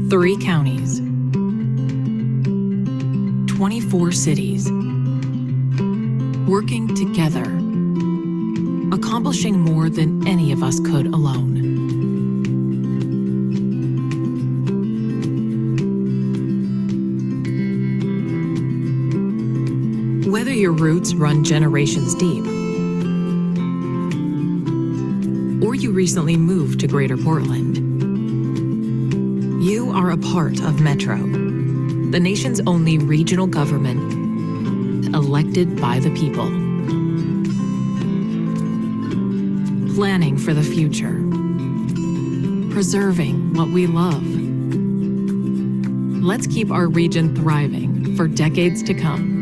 3 counties, 24 cities, working together, accomplishing more than any of us could alone. Whether your roots run generations deep, or you recently moved to Greater Portland, you are a part of Metro, the nation's only regional government elected by the people. Planning for the future, preserving what we love. Let's keep our region thriving for decades to come.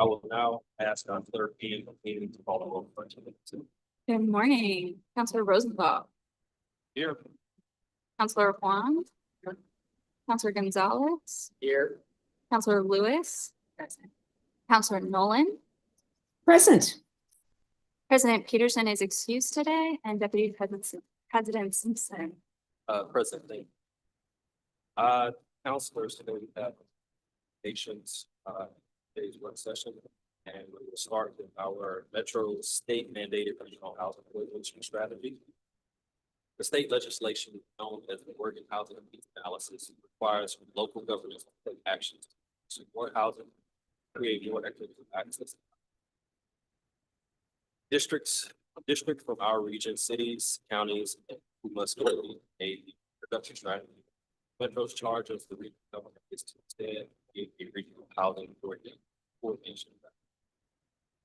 I will now ask our clerk to call the roll for today. Good morning, Councilor Rosenthal, Here. Councilor Juan, Councilor Gonzalez, Here. Councilor Lewis, Councilor Nolan. Present. President Peterson is excused today, and Deputy President Simpson. Present. Councilors, today we have patients, today's work session, and we will start with our Metro state mandated regional housing coordination strategy. The state legislation known as the Oregon Housing Needs Analysis requires local governments to take actions to support housing, create more equitable access. Districts from our region, cities, counties, who must create a production strategy. Metro's charge of the regional government is to instead create a regional housing coordination.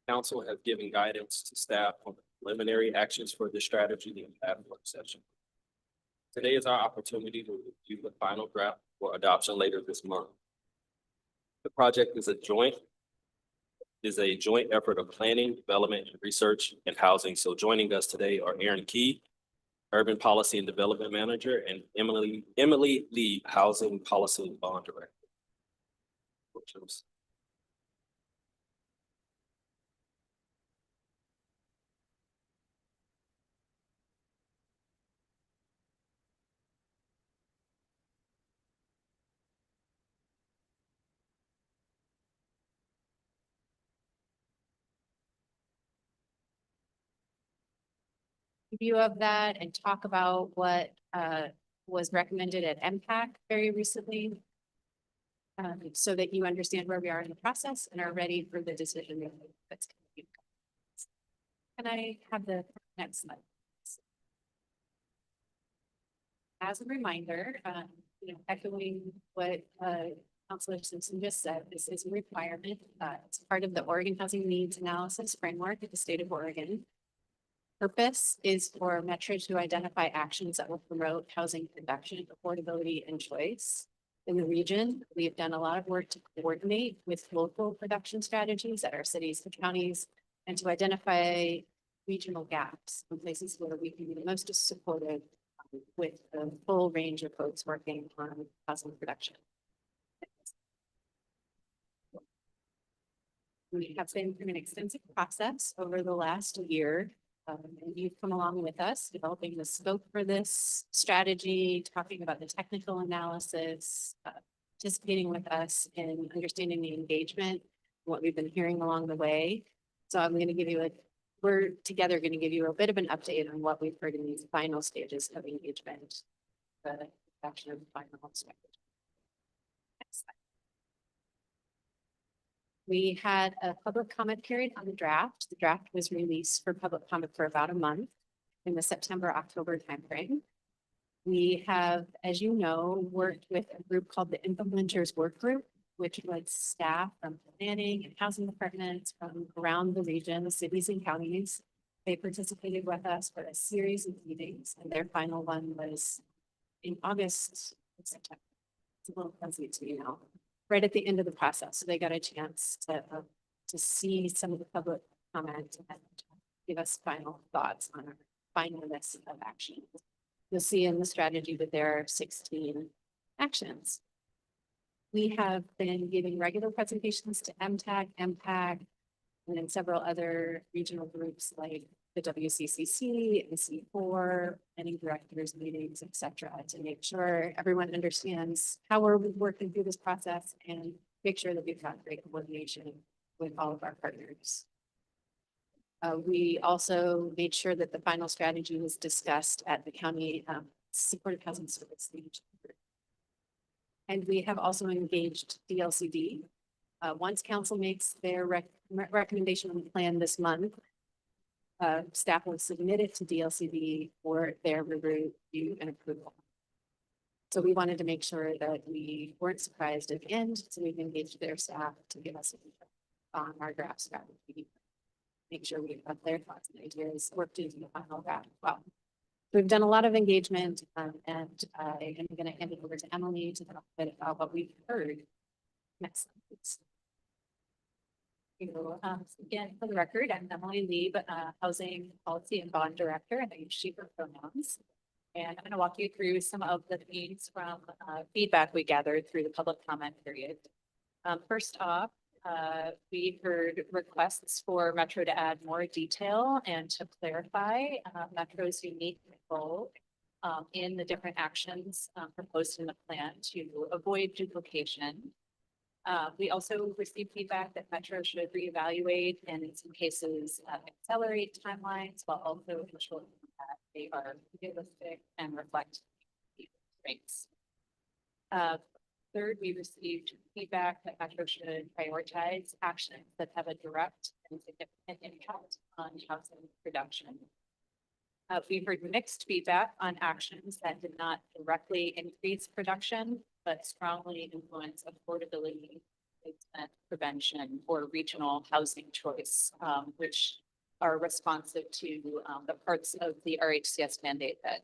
Council has given guidance to staff on the preliminary actions for this strategy in the work session. Today is our opportunity to review the final draft for adoption later this month. The project is a joint effort of planning, development, and research and housing. So joining us today are Aaron Key, Urban Policy and Development Manager, and Emily Lee, Housing Policy and Bond Director. Review of that and talk about what was recommended at MPAC very recently, so that you understand where we are in the process and are ready for the decision that's coming. Can I have the next slide? As a reminder, echoing what Councilor Simpson just said, this is a requirement. It's part of the Oregon Housing Needs Analysis Framework at the state of Oregon. Purpose is for Metro to identify actions that will promote housing production, affordability, and choice. In the region, we've done a lot of work to coordinate with local production strategies at our cities and counties, and to identify regional gaps in places where we can be the most supportive with the full range of folks working on housing production. We have been through an extensive process over the last year. And you've come along with us, developing the scope for this strategy, talking about the technical analysis, participating with us in understanding the engagement, what we've been hearing along the way. So I'm going to give you we're together going to give you a bit of an update on what we've heard in these final stages of engagement, the action of the final strategy. Next slide. We had a public comment period on the draft. The draft was released for public comment for about a month in the September-October timeframe. We have, as you know, worked with a group called the Implementers Work Group, which was staff from planning and housing departments from around the region, the cities and counties. They participated with us for a series of meetings, and their final one was in August or September. It's a little fuzzy to me now. Right at the end of the process. So they got a chance to see some of the public comment and give us final thoughts on our final list of actions. You'll see in the strategy that there are 16 actions. We have been giving regular presentations to MTAC, MPAC, And then several other regional groups like the WCCC and C4, planning directors meetings, et cetera, to make sure everyone understands how we're working through this process and make sure that we've got great coordination with all of our partners. We also made sure that the final strategy was discussed at the county supportive housing service leadership group. And we have also engaged DLCD. Once council makes their recommendation on the plan this month, staff will submit it to DLCD for their review and approval. So we wanted to make sure that we weren't surprised at the end, so we've engaged their staff to give us on our draft strategy. Make sure we've got their thoughts and ideas worked into the final draft as well. We've done a lot of engagement, and I am going to hand it over to Emily to talk a bit about what we've heard. Next slide, please. Again, for the record, I'm Emily Lieb, Housing Policy and Bond Director, and I use she, her pronouns. And I'm going to walk you through some of the themes from feedback we gathered through the public comment period. First off, we heard requests for Metro to add more detail and to clarify Metro's unique role in the different actions proposed in the plan to avoid duplication. We also received feedback that Metro should reevaluate and in some cases accelerate timelines while also ensuring that they are realistic and reflect the constraints. Third, we received feedback that Metro should prioritize actions that have a direct and significant impact on housing production. We heard mixed feedback on actions that did not directly increase production, but strongly influence affordability, placement, prevention, or regional housing choice, which are responsive to the parts of the RHCS mandate that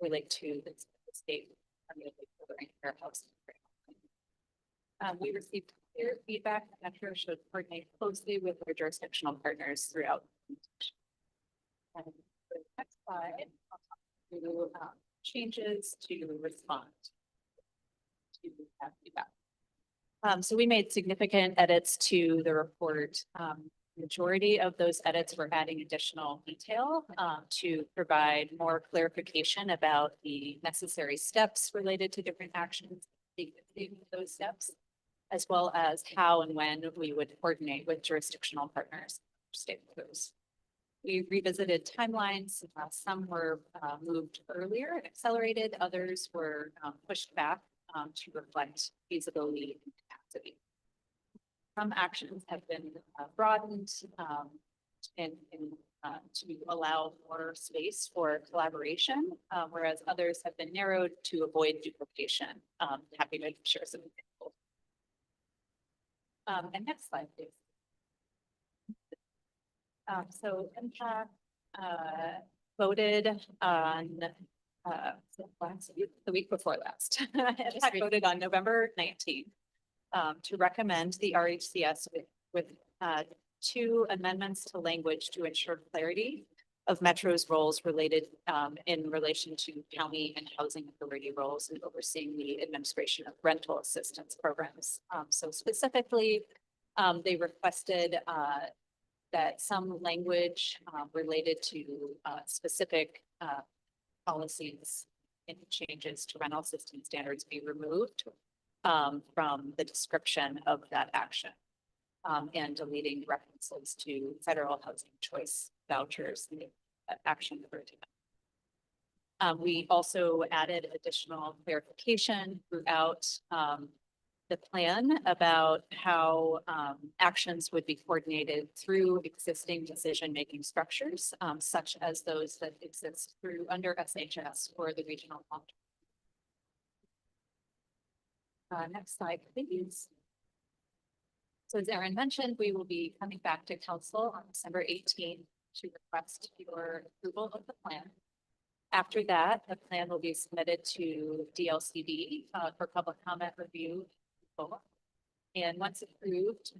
relate to the state furthering fair housing. We received clear feedback that Metro should coordinate closely with their jurisdictional partners throughout. And for the next slide, I'll talk through changes to respond to that feedback. So we made significant edits to the report. Majority of those edits were adding additional detail to provide more clarification about the necessary steps related to different actions, those steps, as well as how and when we would coordinate with jurisdictional partners, stakeholders. We revisited timelines. Some were moved earlier and accelerated. Others were pushed back to reflect feasibility and capacity. Some actions have been broadened and to allow more space for collaboration, whereas others have been narrowed to avoid duplication. Happy to share some examples. And next slide, please. So impact voted on the week before last. Impact voted on November 19th to recommend the RHCS with 2 amendments to language to ensure clarity of Metro's roles related in relation to county and housing authority roles in overseeing the administration of rental assistance programs. So specifically, they requested that some language related to specific policies and changes to rental assistance standards be removed from the description of that action. And deleting references to federal housing choice vouchers, the action. We also added additional clarification throughout the plan about how actions would be coordinated through existing decision-making structures, such as those that exist through under SHS or the regional plan. Next slide, please. So as Erin mentioned, we will be coming back to council on December 18th to request your approval of the plan. After that, the plan will be submitted to DLCD for public comment review. And once approved,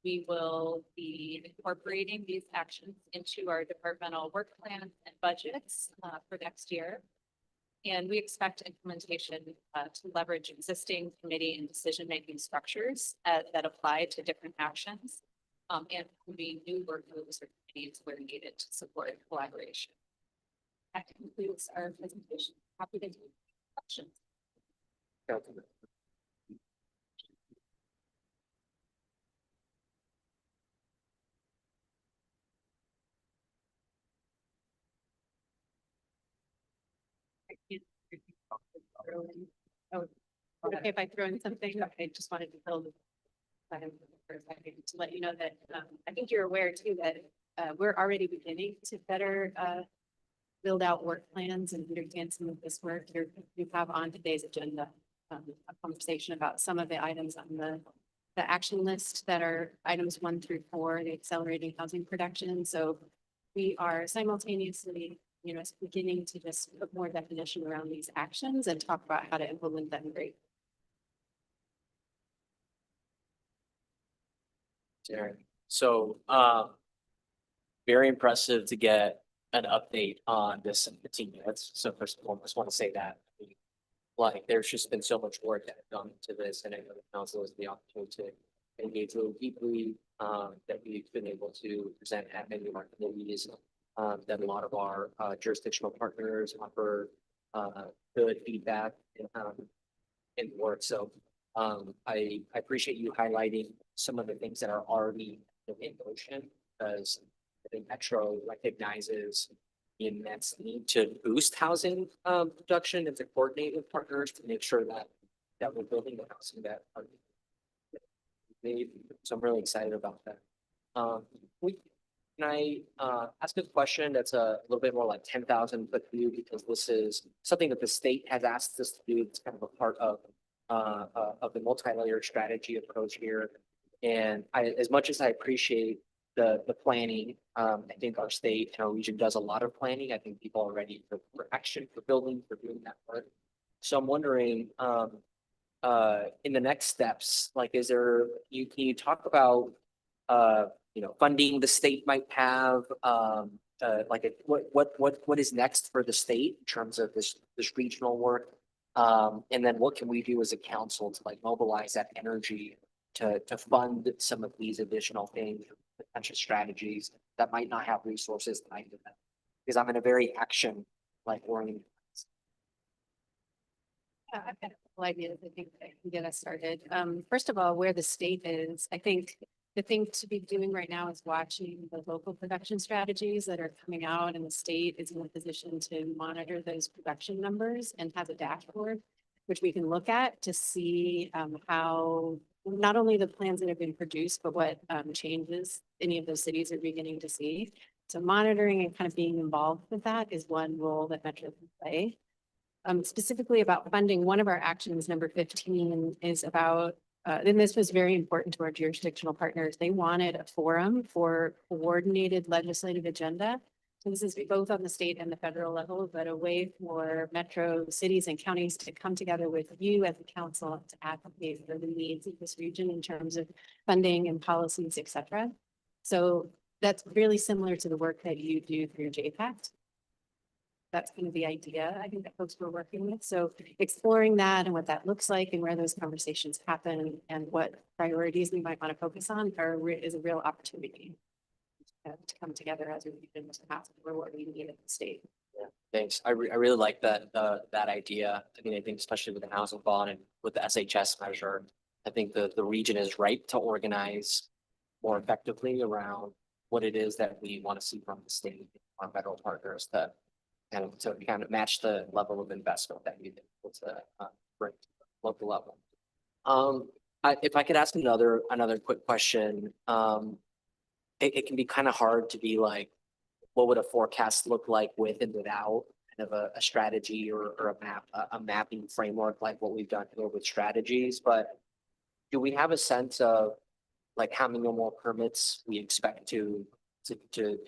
we will be incorporating these actions into our departmental work plans and budgets for next year. And we expect implementation to leverage existing committee and decision-making structures that apply to different actions and maybe new workgroups or committees where needed to support collaboration. That concludes our presentation. Happy to take questions. Oh, okay, if I throw in something, I just wanted to build for a second to let you know that I think you're aware too that we're already beginning to better build out work plans and understand some of this work. You have on today's agenda a conversation about some of the items on the action list that are items 1 through 4, the accelerating housing production. So we are simultaneously, beginning to just put more definition around these actions and talk about how to implement them. Great. Darren. So, very impressive to get an update on this in 15 minutes. So first of all, I just want to say that, like, there's just been so much work that has gone into this, and I know the council has the opportunity to engage really deeply, that we've been able to present at many of our committees, that a lot of our jurisdictional partners offer good feedback in the work. So I appreciate you highlighting some of the things that are already in motion, because I think Metro recognizes the immense need to boost housing production and to coordinate with partners to make sure that we're building the housing that are made. So I'm really excited about that. Can I ask a question that's a little bit more like 10,000 foot view, because this is something that the state has asked us to do. It's kind of a part of the multi-layered strategy approach here. And as much as I appreciate the planning, I think our state and our region does a lot of planning. I think people are ready for action, for building, for doing that work. So I'm wondering, in the next steps, like, can you talk about, funding the state might have, what is next for the state in terms of this regional work? And then what can we do as a council to mobilize that energy to fund some of these additional things, potential strategies that might not have resources tied to them? Because I'm in a very action oriented. I've got a couple ideas I think that can get us started. First of all, where the state is, I think the thing to be doing right now is watching the local production strategies that are coming out, and the state is in a position to monitor those production numbers and has a dashboard which we can look at to see how not only the plans that have been produced, but what changes any of those cities are beginning to see. So monitoring and kind of being involved with that is one role that Metro can play. Specifically about funding, one of our actions, number 15, is about, and this was very important to our jurisdictional partners. They wanted a forum for coordinated legislative agenda. So this is both on the state and the federal level, but a way for Metro cities and counties to come together with you as a council to advocate for the needs of this region in terms of funding and policies, et cetera. So that's really similar to the work that you do through JPACT. That's kind of the idea I think that folks were working with. So exploring that and what that looks like and where those conversations happen and what priorities we might want to focus on is a real opportunity to come together as a region to ask for what we need at the state. Yeah, thanks. I really like that idea. I mean, I think especially with the housing bond and with the SHS measure, I think the region is ripe to organize more effectively around what it is that we want to see from the state, our federal partners, to kind of match the level of investment that we've been able to bring to the local level. If I could ask another quick question, it can be kind of hard to be like, what would a forecast look like with and without kind of a strategy or a mapping framework like what we've done here with strategies. But do we have a sense of how many more permits we expect to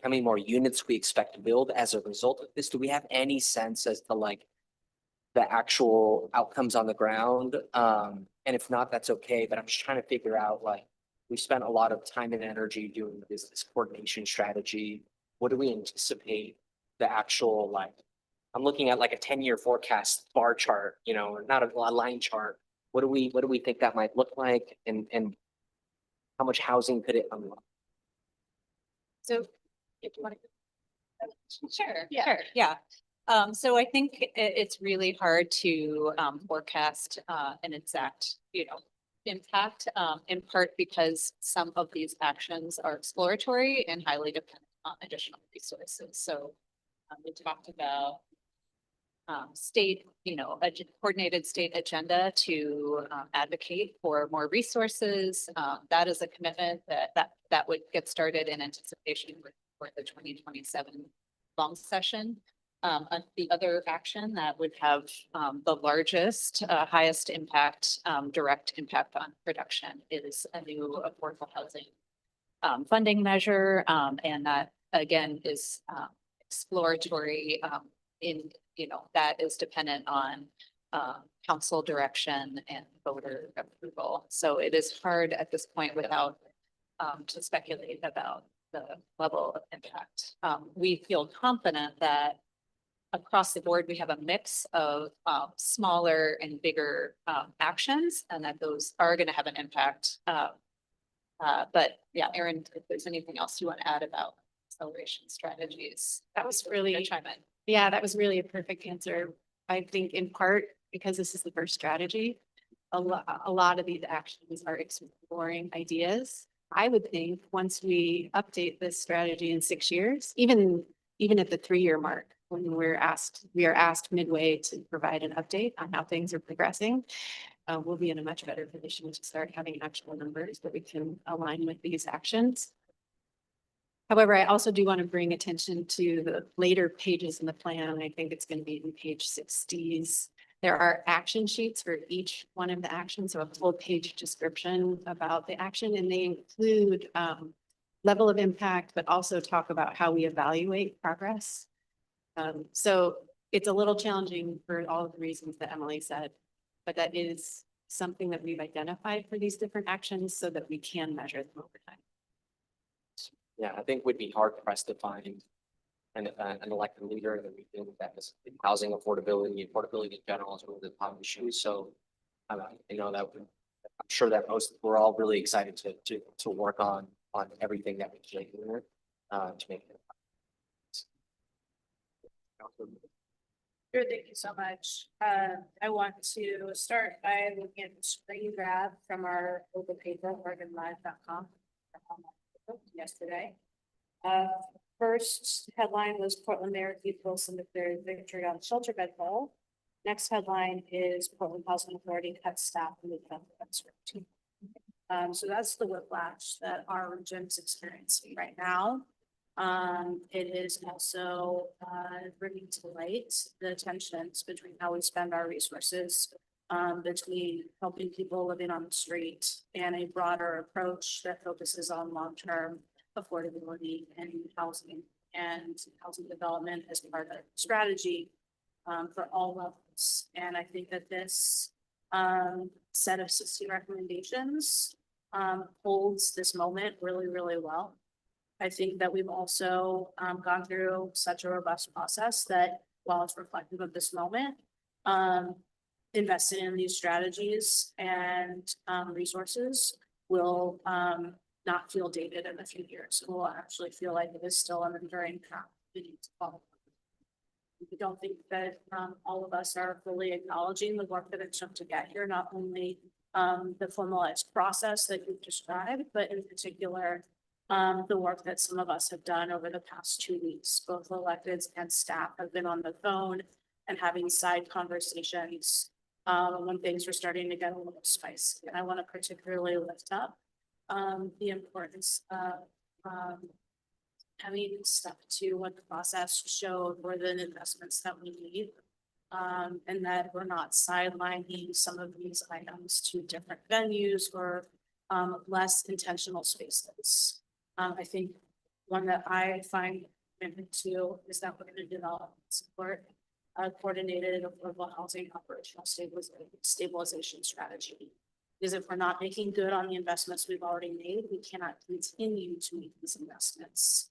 how many more units we expect to build as a result of this? Do we have any sense as to the actual outcomes on the ground? And if not, that's okay. But I'm just trying to figure out, we spent a lot of time and energy doing this coordination strategy. What do we anticipate the actual, I'm looking at a 10-year forecast bar chart, not a line chart. What do we think that might look like, and how much housing could it unlock? So if you want to. Sure, Yeah. sure, yeah. So I think it's really hard to forecast an exact, impact, in part because some of these actions are exploratory and highly dependent on additional resources. So we talked about state, a coordinated state agenda to advocate for more resources. That is a commitment that would get started in anticipation for the 2027 long session. The other action that would have the largest, highest impact, direct impact on production is a new affordable housing funding measure. And that again is exploratory that is dependent on council direction and voter approval. So it is hard at this point without to speculate about the level of impact. We feel confident that across the board, we have a mix of smaller and bigger actions, and that those are going to have an impact. But yeah, Erin, if there's anything else you want to add about acceleration strategies. That was really, chime in. yeah, that was really a perfect answer. I think in part because this is the first strategy, a lot of these actions are exploring ideas. I would think once we update this strategy in 6 years, even at the 3-year mark, when we are asked midway to provide an update on how things are progressing, we'll be in a much better position to start having actual numbers that we can align with these actions. However, I also do want to bring attention to the later pages in the plan. I think it's going to be in page 60s. There are action sheets for each one of the actions, so a full page description about the action, and they include level of impact, but also talk about how we evaluate progress. So it's a little challenging for all of the reasons that Emily said, but that is something that we've identified for these different actions so that we can measure them over time. Yeah, I think would be hard pressed to find an elected leader in the region that is housing affordability in general is one of the top issues. So I'm sure that we're all really excited to work on everything that we can here to make it. Sure, thank you so much. I want to start by looking at the screen grab from our local paper, OregonLive.com. Yesterday. First headline was Portland Mayor Keith Wilson declared victory on shelter bed poll. Next headline is Portland Housing Authority cuts staff in the uncertainty. So that's the whiplash that our region is experiencing right now. It is also bringing to light the tensions between how we spend our resources, between helping people living on the street and a broader approach that focuses on long-term affordability and housing development as part of the strategy for all levels. And I think that this set of 60 recommendations holds this moment really, really well. I think that we've also gone through such a robust process that while it's reflective of this moment, invested in these strategies and resources will not feel dated in a few years. We'll actually feel like it is still an enduring path we need to follow. I don't think that all of us are fully acknowledging the work that it took to get here, not only the formalized process that you've described, but in particular, the work that some of us have done over the past 2 weeks. Both electeds and staff have been on the phone and having side conversations when things were starting to get a little spicy. And I want to particularly lift up the importance of having stuck to what the process showed were the investments that we need, and that we're not sidelining some of these items to different venues or less intentional spaces. I think one that I find commitment to is that we're going to develop and support a coordinated affordable housing operational stabilization strategy. Because if we're not making good on the investments we've already made, we cannot continue to make these investments.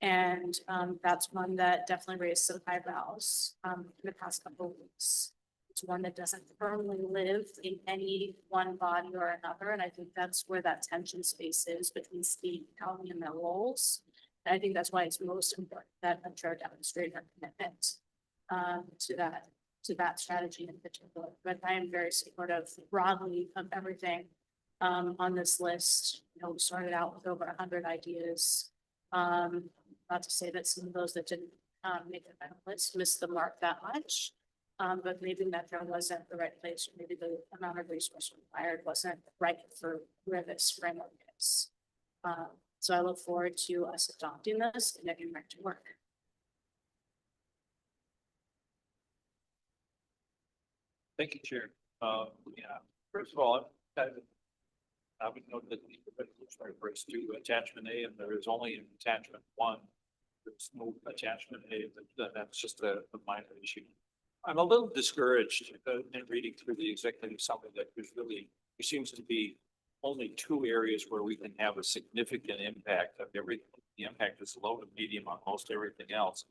And that's one that definitely raised some eyebrows in the past couple of weeks. It's one that doesn't firmly live in any one body or another. And I think that's where that tension space is between state, county, and their roles. And I think that's why it's most important that Metro demonstrate our commitment to that strategy in particular. But I am very supportive broadly of everything on this list. You know, we started out with over 100 ideas. Not to say that some of those that didn't make the final list missed the mark that much. But maybe Metro wasn't the right place, or maybe the amount of resource required wasn't right for where this framework is. So I look forward to us adopting this and getting back to work. Thank you, Chair. Yeah, first of all, I would note that the refers to attachment A, and there is only an attachment 1. There's no attachment A, that's just a minor issue. I'm a little discouraged in reading through the executive summary that there seems to be only 2 areas where we can have a significant impact of everything. The impact is low to medium on most everything else.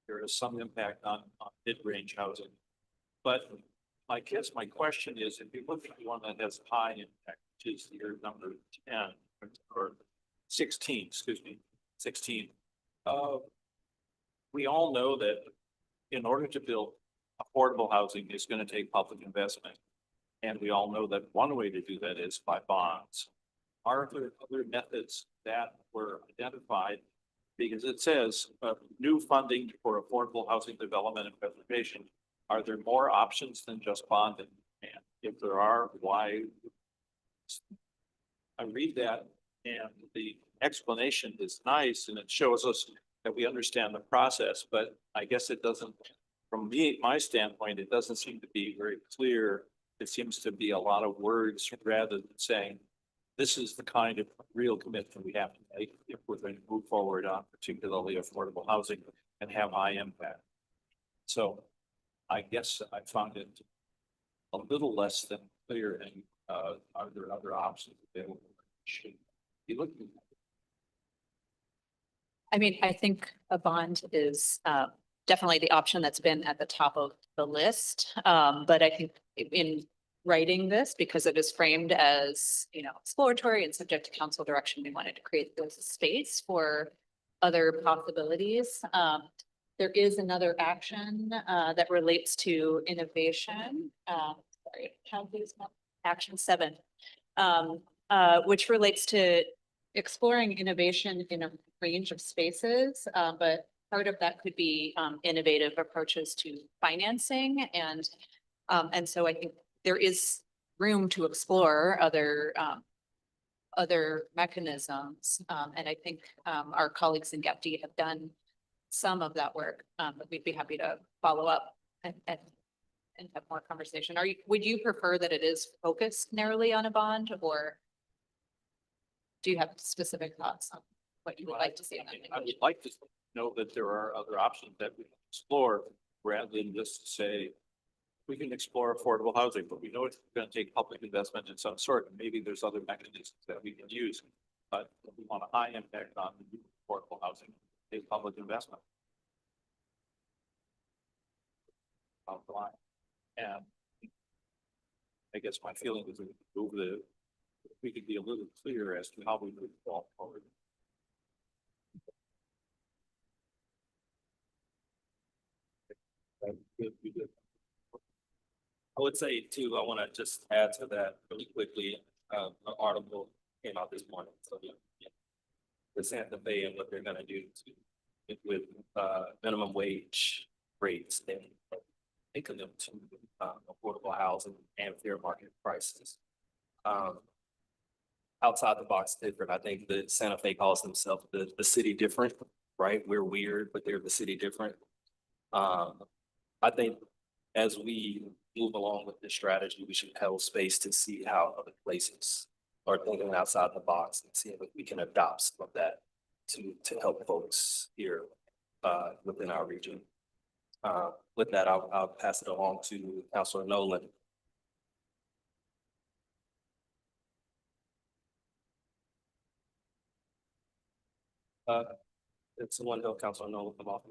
There is some impact on mid-range housing. But I guess my question is, if you look at the one that has high impact, which is your number 10 or 16, excuse me, 16. We all know that in order to build affordable housing is going to take public investment. And we all know that one way to do that is by bonds. Are there other methods that were identified? Because it says new funding for affordable housing development and preservation. Are there more options than just bonding? And if there are, why? I read that and the explanation is nice and it shows us that we understand the process, but I guess it doesn't, from my standpoint, it doesn't seem to be very clear. It seems to be a lot of words rather than saying, this is the kind of real commitment we have to make if we're going to move forward on particularly affordable housing and have high impact. So I guess I found it a little less than clear. And are there other options available? Should be looking at? I mean, I think a bond is definitely the option that's been at the top of the list. But I think in writing this, because it is framed as, you know, exploratory and subject to council direction, we wanted to create this space for other possibilities. There is another action that relates to innovation. Sorry, have these action 7, which relates to exploring innovation in a range of spaces, but part of that could be innovative approaches to financing, and so I think there is room to explore other mechanisms, and I think our colleagues in GEPD have done some of that work, but we'd be happy to follow up and have more conversation. Would you prefer that it is focused narrowly on a bond, or do you have specific thoughts on what you would like to see? I would like to know that there are other options that we can explore rather than just say we can explore affordable housing, but we know it's going to take public investment in some sort. And maybe there's other mechanisms that we can use, but we want a high impact on affordable housing, take public investment. And I guess my feeling is that we could be a little clearer as to how we move forward. I would say too, I want to just add to that really quickly. An article came out this morning. So the Santa Fe and what they're going to do with minimum wage rates and taking them to affordable housing and fair market prices. Outside the box different. I think that Santa Fe calls themselves the city different, right? We're weird, but they're the city different. I think as we move along with this strategy, we should have space to see how other places are thinking outside the box and see if we can adopt some of that to help folks here within our region. With that, I'll pass it along to Councilor Nolan. Did someone help Councilor Nolan come off?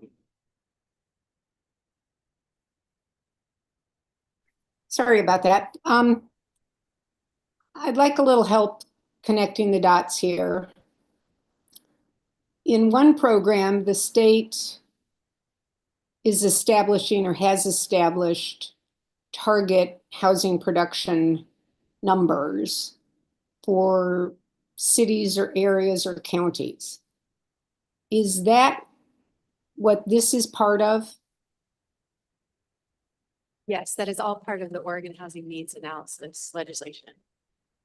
Sorry about that. I'd like a little help connecting the dots here. in one program, the state is establishing or has established target housing production numbers for cities or areas or counties. Is that what this is part of? Yes, that is all part of the Oregon Housing Needs Analysis legislation.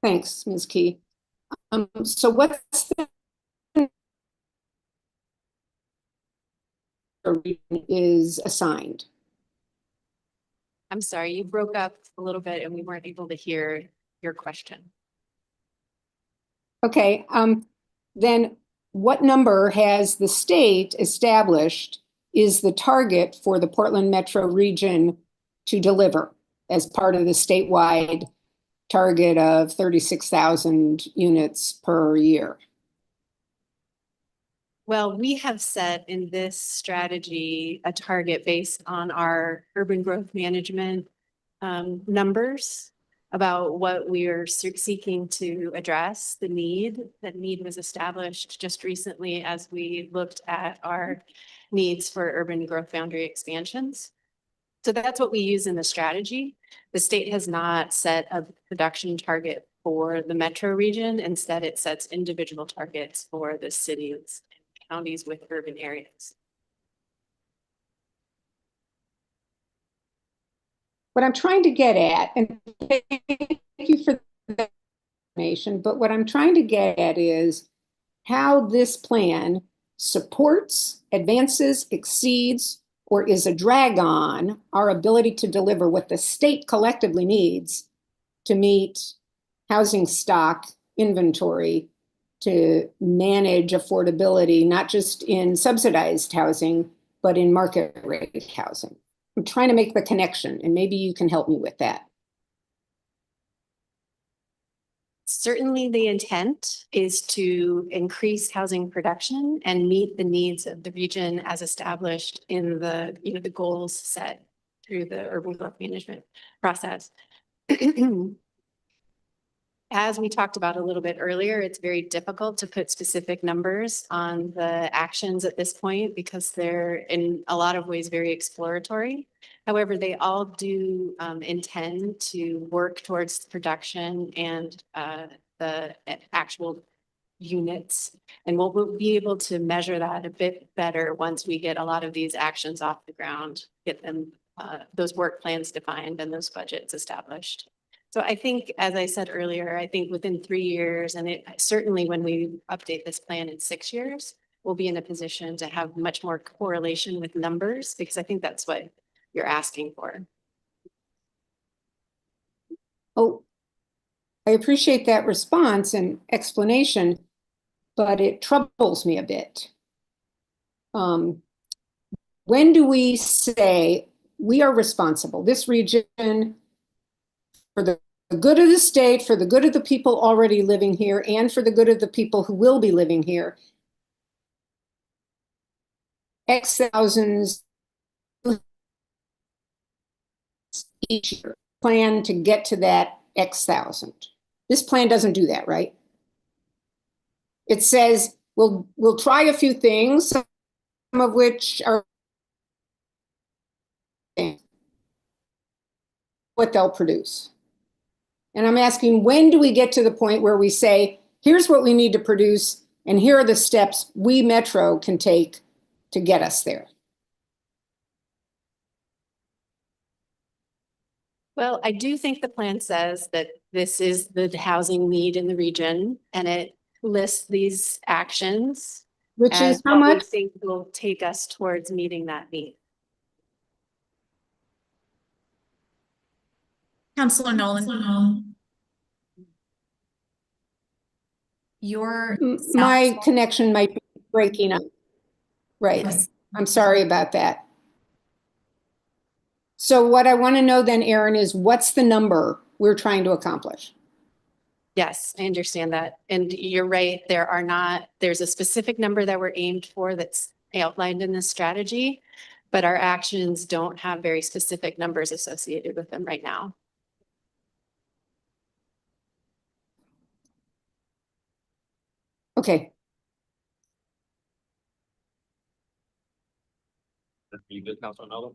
Thanks, Ms. Key. So what's the is assigned? I'm sorry, you broke up a little bit and we weren't able to hear your question. Okay, then what number has the state established is the target for the Portland metro region to deliver as part of the statewide target of 36,000 units per year? Well, we have set in this strategy a target based on our urban growth management numbers about what we are seeking to address, the need. That need was established just recently as we looked at our needs for urban growth boundary expansions. So that's what we use in the strategy. The state has not set a production target for the metro region. Instead, it sets individual targets for the cities and counties with urban areas. What I'm trying to get at, and thank you for the information, but what I'm trying to get at is how this plan supports, advances, exceeds, or is a drag on our ability to deliver what the state collectively needs to meet housing stock inventory, to manage affordability, not just in subsidized housing, but in market rate housing. I'm trying to make the connection, and maybe you can help me with that. Certainly the intent is to increase housing production and meet the needs of the region as established in the, the goals set through the urban growth management process. As we talked about a little bit earlier, it's very difficult to put specific numbers on the actions at this point because they're in a lot of ways very exploratory. However, they all do intend to work towards production and the actual units. And we'll be able to measure that a bit better once we get a lot of these actions off the ground, get them those work plans defined and those budgets established. So I think, as I said earlier, I think within 3 years, and certainly when we update this plan in 6 years, we'll be in a position to have much more correlation with numbers, because I think that's what you're asking for. Oh, I appreciate that response and explanation, but it troubles me a bit. When do we say we are responsible, this region, for the good of the state, for the good of the people already living here, and for the good of the people who will be living here, X thousands each year, plan to get to that X thousand? This plan doesn't do that, right? It says we'll try a few things, some of which are what they'll produce. And I'm asking, when do we get to the point where we say, here's what we need to produce, and here are the steps we Metro can take to get us there? Well, I do think the plan says that this is the housing need in the region, and it lists these actions. Which is how what we much? think will take us towards meeting that need. Councilor Nolan. My connection might be breaking up. Right. Yes. I'm sorry about that. So what I want to know then, Erin, is what's the number we're trying to accomplish? Yes, I understand that. And you're right, there's a specific number that we're aimed for that's outlined in this strategy, but our actions don't have very specific numbers associated with them right now. Okay. Are you good, Councilor Nolan?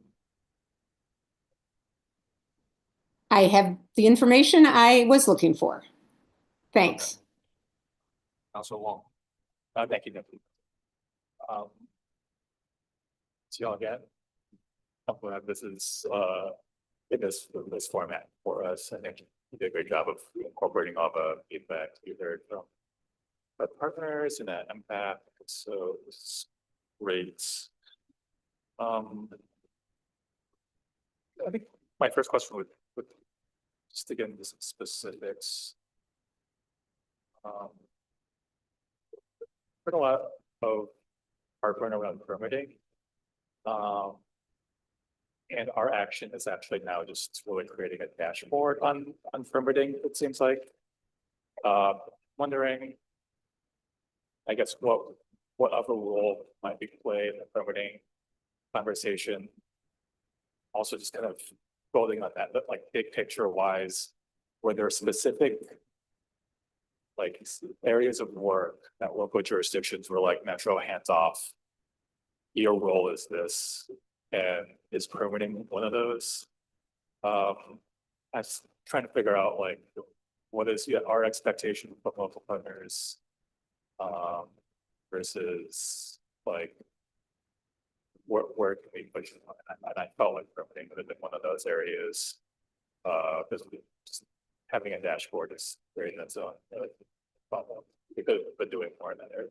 I have the information I was looking for. Thanks. Councilor Wong? Thank you, Deputy. See y'all again. I'm glad this is in this format for us. I think you did a great job of incorporating all the feedback you heard from the partners and that impact. So it's great. I think my first question would just to get into some specifics. Heard a lot of heartburn around permitting. And our action is actually now just really creating a dashboard on permitting, it seems like. Wondering, I guess, what other role might be played in the permitting conversation? Also just kind of building on that, but like big picture wise, were there specific like areas of work that local jurisdictions were like Metro hands off? Your role is this, and is permitting one of those? I was trying to figure out like what is our expectation from local partners versus like where can we push it on? And I felt like permitting would have been one of those areas. Because just having a dashboard is very in its own problem. We could have been doing more in that area.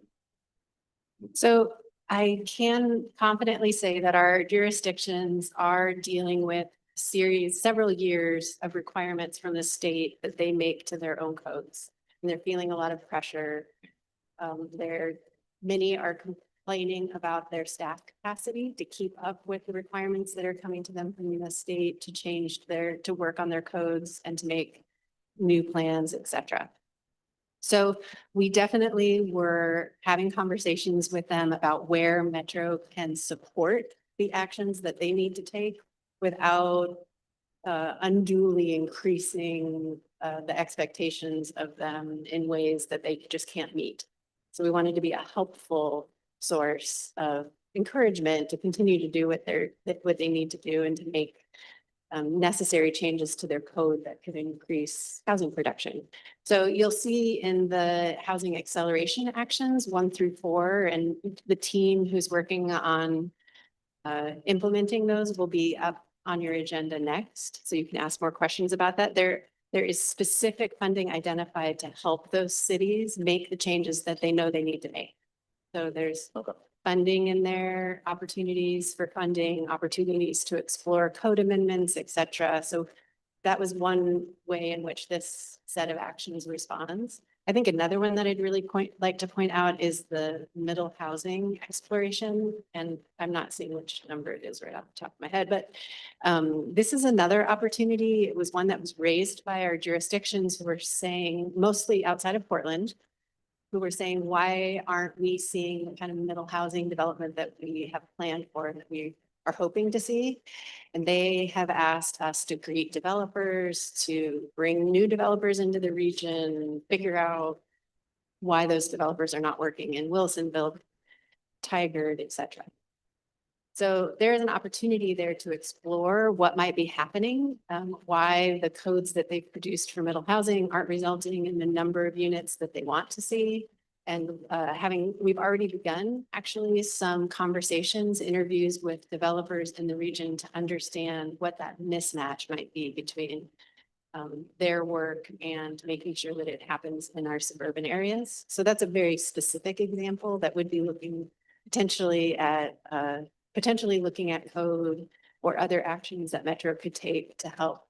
So I can confidently say that our jurisdictions are dealing with several years of requirements from the state that they make to their own codes. And they're feeling a lot of pressure. Many are complaining about their staff capacity to keep up with the requirements that are coming to them from the state to work on their codes and to make new plans, et cetera. So we definitely were having conversations with them about where Metro can support the actions that they need to take without unduly increasing the expectations of them in ways that they just can't meet. So we wanted to be a helpful source of encouragement to continue to do what they need to do and to make necessary changes to their code that could increase housing production. So you'll see in the housing acceleration actions 1 through 4, and the team who's working on implementing those will be up on your agenda next. So you can ask more questions about that. There is specific funding identified to help those cities make the changes that they know they need to make. So there's funding in there, opportunities for funding, opportunities to explore code amendments, et cetera. So that was one way in which this set of actions responds. I think another one that I'd really like to point out is the middle housing exploration. And I'm not seeing which number it is right off the top of my head, but this is another opportunity. It was one that was raised by our jurisdictions who were saying, mostly outside of Portland, who were saying, why aren't we seeing the kind of middle housing development that we have planned for and that we are hoping to see? And they have asked us to greet developers, to bring new developers into the region, figure out why those developers are not working in Wilsonville, Tigard, et cetera. So there is an opportunity there to explore what might be happening, why the codes that they've produced for middle housing aren't resulting in the number of units that they want to see. And we've already begun actually some conversations, interviews with developers in the region to understand what that mismatch might be between their work and making sure that it happens in our suburban areas. So that's a very specific example that would be looking potentially looking at code or other actions that Metro could take to help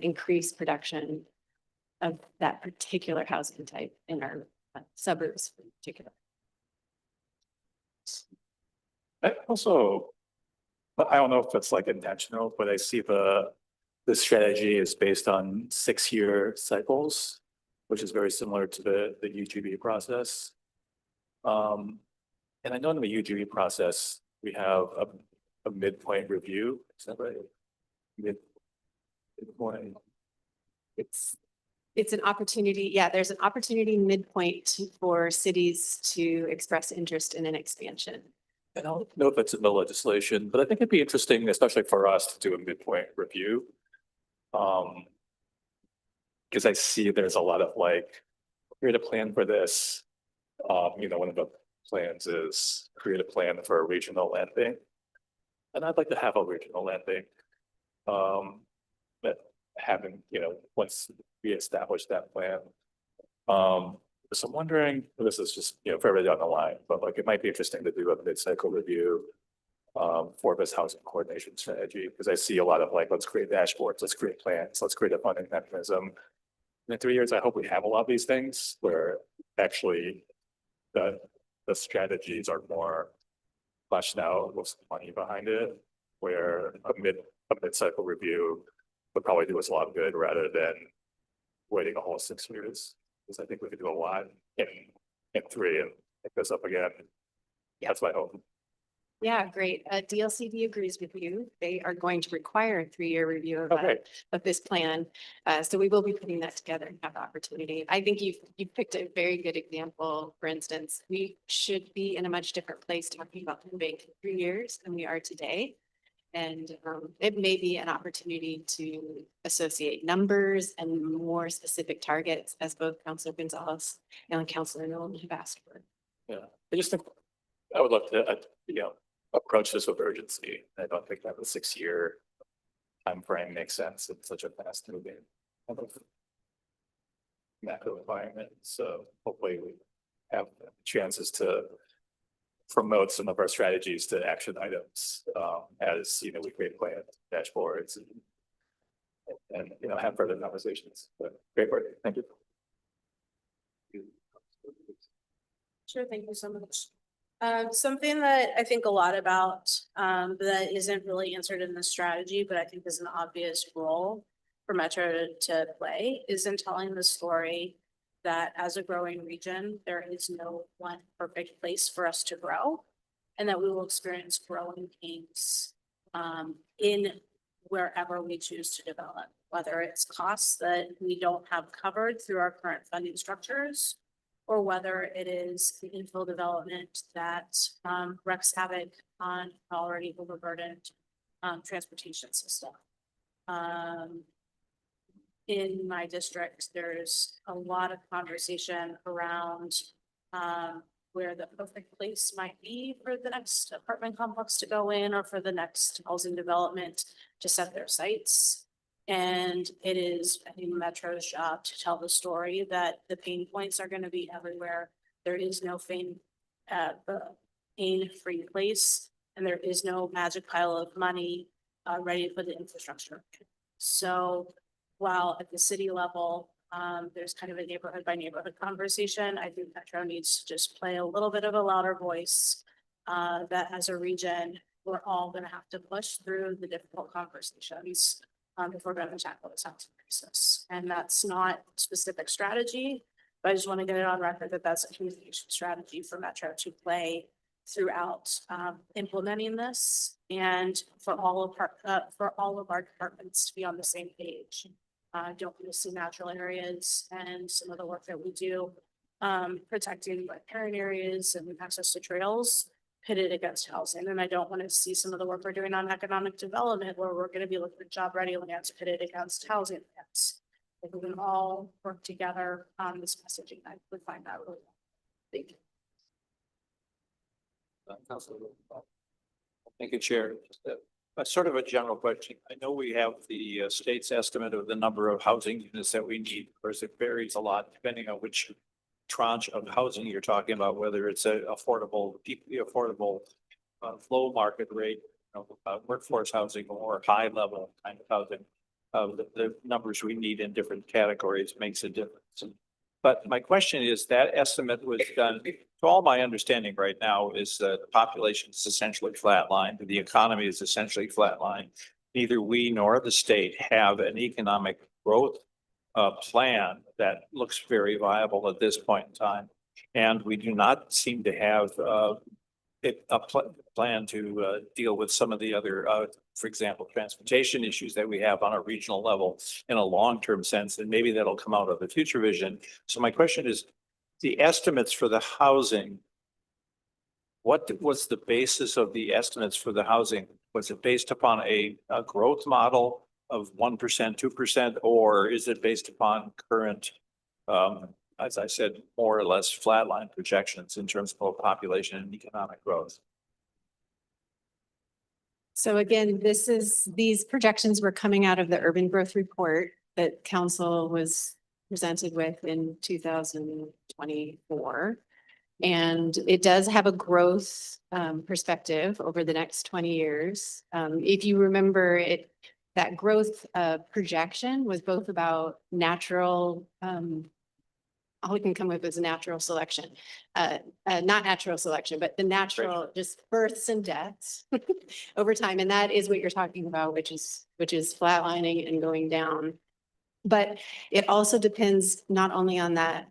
increase production of that particular housing type in our suburbs in particular. But I don't know if it's like intentional, but I see the strategy is based on 6-year cycles, which is very similar to the UGB process. And I know in the UGB process, we have a midpoint review. Is that right? Midpoint. It's an opportunity. Yeah, there's an opportunity midpoint for cities to express interest in an expansion. I don't know if it's in the legislation, but I think it'd be interesting, especially for us to do a midpoint review. Because I see there's a lot of like, create a plan for this. One of the plans is create a plan for a regional landing. And I'd like to have a regional landing. But having, once we establish that plan. So I'm wondering, this is just, further down the line, but like, it might be interesting to do a mid-cycle review. For this housing coordination strategy, because I see a lot of like, let's create dashboards, let's create plans, let's create a funding mechanism. In 3 years, I hope we have a lot of these things where actually the strategies are more fleshed out with some money behind it, where a mid-cycle review would probably do us a lot of good rather than waiting a whole 6 years. Because I think we could do a lot in 3 and pick this up again. That's my hope. Yeah, great. DLCD agrees with you. They are going to require a 3-year review of this plan. So we will be putting that together and have the opportunity. I think you've picked a very good example. For instance, we should be in a much different place talking about the bank in 3 years than we are today. And it may be an opportunity to associate numbers and more specific targets, as both Councilor Gonzalez and Councilor Nolan have asked for. Yeah, I just think I would love to, approach this with urgency. I don't think that the 6-year timeframe makes sense in such a fast moving macro environment. So hopefully we have chances to promote some of our strategies to action items as we create plans, dashboards, and have further conversations. But great work. Thank you. Sure, thank you so much. Something that I think a lot about that isn't really answered in the strategy, but I think is an obvious role for Metro to play is in telling the story that as a growing region, there is no one perfect place for us to grow, and that we will experience growing pains in wherever we choose to develop, whether it's costs that we don't have covered through our current funding structures, or whether it is the infill development that wreaks havoc on already overburdened transportation system. In my district, there's a lot of conversation around where the perfect place might be for the next apartment complex to go in, or for the next housing development to set their sites. And it is, I think, Metro's job to tell the story that the pain points are going to be everywhere. There is no pain-free place, and there is no magic pile of money ready to put the infrastructure. So while at the city level, there's kind of a neighborhood by neighborhood conversation, I think Metro needs to just play a little bit of a louder voice that as a region, we're all going to have to push through the difficult conversations if we're going to tackle this housing crisis. And that's not specific strategy, but I just want to get it on record that that's a communication strategy for Metro to play throughout implementing this, and for all of our departments to be on the same page. Don't want to see natural areas and some of the work that we do protecting riparian areas and access to trails pitted against housing. And I don't want to see some of the work we're doing on economic development where we're going to be looking at job ready lands pitted against housing lands. If we can all work together on this messaging, I would find that really helpful. Thank you. Thank you, Chair. A sort of a general question. I know we have the state's estimate of the number of housing units that we need. Of course, it varies a lot depending on which tranche of housing you're talking about, whether it's a deeply affordable low market rate, workforce housing, or high level kind of housing. The numbers we need in different categories makes a difference. But my question is, that estimate was done, to all my understanding right now, is that the population is essentially flatlined, the economy is essentially flatlined. Neither we nor the state have an economic growth plan that looks very viable at this point in time. And we do not seem to have a plan to deal with some of the other, for example, transportation issues that we have on a regional level in a long-term sense, and maybe that'll come out of the future vision. So my question is, the estimates for the housing, what was the basis of the estimates for the housing? Was it based upon a growth model of 1%, 2%, or is it based upon current, as I said, more or less flatline projections in terms of both population and economic growth? So again, these projections were coming out of the urban growth report that council was presented with in 2024. And it does have a growth perspective over the next 20 years. If you remember it, that growth projection was both about natural, all we can come up with is natural selection. Not natural selection, but the natural just births and deaths over time. And that is what you're talking about, which is flatlining and going down. But it also depends not only on that,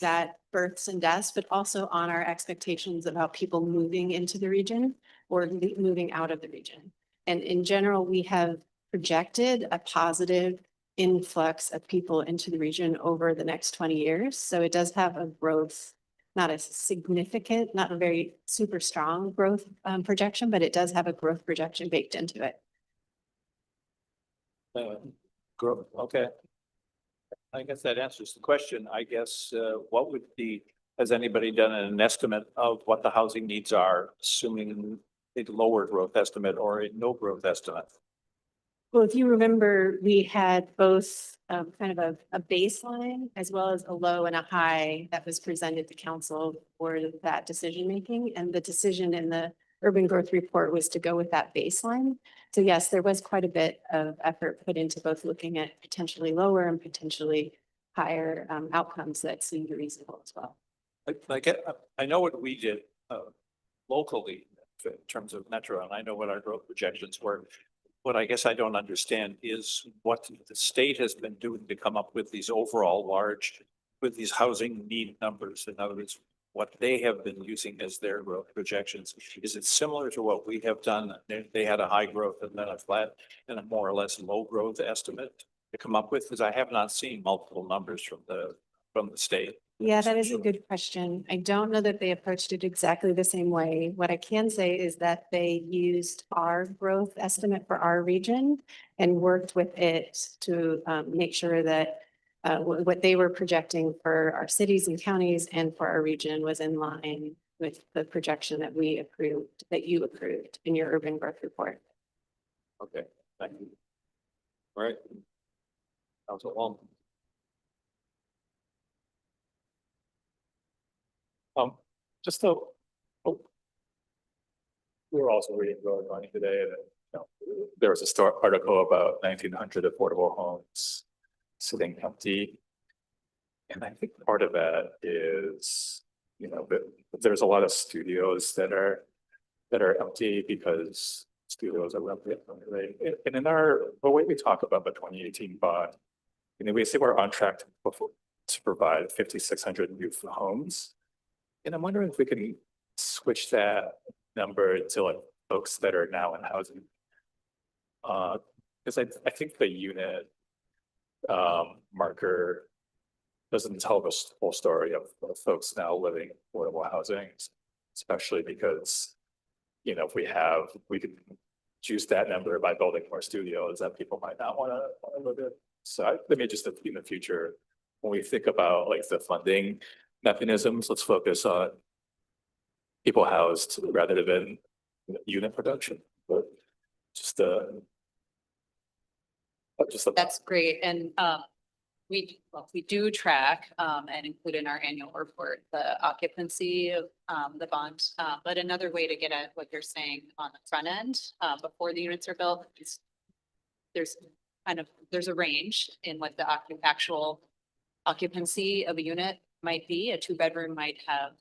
that births and deaths, but also on our expectations about people moving into the region or moving out of the region. And in general, we have projected a positive influx of people into the region over the next 20 years. So it does have a growth, not a significant, not a very super strong growth projection, but it does have a growth projection baked into it. Growth, okay. I guess that answers the question. I guess, what would be, has anybody done an estimate of what the housing needs are, assuming a lower growth estimate or a no growth estimate? Well, if you remember, we had both kind of a baseline as well as a low and a high that was presented to council for that decision making. And the decision in the urban growth report was to go with that baseline. So yes, there was quite a bit of effort put into both looking at potentially lower and potentially higher outcomes that seemed reasonable as well. I know what we did locally in terms of Metro, and I know what our growth projections were. What I guess I don't understand is what the state has been doing to come up with these overall with these housing need numbers. In other words, what they have been using as their growth projections. Is it similar to what we have done? They had a high growth and then a flat and a more or less low growth estimate to come up with, because I have not seen multiple numbers from the state. Yeah, that is a good question. I don't know that they approached it exactly the same way. What I can say is that they used our growth estimate for our region and worked with it to make sure that what they were projecting for our cities and counties and for our region was in line with the projection that we approved, that you approved in your urban growth report. Okay, thank you. All right. Councilor Long. Just so, we were also reading Growing Money today that, there was a article about 1,900 affordable homes sitting empty. And I think part of that is, that there's a lot of studios that are empty because studios are empty. And in the way we talk about the 2018 bond, we say we're on track to provide 5,600 new homes. And I'm wondering if we can switch that number to like folks that are now in housing. Because I think the unit marker doesn't tell the whole story of folks now living in affordable housing, especially because, if we could choose that number by building more studios that people might not want to live in. So let me just in the future, when we think about like the funding mechanisms, let's focus on people housed rather than unit production. But just That's great. And we do track and include in our annual report the occupancy of the bond. But another way to get at what you're saying on the front end before the units are built is there's a range in what the actual occupancy of a unit might be. A 2-bedroom might have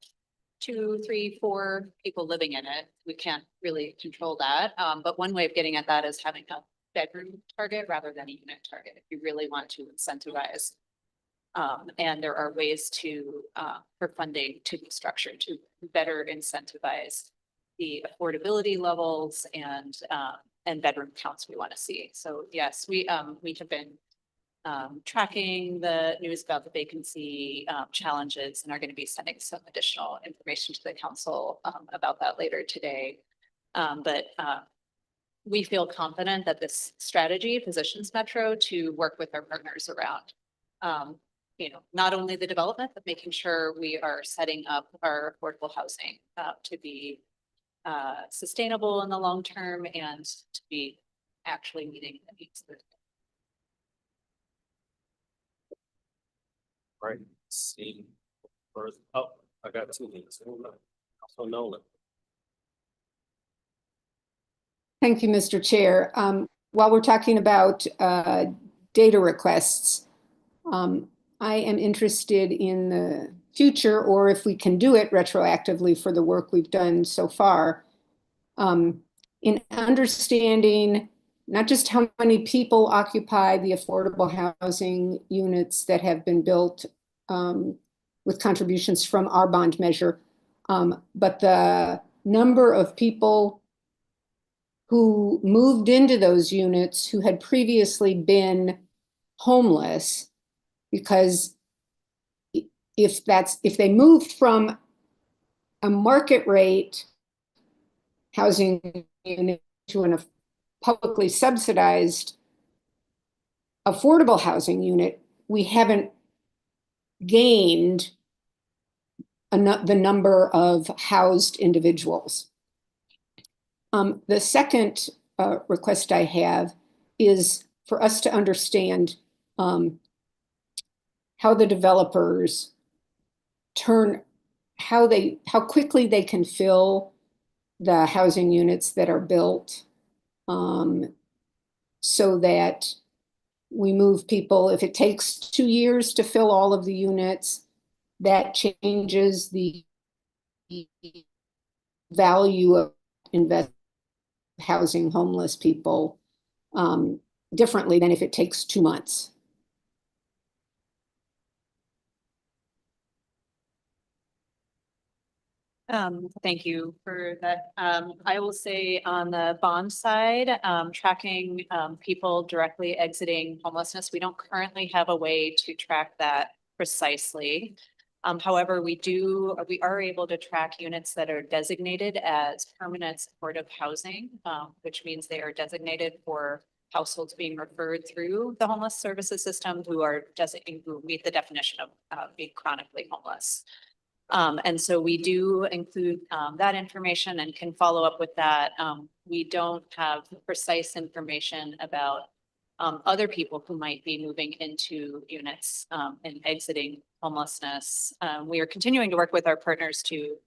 2, 3, 4 people living in it. We can't really control that. But one way of getting at that is having a bedroom target rather than a unit target if you really want to incentivize. And there are ways for funding to be structured to better incentivize the affordability levels and bedroom counts we want to see. So yes, we have been tracking the news about the vacancy challenges and are going to be sending some additional information to the council about that later today. But we feel confident that this strategy positions Metro to work with our partners around, not only the development, but making sure we are setting up our affordable housing to be sustainable in the long term and to be actually meeting the needs of the Right, see, first, oh, I got two minutes. Also Nolan. Thank you, Mr. Chair. While we're talking about data requests, I am interested in the future, or if we can do it retroactively for the work we've done so far, in understanding not just how many people occupy the affordable housing units that have been built with contributions from our bond measure, but the number of people who moved into those units who had previously been homeless, because if they moved from a market rate housing unit to a publicly subsidized affordable housing unit, we haven't gained the number of housed individuals. The second request I have is for us to understand how the developers how quickly they can fill the housing units that are built, so that we move people. If it takes 2 years to fill all of the units, that changes the value of housing homeless people differently than if it takes 2 months. Thank you for that. I will say on the bond side, tracking people directly exiting homelessness, we don't currently have a way to track that precisely. However, we are able to track units that are designated as permanent supportive housing, which means they are designated for households being referred through the homeless services system who meet the definition of being chronically homeless. And so we do include that information and can follow up with that. We don't have precise information about other people who might be moving into units and exiting homelessness. We are continuing to work with our partners to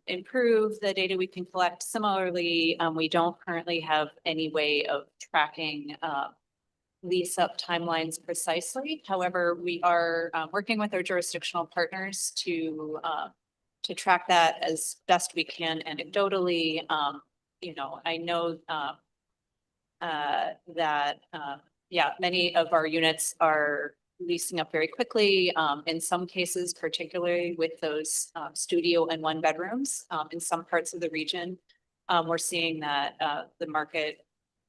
improve the data we can collect. Similarly, we don't currently have any way of tracking lease up timelines precisely. However, we are working with our jurisdictional partners to track that as best we can anecdotally. I know that many of our units are leasing up very quickly. In some cases, particularly with those studio and 1 bedrooms, in some parts of the region, we're seeing that the market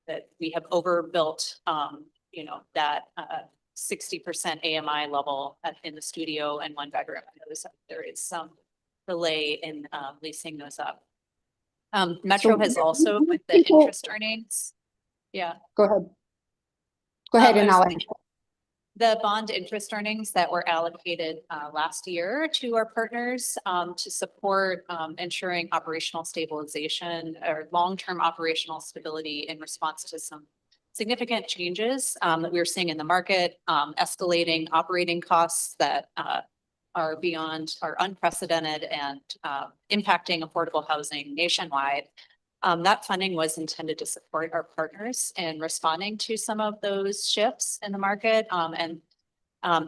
that we have overbuilt, that 60% AMI level in the studio and 1 bedroom. I know there is some delay in leasing those up. Metro has also with the interest earnings. Yeah. Go ahead. Go ahead and I'll answer. The bond interest earnings that were allocated last year to our partners to support ensuring operational stabilization or long-term operational stability in response to some significant changes that we were seeing in the market, escalating operating costs that are unprecedented and impacting affordable housing nationwide. That funding was intended to support our partners in responding to some of those shifts in the market. And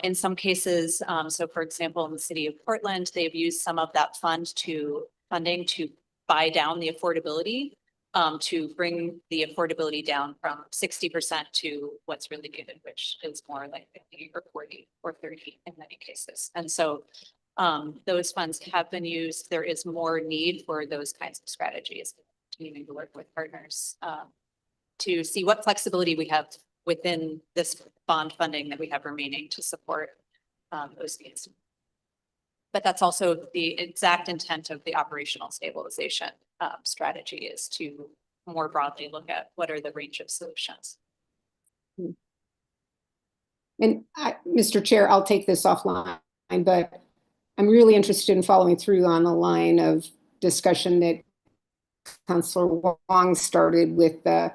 in some cases, so for example, in the city of Portland, they've used some of that funding to buy down the affordability, to bring the affordability down from 60% to what's really needed, which is more like 50 or 40 or 30 in many cases. And so those funds have been used. There is more need for those kinds of strategies. Continuing to work with partners to see what flexibility we have within this bond funding that we have remaining to support those needs. But that's also the exact intent of the operational stabilization strategy, is to more broadly look at what are the range of solutions. And Mr. Chair, I'll take this offline, but I'm really interested in following through on the line of discussion that Councilor Wong started with the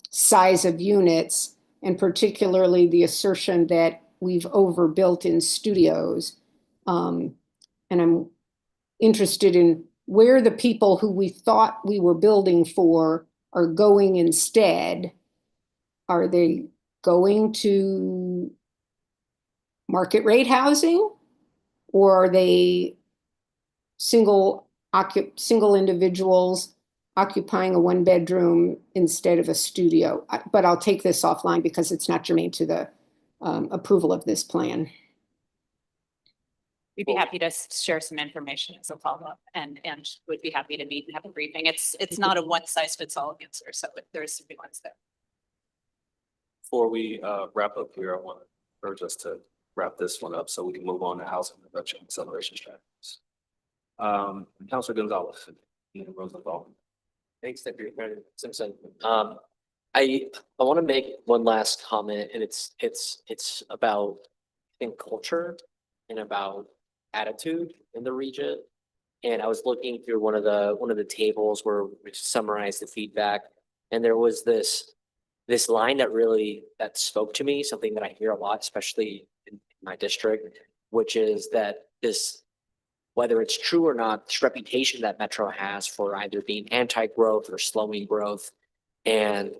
size of units, and particularly the assertion that we've overbuilt in studios. And I'm interested in where the people who we thought we were building for are going instead. Are they going to market rate housing, or are they single individuals occupying a 1-bedroom instead of a studio? But I'll take this offline because it's not germane to the approval of this plan. We'd be happy to share some information as a follow-up, and would be happy to meet and have a briefing. It's not a one-size-fits-all answer, so there's some nuance there. Before we wrap up here, I want to urge us to wrap this one up so we can move on to housing production acceleration strategies. Councilor Gonzalez, Rosenthal. Thanks, Deputy President Simpson. I want to make one last comment, and it's about, I think, culture and about attitude in the region. And I was looking through one of the tables where we summarized the feedback, and there was this line that spoke to me, something that I hear a lot, especially in my district, which is that whether it's true or not, this reputation that Metro has for either being anti-growth or slowing growth. And,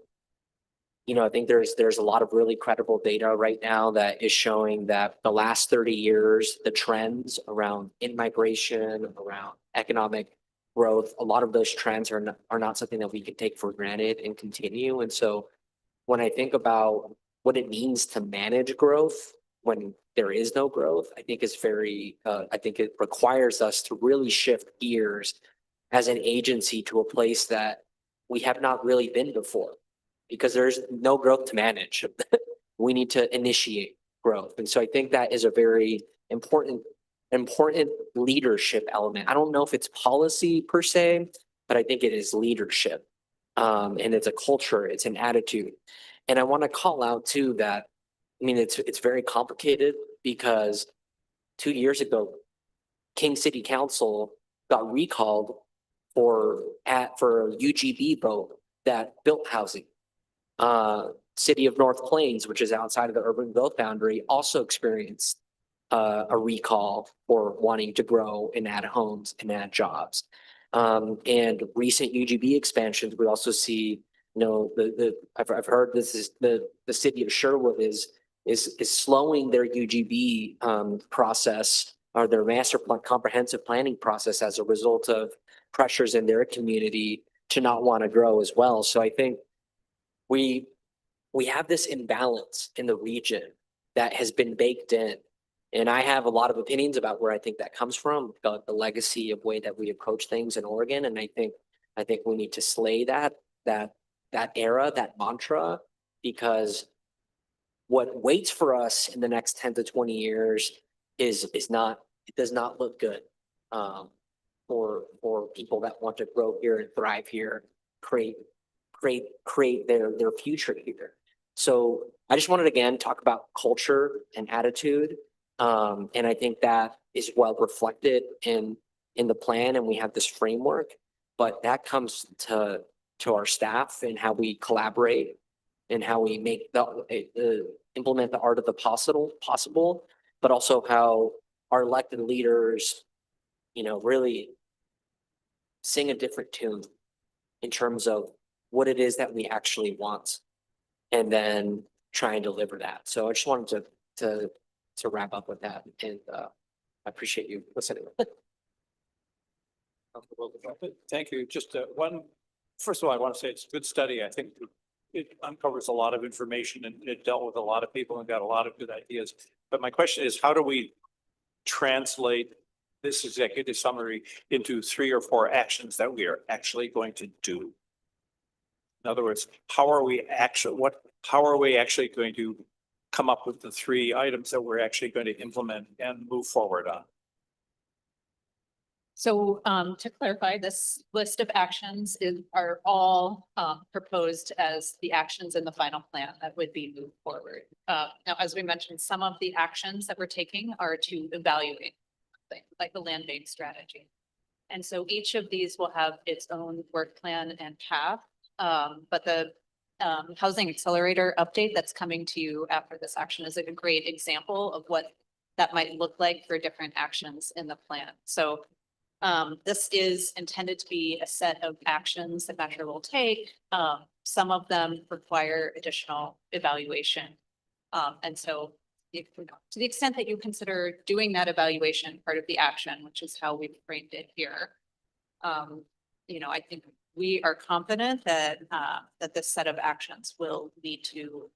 I think there's a lot of really credible data right now that is showing that the last 30 years, the trends around in-migration, around economic growth, a lot of those trends are not something that we can take for granted and continue. And so when I think about what it means to manage growth when there is no growth, I think I think it requires us to really shift gears as an agency to a place that we have not really been before, because there's no growth to manage. We need to initiate growth. And so I think that is a very important leadership element. I don't know if it's policy per se, but I think it is leadership. And it's a culture, it's an attitude. And I want to call out too that, it's very complicated, because 2 years ago, King City Council got recalled for a UGB vote that built housing. City of North Plains, which is outside of the urban growth boundary, also experienced a recall for wanting to grow and add homes and add jobs. And recent UGB expansions, we also see, I've heard this is the city of Sherwood is slowing their UGB process, or their master plan comprehensive planning process, as a result of pressures in their community to not want to grow as well. So I think we have this imbalance in the region that has been baked in. And I have a lot of opinions about where I think that comes from, about the legacy of way that we approach things in Oregon. And I think we need to slay that era, that mantra, because what waits for us in the next 10 to 20 years does not look good for people that want to grow here and thrive here, create their future here. So I just wanted to again talk about culture and attitude. And I think that is well reflected in the plan, and we have this framework, but that comes to our staff and how we collaborate and how we make implement the art of the possible, but also how our elected leaders, really sing a different tune in terms of what it is that we actually want, and then try and deliver that. So I just wanted to wrap up with that, and I appreciate you listening. Thank you. Just first of all, I want to say it's a good study. I think it uncovers a lot of information, and it dealt with a lot of people and got a lot of good ideas. But my question is, how do we translate this executive summary into 3 or 4 actions that we are actually going to do? In other words, how are we actually going to come up with the three items that we're actually going to implement and move forward on? So to clarify, this list of actions are all proposed as the actions in the final plan that would be moved forward. Now, as we mentioned, some of the actions that we're taking are to evaluate things like the land bank strategy. And so each of these will have its own work plan and path. But the housing accelerator update that's coming to you after this action is a great example of what that might look like for different actions in the plan. So this is intended to be a set of actions that Metro will take. Some of them require additional evaluation. And so to the extent that you consider doing that evaluation part of the action, which is how we've framed it here, I think we are confident that that this set of actions will lead to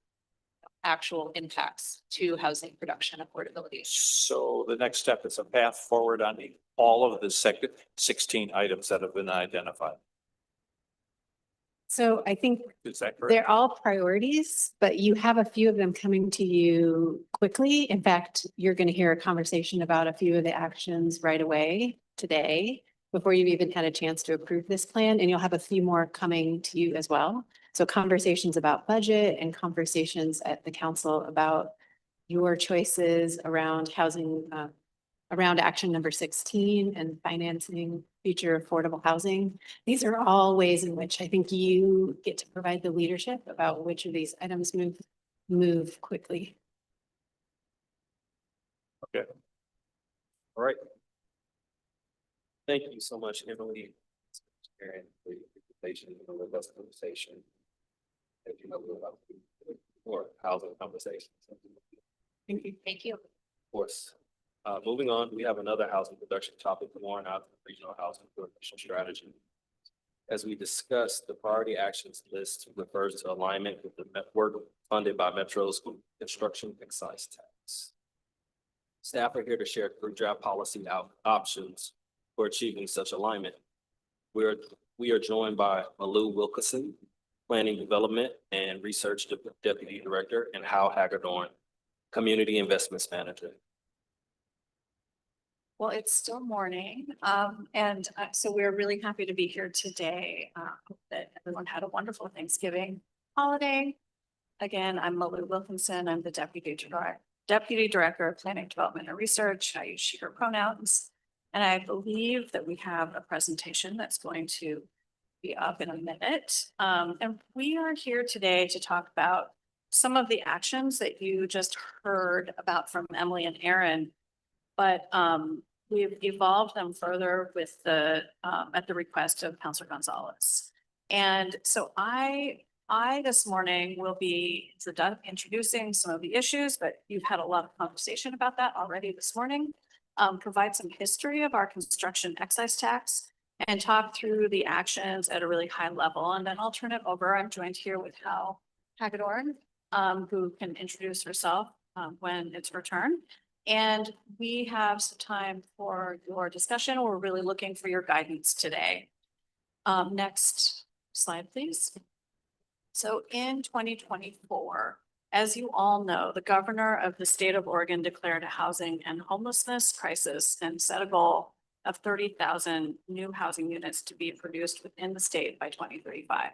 actual impacts to housing production affordability. So the next step is a path forward on all of the 16 items that have been identified. So I think Is that correct? they're all priorities, but you have a few of them coming to you quickly. In fact, you're going to hear a conversation about a few of the actions right away today before you've even had a chance to approve this plan, and you'll have a few more coming to you as well. So conversations about budget and conversations at the council about your choices around housing, around action number 16 and financing future affordable housing. These are all ways in which I think you get to provide the leadership about which of these items move quickly. Okay. All right. Thank you so much, Emily, Aaron, for your presentation and the robust conversation. As you know, we're about more housing conversations. Thank you. Thank you. Of course. Moving on, we have another housing production topic, more on our regional housing production strategy. As we discussed, the priority actions list refers to alignment with the work funded by Metro's construction excise tax. Staff are here to share three draft policy options for achieving such alignment. We are joined by Malou Wilkerson, Planning Development and Research Deputy Director, and Hal Hagedorn, Community Investments Manager. Well, it's still morning, so we're really happy to be here today. Hope that everyone had a wonderful Thanksgiving holiday. Again, I'm Malou Wilkinson. I'm the Deputy Director of Planning, Development, and Research. I use she, her pronouns. And I believe that we have a presentation that's going to be up in a minute. And we are here today to talk about some of the actions that you just heard about from Emily and Aaron. But we've evolved them further with at the request of Councilor Gonzalez. And so I this morning will be introducing some of the issues, but you've had a lot of conversation about that already this morning. Provide some history of our construction excise tax and talk through the actions at a really high level. And then I'll turn it over. I'm joined here with Hal Hagedorn, who can introduce herself when it's her turn. And we have some time for your discussion. We're really looking for your guidance today. Next slide, please. So in 2024, as you all know, the governor of the state of Oregon declared a housing and homelessness crisis and set a goal of 30,000 new housing units to be produced within the state by 2035.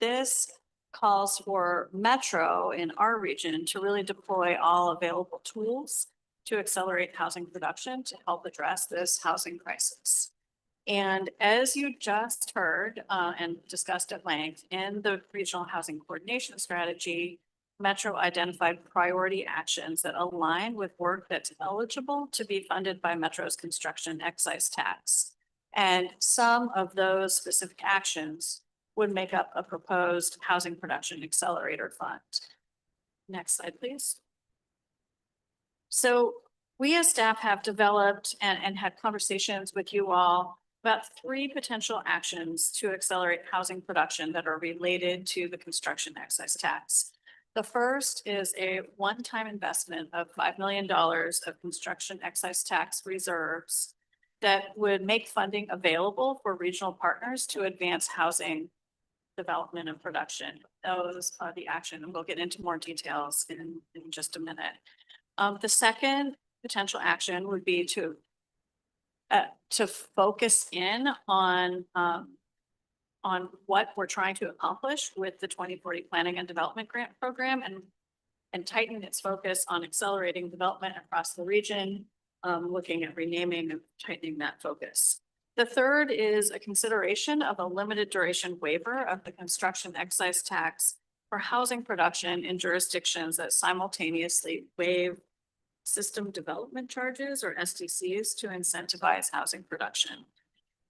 This calls for Metro in our region to really deploy all available tools to accelerate housing production to help address this housing crisis. And as you just heard and discussed at length in the regional housing coordination strategy, Metro identified priority actions that align with work that's eligible to be funded by Metro's construction excise tax. And some of those specific actions would make up a proposed housing production accelerator fund. Next slide, please. So we as staff have developed and had conversations with you all about three potential actions to accelerate housing production that are related to the construction excise tax. The first is a one-time investment of $5 million of construction excise tax reserves that would make funding available for regional partners to advance housing development and production. Those are the action, and we'll get into more details in just a minute. The second potential action would be to focus in on what we're trying to accomplish with the 2040 Planning and Development Grant Program and tighten its focus on accelerating development across the region, looking at renaming and tightening that focus. The third is a consideration of a limited duration waiver of the construction excise tax for housing production in jurisdictions that simultaneously waive system development charges or SDCs to incentivize housing production.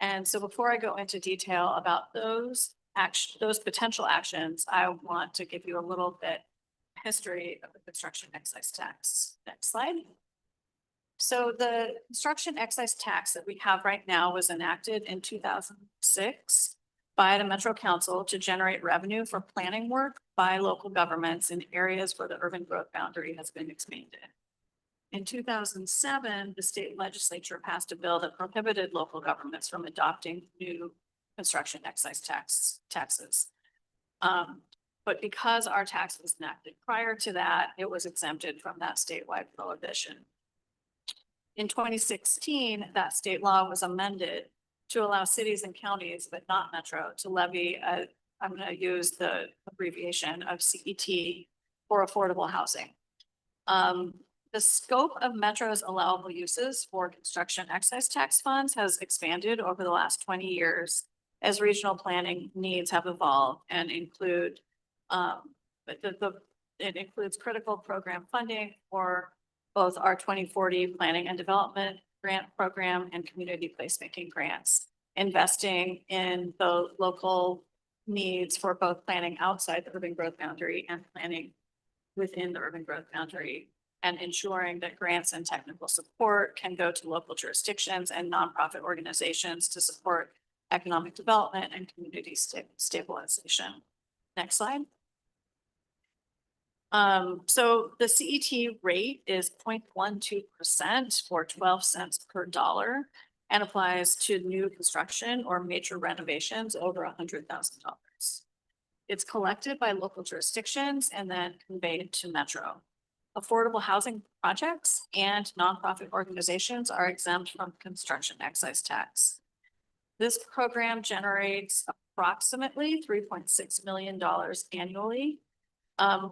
And so before I go into detail about those potential actions, I want to give you a little bit history of the construction excise tax. Next slide. So the construction excise tax that we have right now was enacted in 2006 by the Metro Council to generate revenue for planning work by local governments in areas where the urban growth boundary has been expanded. In 2007, the state legislature passed a bill that prohibited local governments from adopting new construction excise taxes. But because our tax was enacted prior to that, it was exempted from that statewide prohibition. In 2016, that state law was amended to allow cities and counties, but not Metro, to levy I'm going to use the abbreviation of CET for affordable housing. The scope of Metro's allowable uses for construction excise tax funds has expanded over the last 20 years as regional planning needs have evolved and include it includes critical program funding for both our 2040 Planning and Development Grant Program and Community Placemaking Grants, investing in the local needs for both planning outside the urban growth boundary and planning within the urban growth boundary, and ensuring that grants and technical support can go to local jurisdictions and nonprofit organizations to support economic development and community stabilization. Next slide. So the CET rate is 0.12% or 12 cents per dollar and applies to new construction or major renovations over $100,000. It's collected by local jurisdictions and then conveyed to Metro. Affordable housing projects and nonprofit organizations are exempt from construction excise tax. This program generates approximately $3.6 million annually.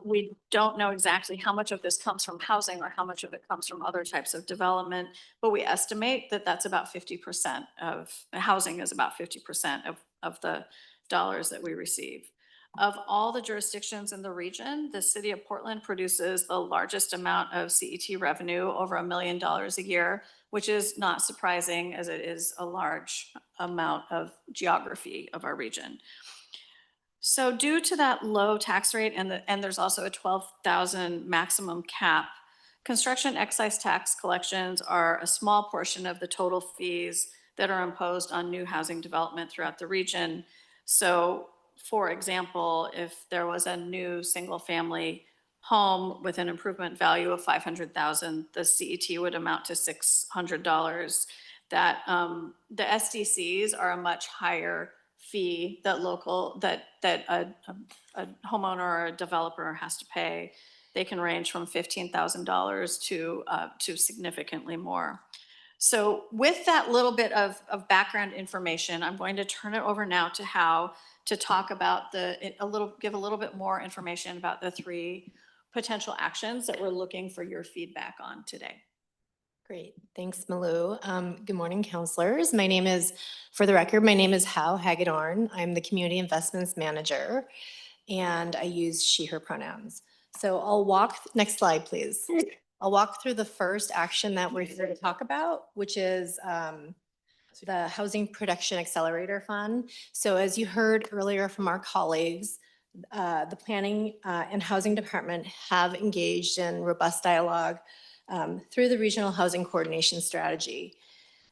We don't know exactly how much of this comes from housing or how much of it comes from other types of development, but we estimate that that's about 50% of housing is about 50% of the dollars that we receive. Of all the jurisdictions in the region, the city of Portland produces the largest amount of CET revenue, over $1 million a year, which is not surprising as it is a large amount of geography of our region. So due to that low tax rate and there's also a 12,000 maximum cap, construction excise tax collections are a small portion of the total fees that are imposed on new housing development throughout the region. So for example, if there was a new single family home with an improvement value of $500,000, the CET would amount to $600. That the SDCs are a much higher fee that a homeowner or a developer has to pay. They can range from $15,000 to significantly more. So with that little bit of background information, I'm going to turn it over now to Hao to talk about give a little bit more information about the 3 potential actions that we're looking for your feedback on today. Great. Thanks, Malou. Good morning, counselors. For the record, my name is Hao Hagedorn. I'm the Community Investments Manager, and I use she, her pronouns. So next slide, please. I'll walk through the first action that we're here to talk about, which is the Housing Production Accelerator Fund. So as you heard earlier from our colleagues, the Planning and Housing Department have engaged in robust dialogue through the Regional Housing Coordination Strategy.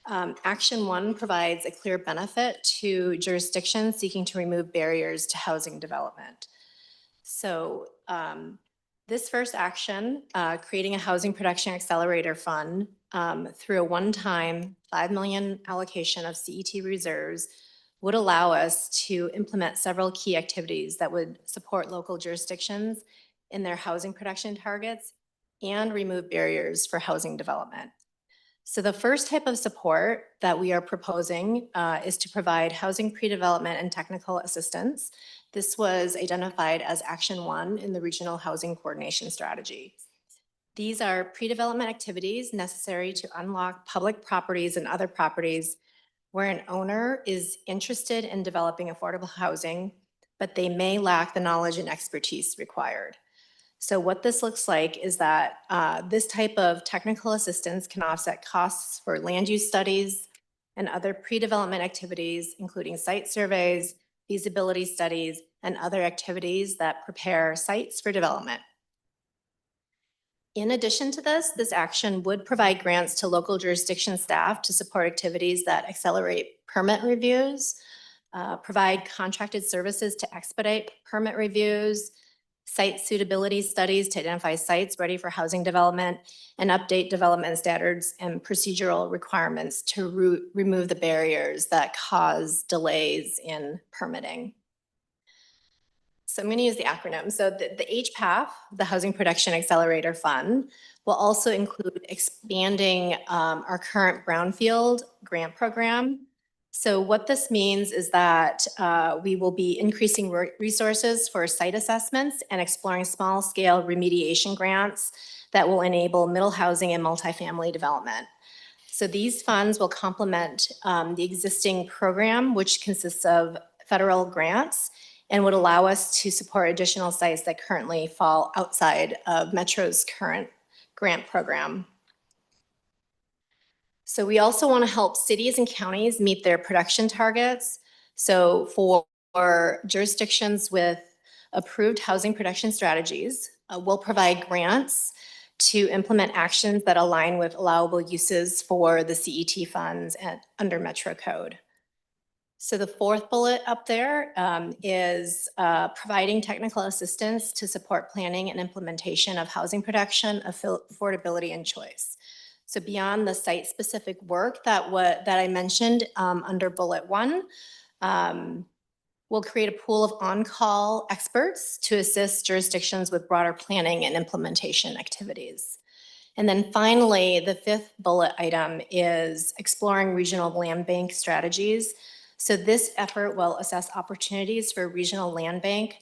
Action 1 provides a clear benefit to jurisdictions seeking to remove barriers to housing development. So this first action, creating a Housing Production Accelerator Fund through a one-time $5 million allocation of CET reserves, would allow us to implement several key activities that would support local jurisdictions in their housing production targets and remove barriers for housing development. So the first type of support that we are proposing is to provide housing pre-development and technical assistance. This was identified as Action 1 in the Regional Housing Coordination Strategy. These are pre-development activities necessary to unlock public properties and other properties where an owner is interested in developing affordable housing, but they may lack the knowledge and expertise required. So what this looks like is that this type of technical assistance can offset costs for land use studies and other pre-development activities, including site surveys, feasibility studies, and other activities that prepare sites for development. In addition to this, this action would provide grants to local jurisdiction staff to support activities that accelerate permit reviews, provide contracted services to expedite permit reviews, site suitability studies to identify sites ready for housing development, and update development standards and procedural requirements to remove the barriers that cause delays in permitting. So I'm going to use the acronym. So the HPAF, the Housing Production Accelerator Fund, will also include expanding our current brownfield grant program. So what this means is that we will be increasing resources for site assessments and exploring small-scale remediation grants that will enable middle housing and multifamily development. So these funds will complement the existing program, which consists of federal grants, and would allow us to support additional sites that currently fall outside of Metro's current grant program. So we also want to help cities and counties meet their production targets. So for jurisdictions with approved housing production strategies, we'll provide grants to implement actions that align with allowable uses for the CET funds under Metro Code. So the fourth bullet up there is providing technical assistance to support planning and implementation of housing production, affordability, and choice. So beyond the site-specific work that I mentioned under bullet 1, we'll create a pool of on-call experts to assist jurisdictions with broader planning and implementation activities. And then finally, the fifth bullet item is exploring regional land bank strategies. So this effort will assess opportunities for regional land bank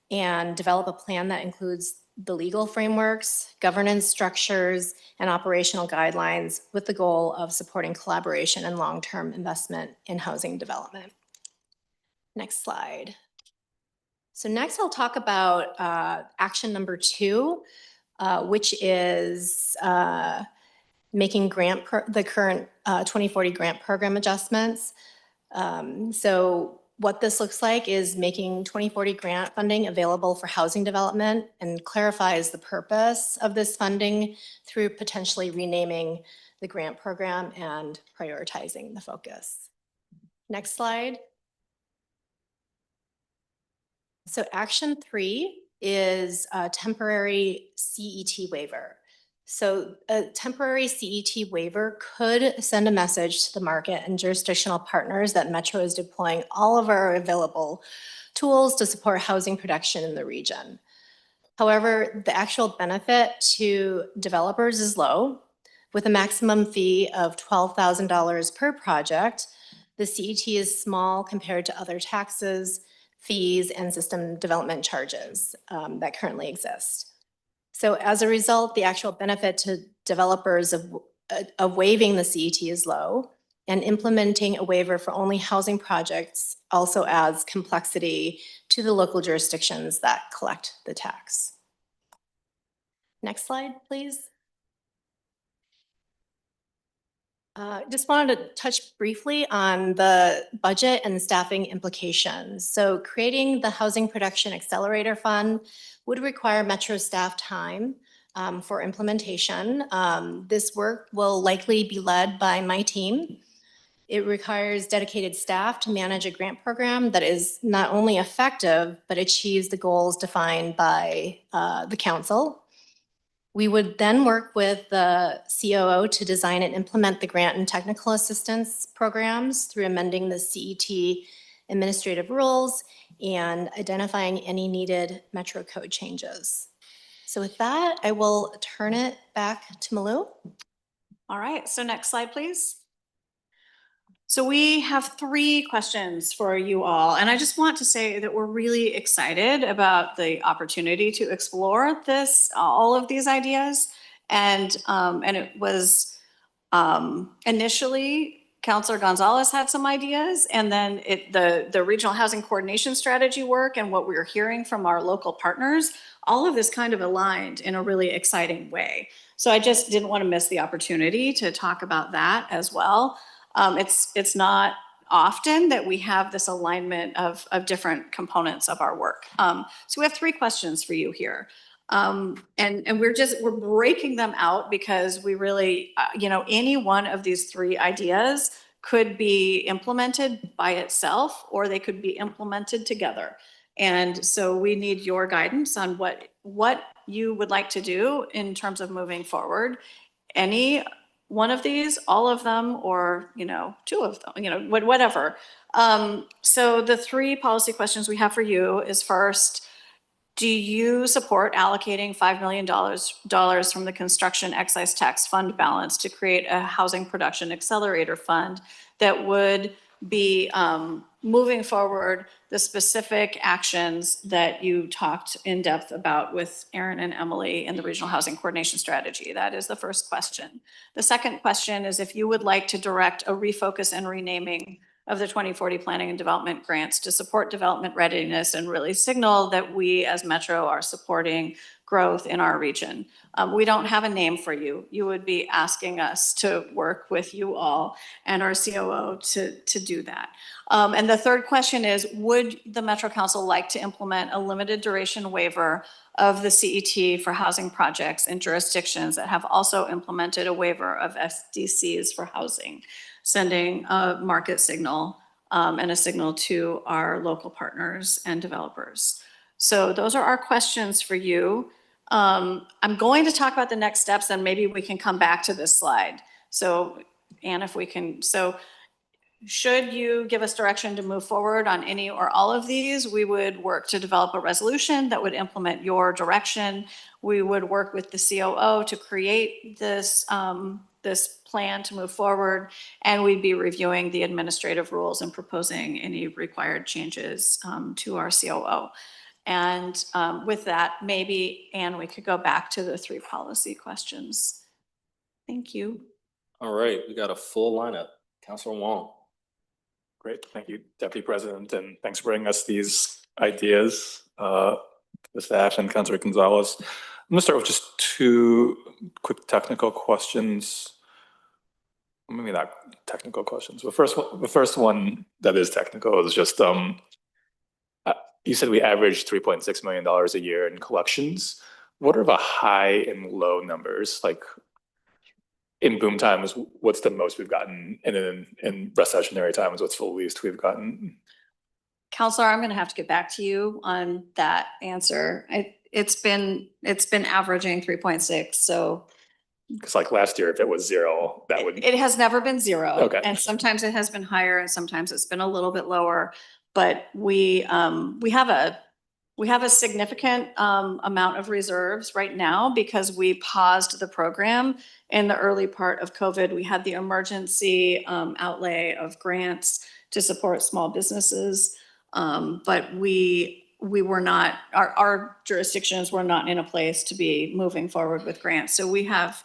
and develop a plan that includes the legal frameworks, governance structures, and operational guidelines with the goal of supporting collaboration and long-term investment in housing development. Next slide. So next I'll talk about action number 2, which is making the current 2040 grant program adjustments. So what this looks like is making 2040 grant funding available for housing development and clarifies the purpose of this funding through potentially renaming the grant program and prioritizing the focus. Next slide. So action 3 is a temporary CET waiver. So a temporary CET waiver could send a message to the market and jurisdictional partners that Metro is deploying all of our available tools to support housing production in the region. However, the actual benefit to developers is low. With a maximum fee of $12,000 per project, the CET is small compared to other taxes, fees, and system development charges that currently exist. So as a result, the actual benefit to developers of waiving the CET is low, and implementing a waiver for only housing projects also adds complexity to the local jurisdictions that collect the tax. Next slide, please. Just wanted to touch briefly on the budget and staffing implications. So creating the Housing Production Accelerator Fund would require Metro staff time for implementation. This work will likely be led by my team. It requires dedicated staff to manage a grant program that is not only effective, but achieves the goals defined by the council. We would then work with the COO to design and implement the grant and technical assistance programs through amending the CET administrative rules and identifying any needed Metro code changes. So with that, I will turn it back to Malou. All right, so next slide, please. So we have 3 questions for you all, and I just want to say that we're really excited about the opportunity to explore all of these ideas. And it was initially Councilor Gonzalez had some ideas, and then the regional housing coordination strategy work and what we were hearing from our local partners, all of this kind of aligned in a really exciting way. So I just didn't want to miss the opportunity to talk about that as well. It's not often that we have this alignment of different components of our work. So we have 3 questions for you here. And we're breaking them out because we really, any one of these 3 ideas could be implemented by itself, or they could be implemented together. And so we need your guidance on what you would like to do in terms of moving forward. Any one of these, all of them, or, 2 of them, whatever. So the 3 policy questions we have for you is, first, do you support allocating $5 million from the construction excise tax fund balance to create a housing production accelerator fund that would be moving forward the specific actions that you talked in depth about with Aaron and Emily in the regional housing coordination strategy? That is the first question. The second question is if you would like to direct a refocus and renaming of the 2040 planning and development grants to support development readiness and really signal that we as Metro are supporting growth in our region. We don't have a name for you. You would be asking us to work with you all and our COO to do that. And the third question is, would the Metro Council like to implement a limited duration waiver of the CET for housing projects in jurisdictions that have also implemented a waiver of SDCs for housing, sending a market signal and a signal to our local partners and developers? So those are our questions for you. I'm going to talk about the next steps, and maybe we can come back to this slide. So, Anne, if we can, should you give us direction to move forward on any or all of these, we would work to develop a resolution that would implement your direction. We would work with the COO to create this plan to move forward, and we'd be reviewing the administrative rules and proposing any required changes to our COO. And with that, maybe, Anne, we could go back to the 3 policy questions. Thank you. All right, we got a full lineup. Councilor Wong. Great, thank you, Deputy President, and thanks for bringing us these ideas, the staff and Councilor Gonzalez. I'm gonna start with just 2 quick technical questions. Maybe not technical questions. The first one that is technical is just, you said we average $3.6 million a year in collections. What are the high and low numbers? Like in boom times, what's the most we've gotten? And then in recessionary times, what's the least we've gotten? Counselor, I'm going to have to get back to you on that answer. It's been averaging 3.6. So because like last year, if it was 0, that would. It has never been 0. Okay. And sometimes it has been higher and sometimes it's been a little bit lower. But we have a significant amount of reserves right now because we paused the program in the early part of COVID. We had the emergency outlay of grants to support small businesses, but we were not, our jurisdictions were not in a place to be moving forward with grants. So we have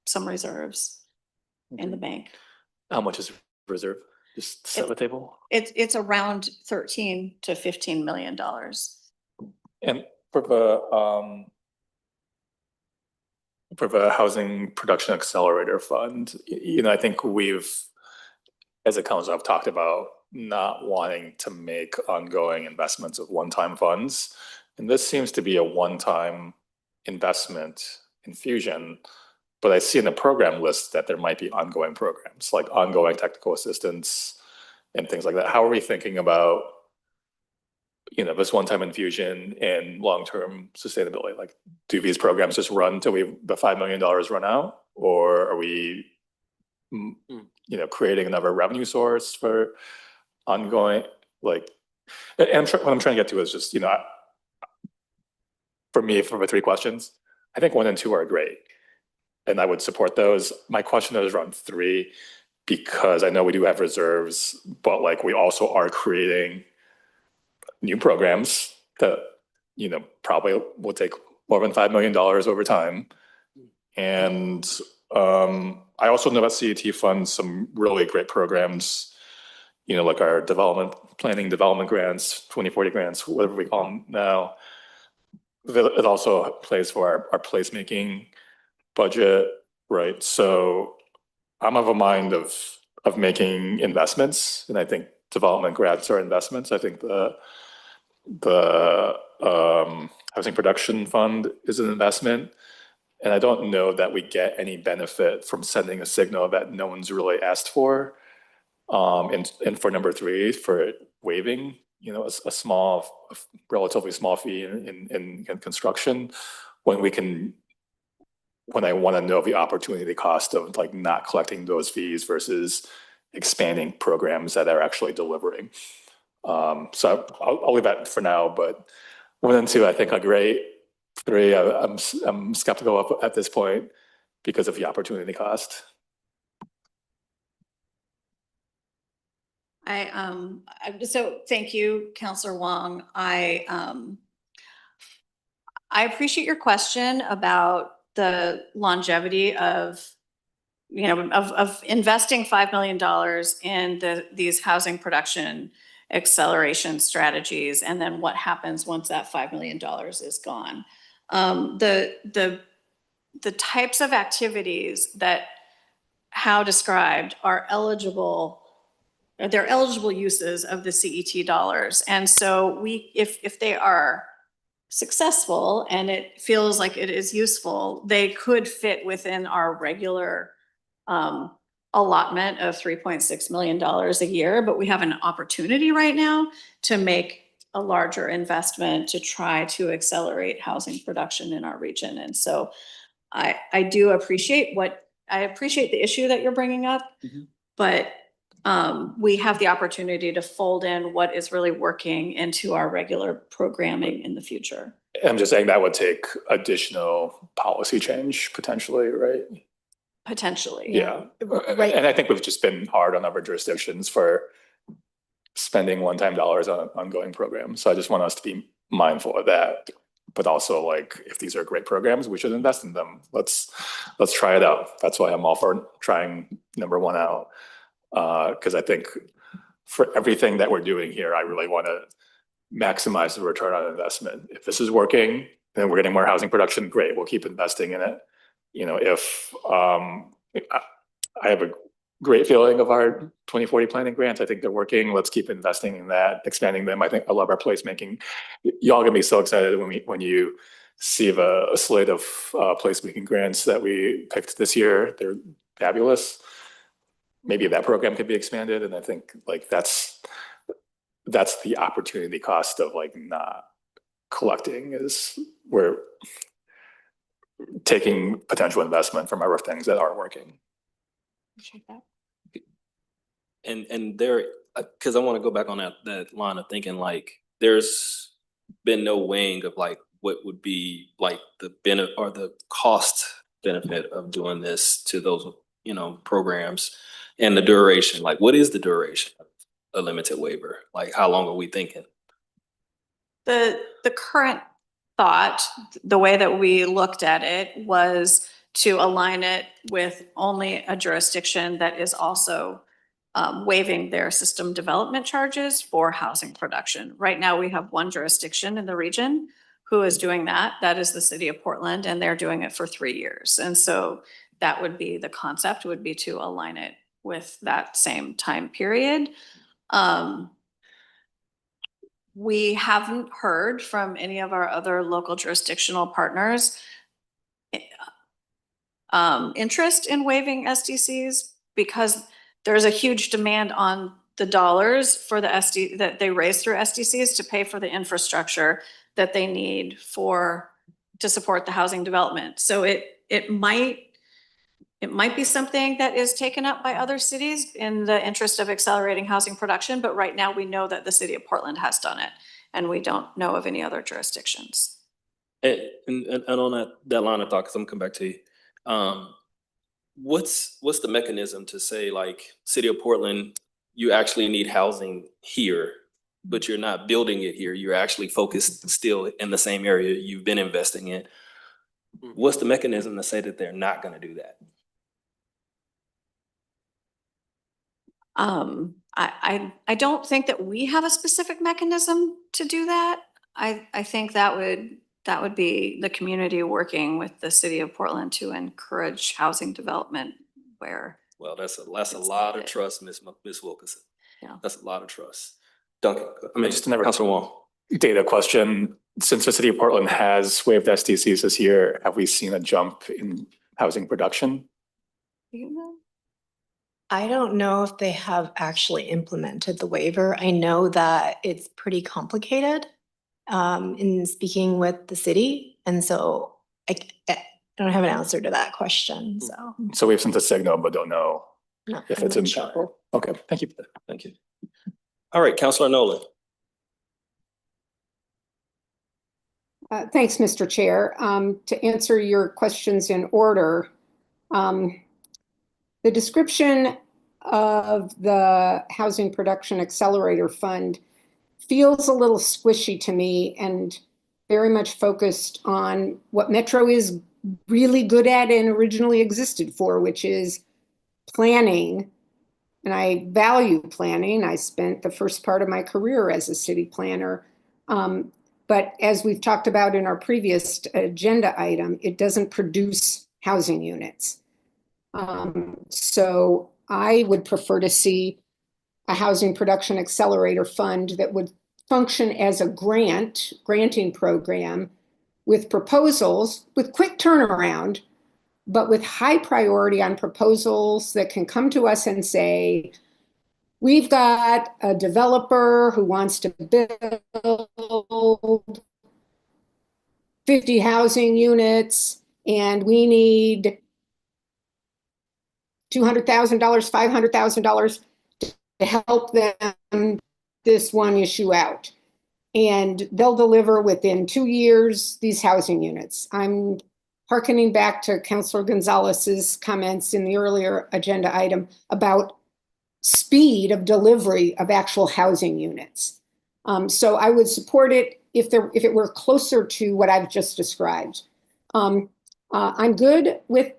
some reserves in the bank. How much is reserve? Just set the table. It's around $13 to $15 million. And for the Housing Production Accelerator Fund, I think we've, as a council, have talked about not wanting to make ongoing investments of one-time funds. And this seems to be a one-time investment infusion. But I see in the program list that there might be ongoing programs, like ongoing technical assistance and things like that. How are we thinking about, this one-time infusion and long-term sustainability? Like, do these programs just run till the $5 million run out? Or are we, creating another revenue source for ongoing, like, and what I'm trying to get to is just, for me, for the three questions, I think 1 and 2 are great. And I would support those. My question is around 3, because I know we do have reserves, but like we also are creating new programs that, probably will take more than $5 million over time. And I also know that CET funds some really great programs, like our development grants, 2040 grants, whatever we call them now. It also plays for our placemaking budget, right? So I'm of a mind of making investments, and I think development grants are investments. I think the housing production fund is an investment, and I don't know that we get any benefit from sending a signal that no one's really asked for. And for number 3, for waiving, a small, relatively small fee in construction, when I want to know the opportunity cost of like not collecting those fees versus expanding programs that are actually delivering. So I'll leave that for now, but 1 and 2, I think are great. 3, I'm skeptical at this point because of the opportunity cost. So thank you, Councilor Wong. I appreciate your question about the longevity of, of investing $5 million in these housing production acceleration strategies, and then what happens once that $5 million is gone. The types of activities that Howe described are eligible. They're eligible uses of the CET dollars, and so if they are successful and it feels like it is useful, they could fit within our regular allotment of $3.6 million a year. But we have an opportunity right now to make a larger investment to try to accelerate housing production in our region. And so I do appreciate the issue that you're bringing up, but we have the opportunity to fold in what is really working into our regular programming in the future. I'm just saying that would take additional policy change potentially, right? Potentially. Yeah. Right. And I think we've just been hard on other jurisdictions for spending one-time dollars on ongoing programs. So I just want us to be mindful of that. But also, like, if these are great programs, we should invest in them. Let's try it out. That's why I'm all for trying number 1 out. Because I think for everything that we're doing here, I really want to maximize the return on investment. If this is working, then we're getting more housing production, great, we'll keep investing in it. If I have a great feeling of our 2040 planning grants, I think they're working, let's keep investing in that, expanding them. I love our placemaking. Y'all gonna be so excited when you see a slate of placemaking grants that we picked this year. They're fabulous. Maybe that program could be expanded. And I think like that's the opportunity cost of like not collecting, is we're taking potential investment from other things that aren't working. Appreciate that. And there, because I want to go back on that line of thinking, like there's been no weighing of like what would be like the benefit or the cost benefit of doing this to those, programs, and the duration. Like, what is the duration of a limited waiver? Like, how long are we thinking? The current thought, the way that we looked at it, was to align it with only a jurisdiction that is also waiving their system development charges for housing production. Right now, we have one jurisdiction in the region who is doing that. That is the city of Portland, and they're doing it for 3 years. And so that would be the concept, would be to align it with that same time period. We haven't heard from any of our other local jurisdictional partners interest in waiving SDCs, because there's a huge demand on the dollars for the that they raise through SDCs to pay for the infrastructure that they need to support the housing development. So it might be something that is taken up by other cities in the interest of accelerating housing production, but right now we know that the city of Portland has done it, and we don't know of any other jurisdictions. And on that line of thought, because I'm gonna come back to you. What's the mechanism to say, like, City of Portland, you actually need housing here, but you're not building it here. You're actually focused still in the same area you've been investing in. What's the mechanism to say that they're not gonna do that? I don't think that we have a specific mechanism to do that. I think that would be the community working with the city of Portland to encourage housing development where. Well, that's a lot of trust, Ms. Wilkinson. Yeah. That's a lot of trust. Duncan, Just another Councilor Wong. data question. Since the city of Portland has waived SDCs this year, have we seen a jump in housing production? I don't know if they have actually implemented the waiver. I know that it's pretty complicated in speaking with the city. And so I don't have an answer to that question, so. So we've sent a signal, but don't know not- if I'm it's not in. sure. Okay, thank you. Thank you. All right, Councilor Nolan. Thanks, Mr. Chair. To answer your questions in order, the description of the Housing Production Accelerator Fund feels a little squishy to me and very much focused on what Metro is really good at and originally existed for, which is planning. And I value planning. I spent the first part of my career as a city planner. But as we've talked about in our previous agenda item, it doesn't produce housing units. So I would prefer to see a housing production accelerator fund that would function as a granting program with proposals, with quick turnaround, but with high priority on proposals that can come to us and say, we've got a developer who wants to build 50 housing units, and we need $200,000, $500,000 to help them this one issue out. And they'll deliver within 2 years these housing units. I'm hearkening back to Councilor Gonzalez's comments in the earlier agenda item about speed of delivery of actual housing units. So I would support it if it were closer to what I've just described. I'm good with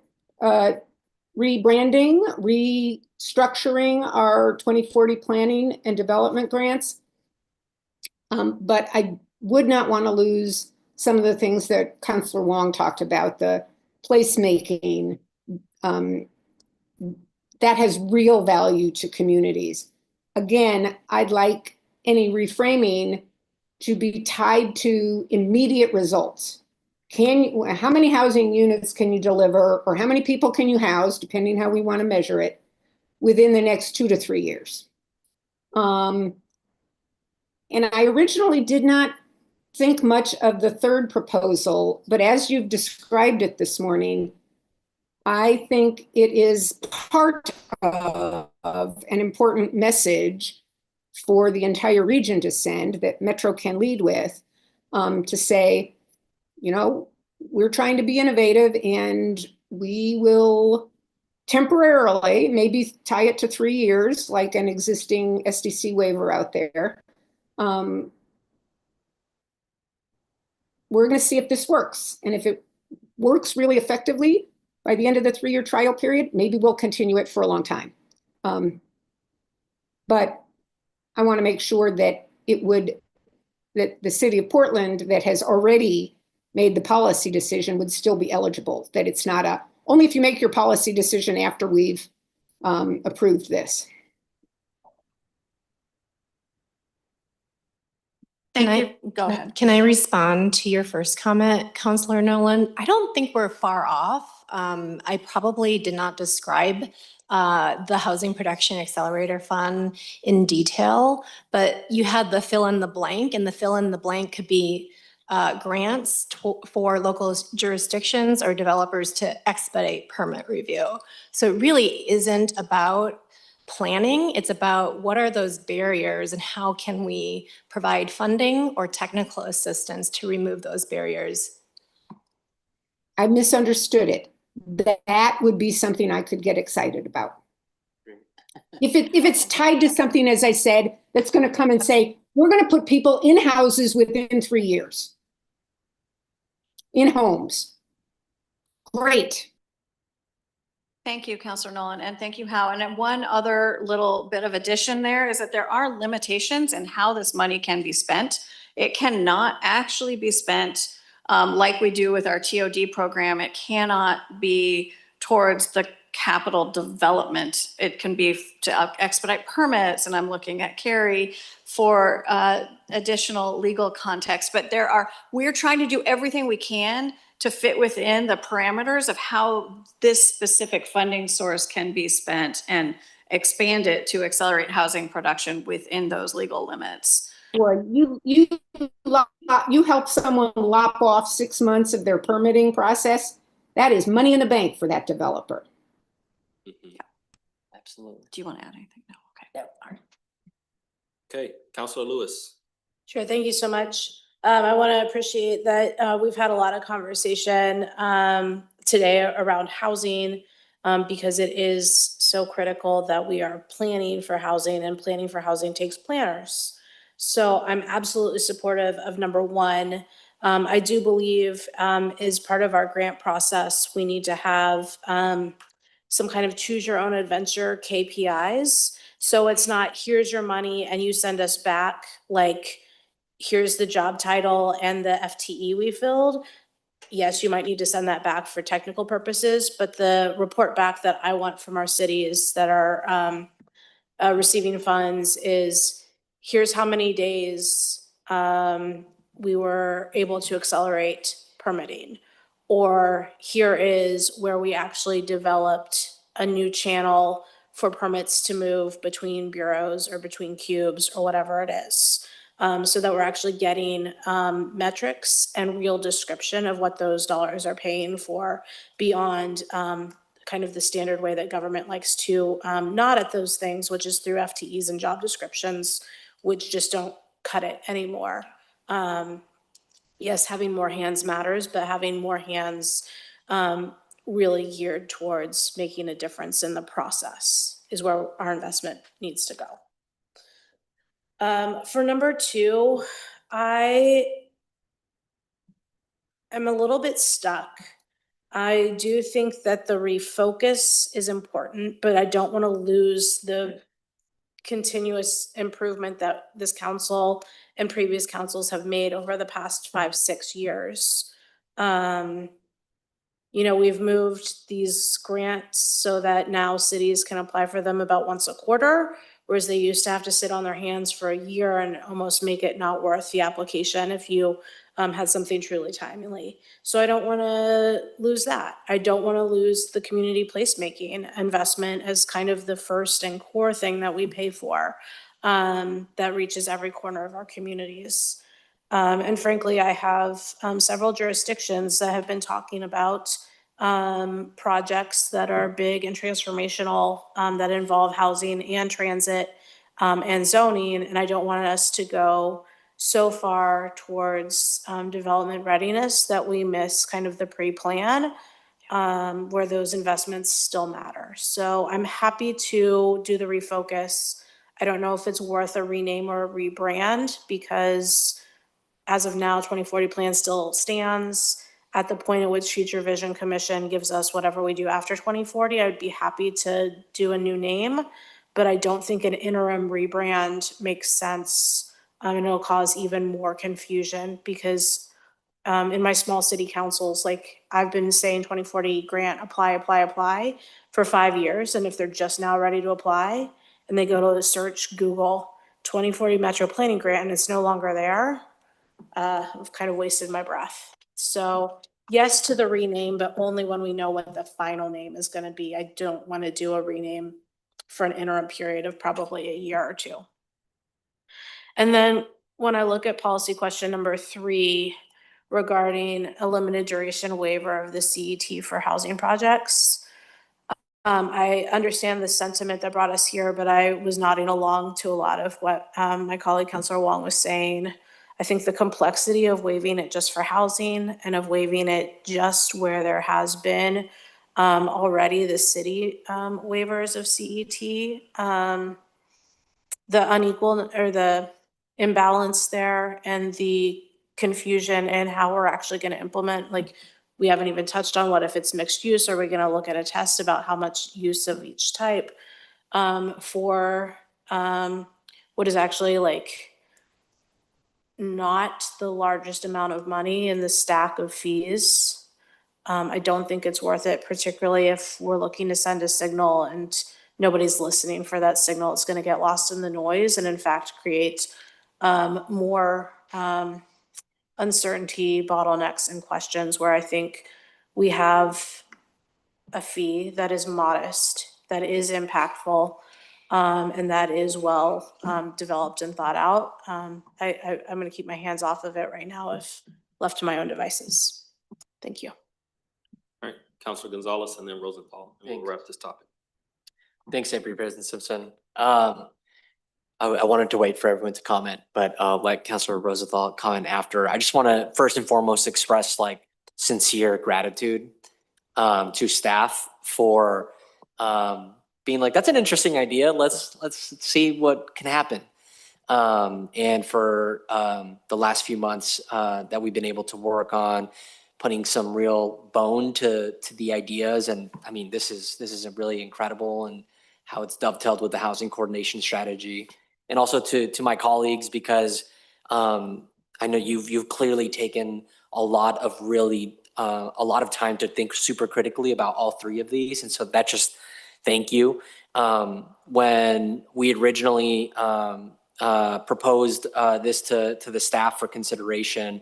rebranding, restructuring our 2040 planning and development grants. But I would not want to lose some of the things that Councilor Wong talked about, the placemaking, that has real value to communities. Again, I'd like any reframing to be tied to immediate results. How many housing units can you deliver, or how many people can you house, depending how we want to measure it, within the next 2 to 3 years? And I originally did not think much of the third proposal, but as you've described it this morning, I think it is part of an important message for the entire region to send that Metro can lead with, to say, you know, we're trying to be innovative and we will temporarily maybe tie it to 3 years like an existing SDC waiver out there. We're going to see if this works. And if it works really effectively by the end of the 3-year trial period, maybe we'll continue it for a long time. But I want to make sure that that the city of Portland that has already made the policy decision would still be eligible, that it's not only if you make your policy decision after we've approved this. Go ahead. Can I respond to your first comment, Councilor Nolan? I don't think we're far off. I probably did not describe the Housing Production Accelerator Fund in detail, but you had the fill in the blank, and the fill in the blank could be grants for local jurisdictions or developers to expedite permit review. So it really isn't about planning, it's about what are those barriers and how can we provide funding or technical assistance to remove those barriers. I misunderstood it. That would be something I could get excited about. If it's tied to something, as I said, that's going to come and say, we're going to put people in houses within 3 years. In homes. Great. Thank you, Councilor Nolan, and thank you, Hal. And then one other little bit of addition there is that there are limitations in how this money can be spent. It cannot actually be spent like we do with our TOD program. It cannot be towards the capital development. It can be to expedite permits, and I'm looking at Carrie for additional legal context. But we're trying to do everything we can to fit within the parameters of how this specific funding source can be spent and expand it to accelerate housing production within those legal limits. Well, you help someone lop off 6 months of their permitting process. That is money in the bank for that developer. Absolutely. Do you want to add anything? No, okay. Yeah. All right. Okay, Councilor Lewis. Sure, thank you so much. I want to appreciate that we've had a lot of conversation today around housing because it is so critical that we are planning for housing, and planning for housing takes planners. So I'm absolutely supportive of number one. I do believe as part of our grant process, we need to have some kind of choose your own adventure KPIs. So it's not, here's your money and you send us back like, here's the job title and the FTE we filled. Yes, you might need to send that back for technical purposes, but the report back that I want from our cities that are receiving funds is, here's how many days we were able to accelerate permitting. Or here is where we actually developed a new channel for permits to move between bureaus or between cubes or whatever it is. So that we're actually getting metrics and real description of what those dollars are paying for beyond kind of the standard way that government likes to nod at those things, which is through FTEs and job descriptions, which just don't cut it anymore. Yes, having more hands matters, but having more hands really geared towards making a difference in the process is where our investment needs to go. For number two, I am a little bit stuck. I do think that the refocus is important, but I don't want to lose the continuous improvement that this council and previous councils have made over the past 5-6 years. You know, we've moved these grants so that now cities can apply for them about once a quarter, whereas they used to have to sit on their hands for a year and almost make it not worth the application if you had something truly timely. So I don't want to lose that. I don't want to lose the community placemaking investment as kind of the first and core thing that we pay for that reaches every corner of our communities. And frankly, I have several jurisdictions that have been talking about projects that are big and transformational that involve housing and transit and zoning. And I don't want us to go so far towards development readiness that we miss kind of the pre-plan where those investments still matter. So I'm happy to do the refocus. I don't know if it's worth a rename or a rebrand because as of now, 2040 plan still stands. At the point at which Future Vision Commission gives us whatever we do after 2040, I would be happy to do a new name, but I don't think an interim rebrand makes sense. And it'll cause even more confusion because in my small city councils, like I've been saying 2040 grant, apply for 5 years. And if they're just now ready to apply and they go to the search, Google 2040 Metro Planning Grant, and it's no longer there, I've kind of wasted my breath. So yes to the rename, but only when we know what the final name is gonna be. I don't want to do a rename for an interim period of probably a year or two. And then when I look at policy question number 3 regarding a limited duration waiver of the CET for housing projects, I understand the sentiment that brought us here, but I was nodding along to a lot of what my colleague Councilor Wong was saying. I think the complexity of waiving it just for housing and of waiving it just where there has been already the city waivers of CET, the unequal or the imbalance there and the confusion in how we're actually going to implement, like, we haven't even touched on what if it's mixed use. Are we going to look at a test about how much use of each type for what is actually like not the largest amount of money in the stack of fees? I don't think it's worth it, particularly if we're looking to send a signal and nobody's listening for that signal. It's going to get lost in the noise and in fact create more uncertainty, bottlenecks, and questions where I think we have a fee that is modest, that is impactful, and that is well developed and thought out. I'm going to keep my hands off of it right now if left to my own devices. Thank you. All right, Councilor Gonzalez and then Rosenthal, and we'll wrap this topic. Thanks, Deputy President Simpson. I wanted to wait for everyone to comment, but let Councilor Rosenthal comment after. I just want to first and foremost express like sincere gratitude to staff for being like, that's an interesting idea. Let's see what can happen. And for the last few months that we've been able to work on putting some real bone to the ideas. And I mean, this is really incredible and how it's dovetailed with the housing coordination strategy. And also to my colleagues, because I know you've clearly taken a lot of time to think super critically about all 3 of these. And so that just, thank you. When we originally proposed this to the staff for consideration,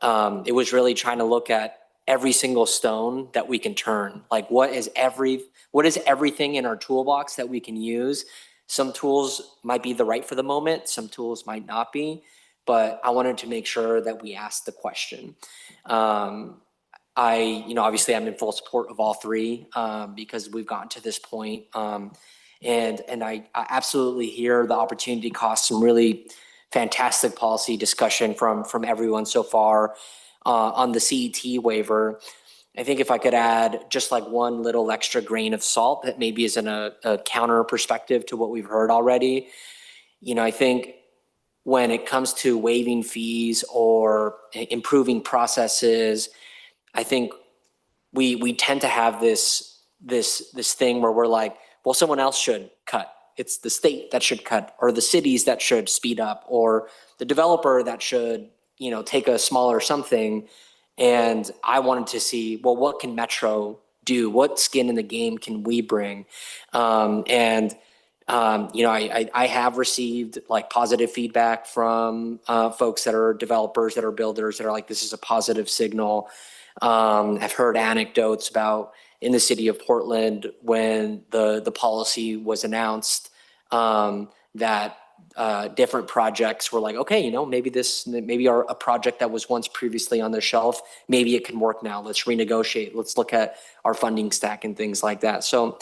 it was really trying to look at every single stone that we can turn. Like what is everything in our toolbox that we can use? Some tools might be right for the moment, some tools might not be, but I wanted to make sure that we asked the question. Obviously I'm in full support of all 3 because we've gotten to this point. And I absolutely hear the opportunity cost, some really fantastic policy discussion from everyone so far on the CET waiver. I think if I could add just like one little extra grain of salt that maybe isn't a counter perspective to what we've heard already. I think when it comes to waiving fees or improving processes, I think we tend to have this thing where we're like, well, someone else should cut. It's the state that should cut, or the cities that should speed up, or the developer that should, take a smaller something. And I wanted to see, well, what can Metro do? What skin in the game can we bring? I have received like positive feedback from folks that are developers, that are builders, that are like, this is a positive signal. I've heard anecdotes about in the city of Portland when the policy was announced, that different projects were like, okay, maybe a project that was once previously on the shelf, maybe it can work now. Let's renegotiate. Let's look at our funding stack and things like that. So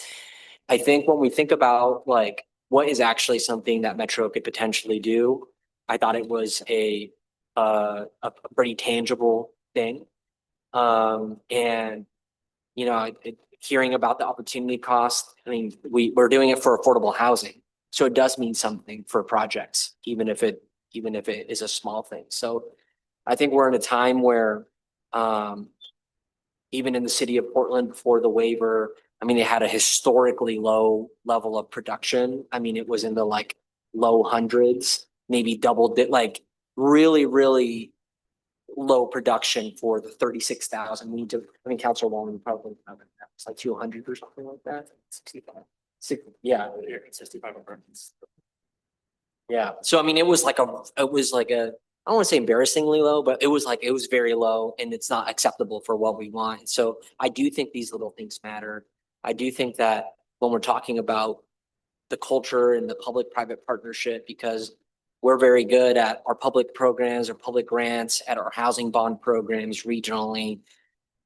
I think when we think about like what is actually something that Metro could potentially do, I thought it was a pretty tangible thing. Hearing about the opportunity cost, I mean, we're doing it for affordable housing. So it does mean something for projects, even if it is a small thing. So I think we're in a time where even in the city of Portland before the waiver, I mean, they had a historically low level of production. I mean, it was in the like low hundreds, maybe like really, really low production for the 36,000. Councilor Wong probably it's like 200 or something like that. 65. Yeah. 65 apartments. Yeah. So I mean, it was like a I don't want to say embarrassingly low, but it was very low and it's not acceptable for what we want. So I do think these little things matter. I do think that when we're talking about the culture and the public-private partnership, because we're very good at our public programs or public grants, at our housing bond programs regionally.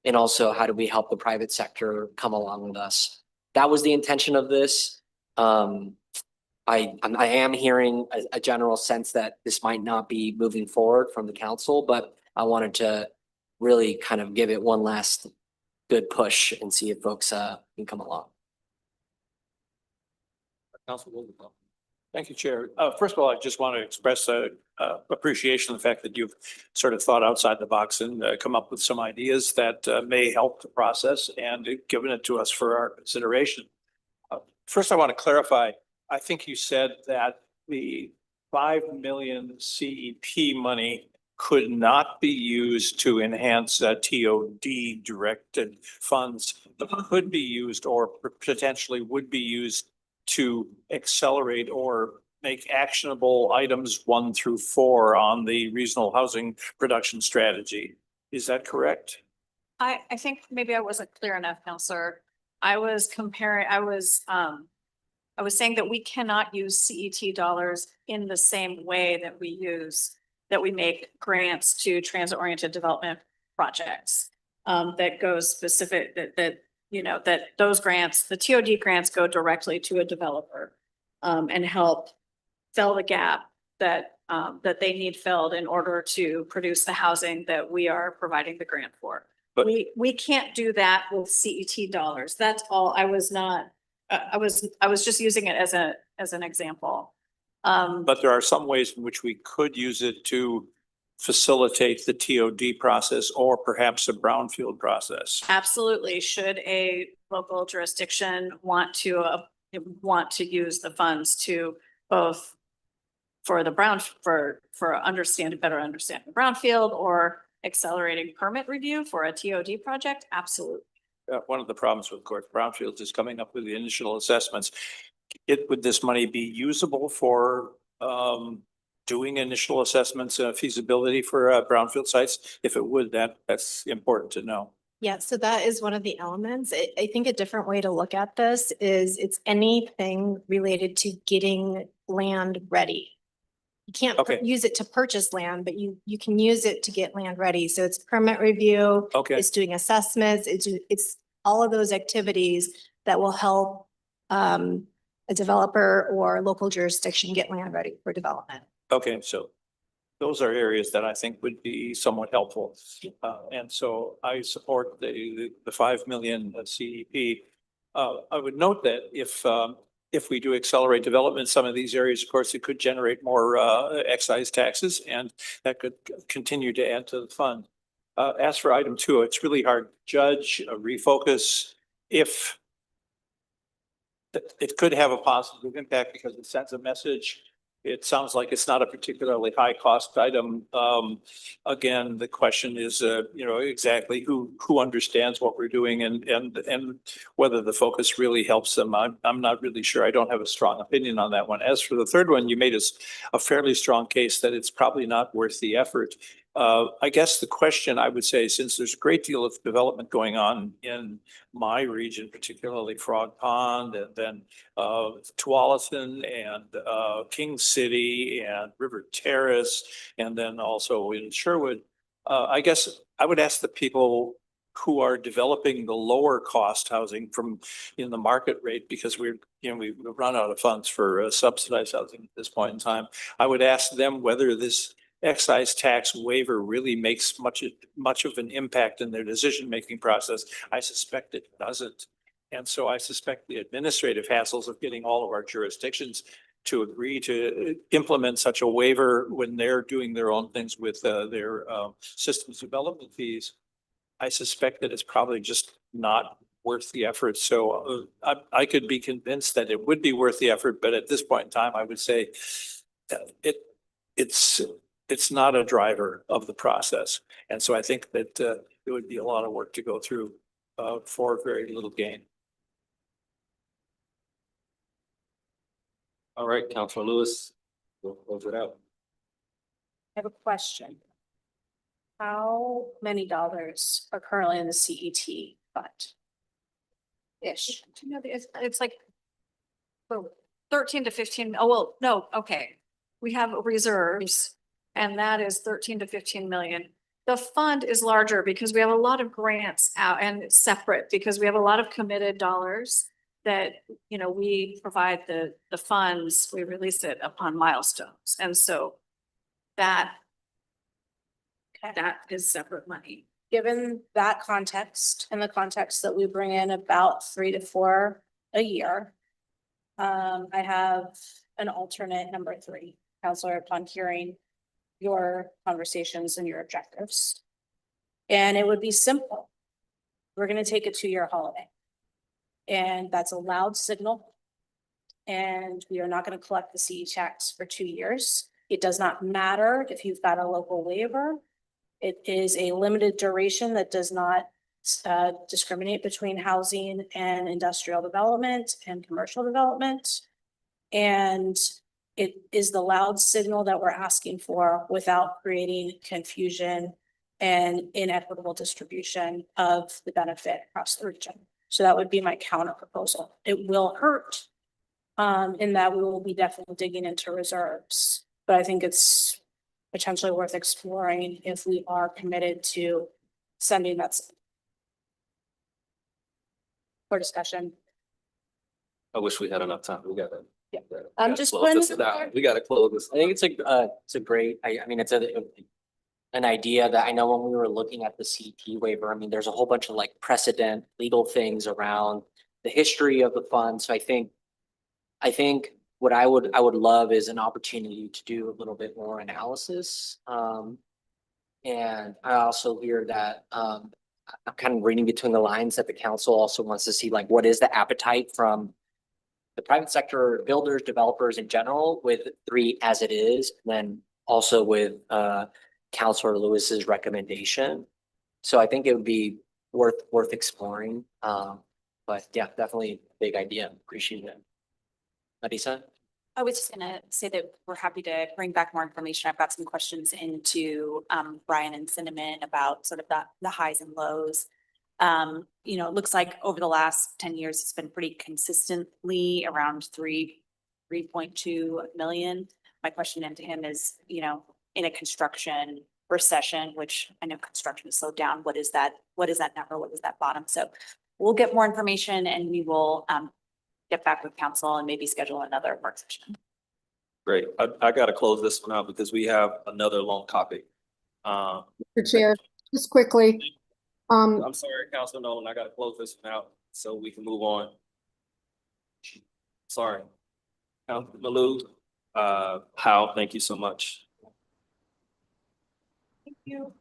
And also, how do we help the private sector come along with us? That was the intention of this. I am hearing a general sense that this might not be moving forward from the council, but I wanted to really kind of give it one last good push and see if folks can come along. Councilor Rosenbaum. Thank you, Chair. First of all, I just want to express appreciation of the fact that you've sort of thought outside the box and come up with some ideas that may help the process and given it to us for our consideration. First, I want to clarify. I think you said that the 5 million CEP money could not be used to enhance TOD directed funds, but could be used or potentially would be used to accelerate or make actionable items 1 through 4 on the regional housing production strategy. Is that correct? I think maybe I wasn't clear enough, Counselor. I was saying that we cannot use CET dollars in the same way that we make grants to transit-oriented development projects. That goes specific, that those grants, the TOD grants go directly to a developer and help fill the gap that they need filled in order to produce the housing that we are providing the grant for. But we can't do that with CET dollars. That's all. I was just using it as an example. But there are some ways in which we could use it to facilitate the TOD process or perhaps a brownfield process. Absolutely. Should a local jurisdiction want to use the funds to both for the better understand the brownfield or accelerating permit review for a TOD project? Absolutely. One of the problems with, of course, brownfields is coming up with the initial assessments. Would this money be usable for doing initial assessments feasibility for brownfield sites? If it would, that's important to know. Yeah, so that is one of the elements. I think a different way to look at this is it's anything related to getting land ready. You can't use it to purchase land, but you can use it to get land ready. So it's permit review. Okay. It's doing assessments. It's all of those activities that will help a developer or local jurisdiction get land ready for development. Okay, so those are areas that I think would be somewhat helpful. And so I support the 5 million CEP. I would note that if we do accelerate development in some of these areas, of course, it could generate more excise taxes and that could continue to add to the fund. As for item 2, it's really hard to judge, refocus if it could have a positive impact because it sends a message. It sounds like it's not a particularly high cost item. Again, the question is, exactly who understands what we're doing and whether the focus really helps them. I'm not really sure. I don't have a strong opinion on that one. As for the third one, you made a fairly strong case that it's probably not worth the effort. I guess the question I would say, since there's a great deal of development going on in my region, particularly Frog Pond and then Tualatin and King City and River Terrace, and then also in Sherwood, I guess I would ask the people who are developing the lower cost housing from in the market rate, because we've run out of funds for subsidized housing at this point in time. I would ask them whether this excise tax waiver really makes much of an impact in their decision-making process. I suspect it doesn't. And so I suspect the administrative hassles of getting all of our jurisdictions to agree to implement such a waiver when they're doing their own things with their systems development fees, I suspect that it's probably just not worth the effort. So I could be convinced that it would be worth the effort, but at this point in time, I would say it's not a driver of the process. And so I think that it would be a lot of work to go through for very little gain. All right, Councilor Lewis, we'll close it out. have a question. How many dollars are currently in the CET fund? Ish. Do you know, it's like 13 to 15. Oh, well, no, okay. We have reserves and that is 13 to 15 million. The fund is larger because we have a lot of grants out and it's separate because we have a lot of committed dollars that, you know, we provide the funds, we release it upon milestones. And so that is separate money. Given that context and the context that we bring in about 3 to 4 a year. I have an alternate number 3, Counselor, upon hearing your conversations and your objectives. And it would be simple. We're gonna take a 2-year holiday. And that's a loud signal. And we are not gonna collect the CE checks for 2 years. It does not matter if you've got a local waiver. It is a limited duration that does not discriminate between housing and industrial development and commercial development. And it is the loud signal that we're asking for without creating confusion and inequitable distribution of the benefit across the region. So that would be my counter proposal. It will hurt in that we will be definitely digging into reserves, but I think it's potentially worth exploring if we are committed to sending that for discussion. I wish we had enough time. We gotta. Yeah. we I'm gotta just close putting this it out. forward. We gotta close this. I think it's a great, I mean, it's an idea that I know when we were looking at the CT waiver, I mean, there's a whole bunch of like precedent legal things around the history of the fund. So I think what I would love is an opportunity to do a little bit more analysis. And I also hear that, I'm kind of reading between the lines that the council also wants to see like, what is the appetite from the private sector, builders, developers in general with 3 as it is, and then also with Councilor Lewis's recommendation. So I think it would be worth exploring. But yeah, definitely a big idea. Appreciate it. Marisa? I was just gonna say that we're happy to bring back more information. I've got some questions into Brian and Cinnamon about sort of the highs and lows. You know, it looks like over the last 10 years, it's been pretty consistently around 3.2 million. My question into him is, you know, in a construction recession, which I know construction is slowed down, what is that number? What is that bottom? So we'll get more information and we will get back with council and maybe schedule another work session. Great. I gotta close this one out because we have another long topic. Mr. Chair, just quickly. I'm sorry, Councilor Nolan, I gotta close this one out so we can move on. Sorry. Councilor Malou, Hal, thank you so much. Thank you.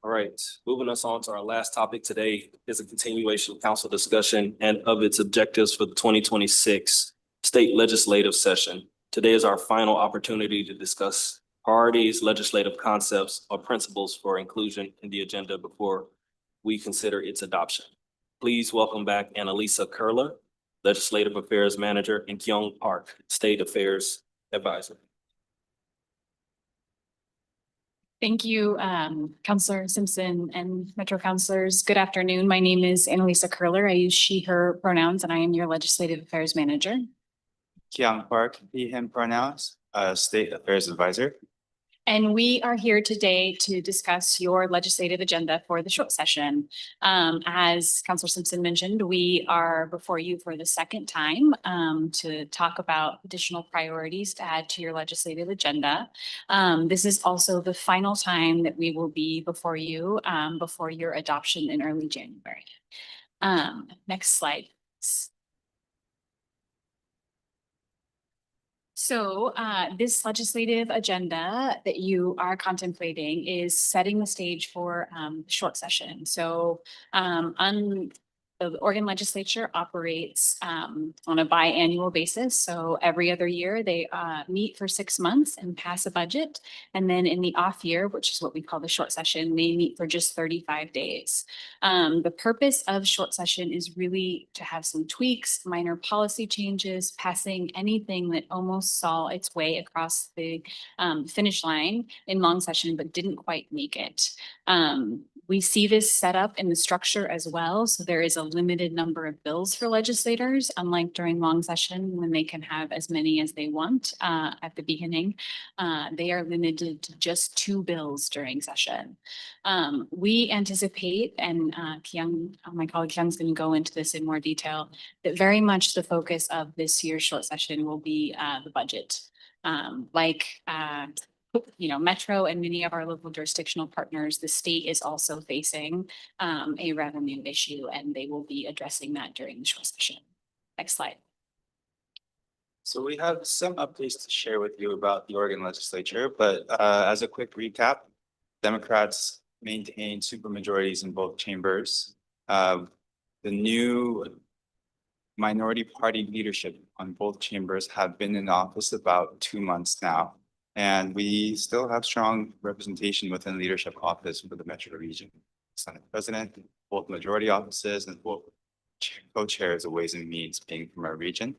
All right, moving us on to our last topic today is a continuation of council discussion and of its objectives for the 2026 state legislative session. Today is our final opportunity to discuss priorities, legislative concepts, or principles for inclusion in the agenda before we consider its adoption. Please welcome back Annalisa Curler, Legislative Affairs Manager, and Kyung Park, State Affairs Advisor. Thank you, Councilor Simpson and Metro Councilors. Good afternoon. My name is Annalisa Curler. I use she, her pronouns, and I am your Legislative Affairs Manager. Kyung Park, he, him pronouns, State Affairs Advisor. And we are here today to discuss your legislative agenda for the short session. As Councilor Simpson mentioned, we are before you for the second time to talk about additional priorities to add to your legislative agenda. This is also the final time that we will be before you before your adoption in early January. Next slide. So this legislative agenda that you are contemplating is setting the stage for the short session. So The Oregon legislature operates on a biannual basis. So every other year they meet for 6 months and pass a budget. And then in the off year, which is what we call the short session, they meet for just 35 days. The purpose of short session is really to have some tweaks, minor policy changes, passing anything that almost saw its way across the finish line in long session, but didn't quite make it. We see this set up in the structure as well. So there is a limited number of bills for legislators, unlike during long session when they can have as many as they want at the beginning. They are limited to just 2 bills during session. We anticipate, and my colleague Kyung's going to go into this in more detail, that very much the focus of this year's short session will be the budget. Metro and many of our local jurisdictional partners, the state is also facing a revenue issue, and they will be addressing that during the short session. Next slide. So we have some updates to share with you about the Oregon legislature, but as a quick recap, Democrats maintain supermajorities in both chambers. The new minority party leadership on both chambers have been in office about 2 months now. And we still have strong representation within leadership office for the metro region. Senate President, both majority offices, and both co-chairs of Ways and Means being from our region.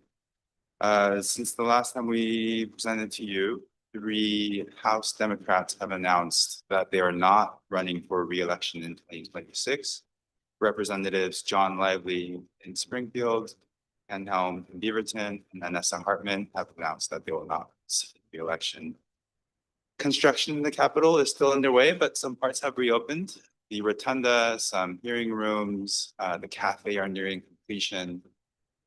Since the last time we presented to you, 3 House Democrats have announced that they are not running for re-election in 2026. Representatives John Lively in Springfield, Ken Helm in Beaverton, and Vanessa Hartman have announced that they will not seek re-election. Construction in the Capitol is still underway, but some parts have reopened. The rotunda, some hearing rooms, the cafe are nearing completion.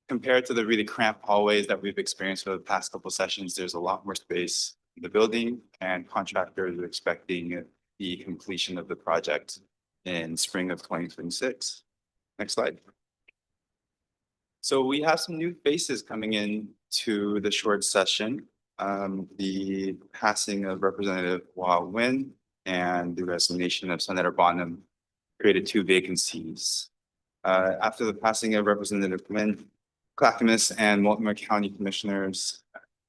Compared to the really cramped hallways that we've experienced for the past couple sessions, there's a lot more space in the building, and contractors are expecting the completion of the project in spring of 2026. Next slide. So we have some new faces coming in to the short session. The passing of Representative Wah Win and the resignation of Senator Bonham created 2 vacancies. After the passing of Representative Win, Clackamas and Multnomah County Commissioners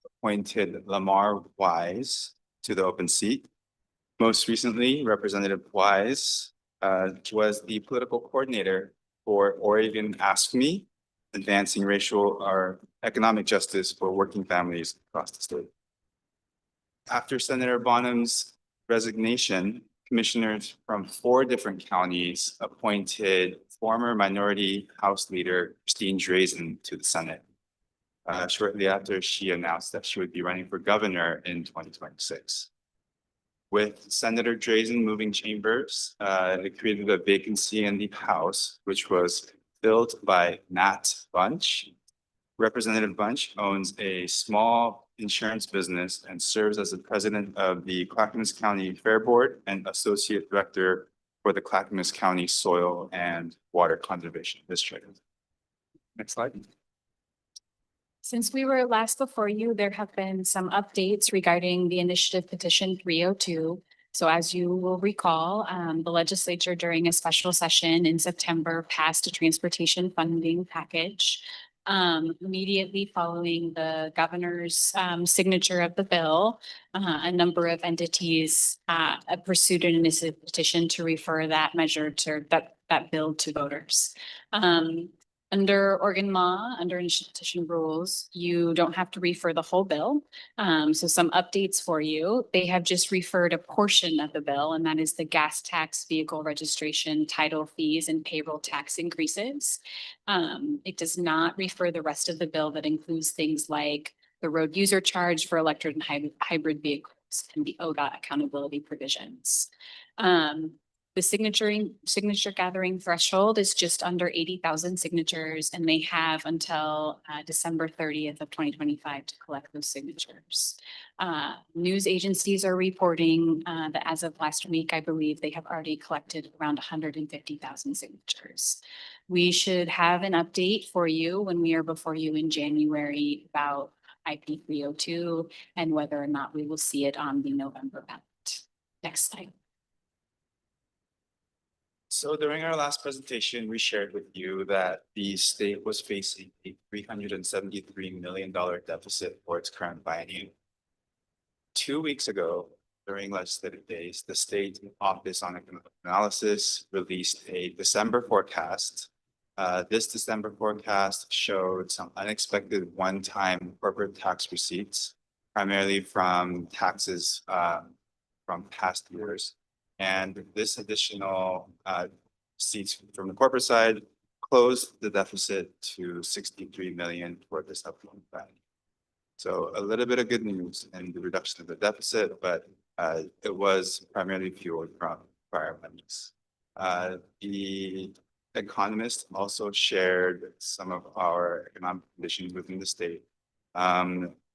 appointed Lamar Wise to the open seat. Most recently, Representative Wise was the political coordinator for Oregon Ask Me, advancing racial or economic justice for working families across the state. After Senator Bonham's resignation, commissioners from 4 different counties appointed former minority House leader Christine Drazen to the Senate. Shortly after she announced that she would be running for governor in 2026. With Senator Drazen moving chambers, it created a vacancy in the House, which was filled by Matt Bunch. Representative Bunch owns a small insurance business and serves as the president of the Clackamas County Fair Board and associate director for the Clackamas County Soil and Water Conservation District. Next slide. Since we were last before you, there have been some updates regarding the initiative petition 302. So as you will recall, the legislature during a special session in September passed a transportation funding package. Immediately following the governor's signature of the bill, a number of entities pursued an initiative petition to refer that measure to that bill to voters. Under Oregon law, under initiative petition rules, you don't have to refer the whole bill. So some updates for you. They have just referred a portion of the bill, and that is the gas tax, vehicle registration, title fees, and payroll tax increases. It does not refer the rest of the bill that includes things like the road user charge for electric and hybrid vehicles and the ODOT accountability provisions. The signature gathering threshold is just under 80,000 signatures, and they have until December 30th of 2025 to collect those signatures. News agencies are reporting that as of last week, I believe they have already collected around 150,000 signatures. We should have an update for you when we are before you in January about IP 302 and whether or not we will see it on the November ballot. Next slide. So during our last presentation, we shared with you that the state was facing a $373 million deficit for its current biennium. 2 weeks ago, during legislative days, the State Office on Economic Analysis released a December forecast. This December forecast showed some unexpected one-time corporate tax receipts, primarily from taxes from past years. And this additional receipts from the corporate side closed the deficit to 63 million for this upcoming plan. So a little bit of good news in the reduction of the deficit, but it was primarily fueled from prior monies. The economist also shared some of our economic conditions within the state.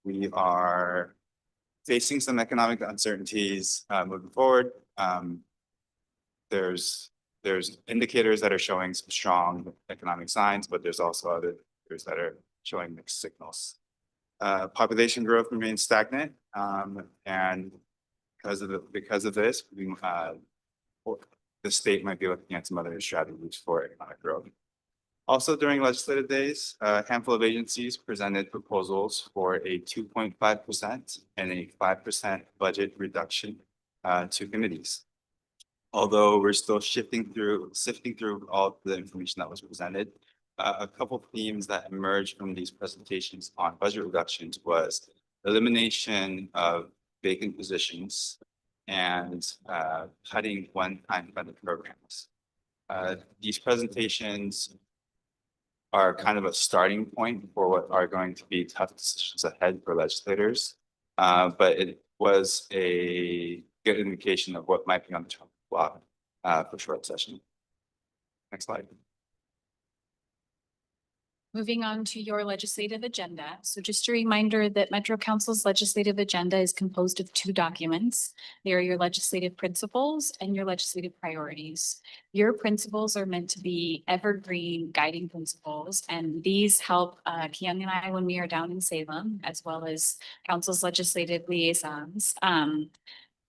We are facing some economic uncertainties moving forward. There's indicators that are showing some strong economic signs, but there's also other indicators that are showing mixed signals. Population growth remains stagnant, and because of this, the state might be looking at some other strategies for economic growth. Also, during legislative days, a handful of agencies presented proposals for a 2.5% and a 5% budget reduction to committees. Although we're still sifting through all the information that was presented, a couple of themes that emerged from these presentations on budget reductions was elimination of vacant positions and cutting one-time funded programs. These presentations are kind of a starting point for what are going to be tough decisions ahead for legislators, but it was a good indication of what might be on the chopping block for short session. Next slide. Moving on to your legislative agenda. So just a reminder that Metro Council's legislative agenda is composed of 2 documents. They are your legislative principles and your legislative priorities. Your principles are meant to be evergreen guiding principles, and these help Keon and I when we are down in Salem, as well as Council's legislative liaisons,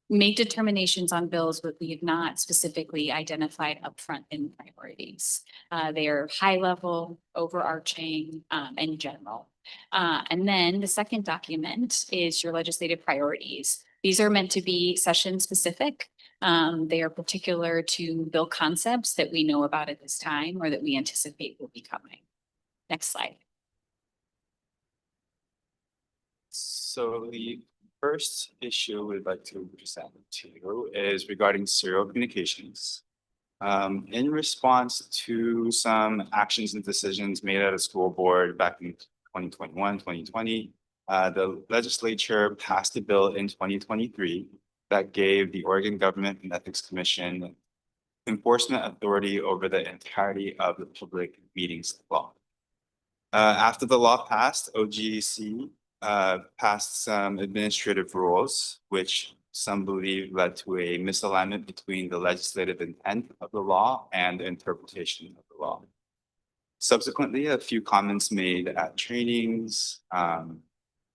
make determinations on bills that we have not specifically identified upfront in priorities. They are high level, overarching, and general. And then the second document is your legislative priorities. These are meant to be session specific. They are particular to bill concepts that we know about at this time or that we anticipate will be coming. Next slide. So the first issue we'd like to present to you is regarding serial communications. In response to some actions and decisions made at a school board back in 2021, 2020, the legislature passed a bill in 2023 that gave the Oregon Government and Ethics Commission enforcement authority over the entirety of the public meetings law. After the law passed, OGEC passed some administrative rules, which some believe led to a misalignment between the legislative intent of the law and the interpretation of the law. Subsequently, a few comments made at trainings,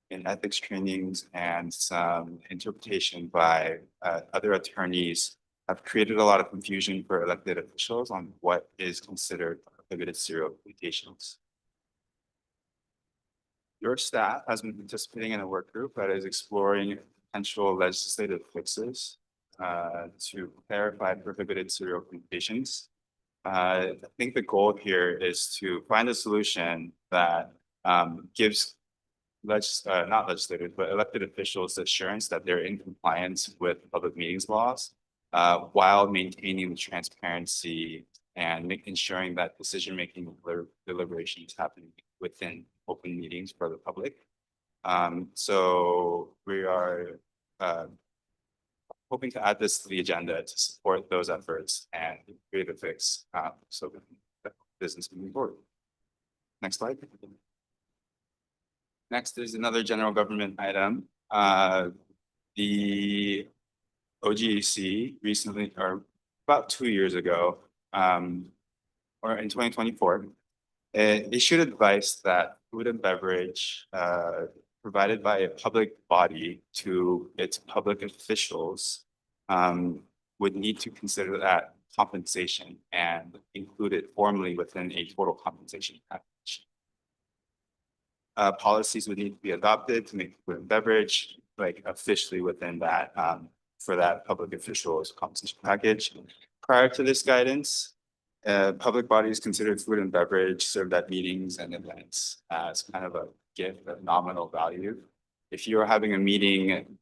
in ethics trainings, and some interpretation by other attorneys have created a lot of confusion for elected officials on what is considered prohibited serial communications. Your staff has been participating in a work group that is exploring potential legislative fixes to clarify prohibited serial communications. I think the goal here is to find a solution that gives not legislators, but elected officials assurance that they're in compliance with public meetings laws while maintaining the transparency and ensuring that decision-making deliberations happen within open meetings for the public. So we are hoping to add this to the agenda to support those efforts and create a fix so the business can move forward. Next slide. Next is another general government item. The OGEC recently, or about 2 years ago, or in 2024, issued advice that food and beverage provided by a public body to its public officials would need to consider that compensation and include it formally within a total compensation package. Policies would need to be adopted to make food and beverage like officially within that for that public officials compensation package. Prior to this guidance, public bodies considered food and beverage served at meetings and events as kind of a gift of nominal value. If you were having a meeting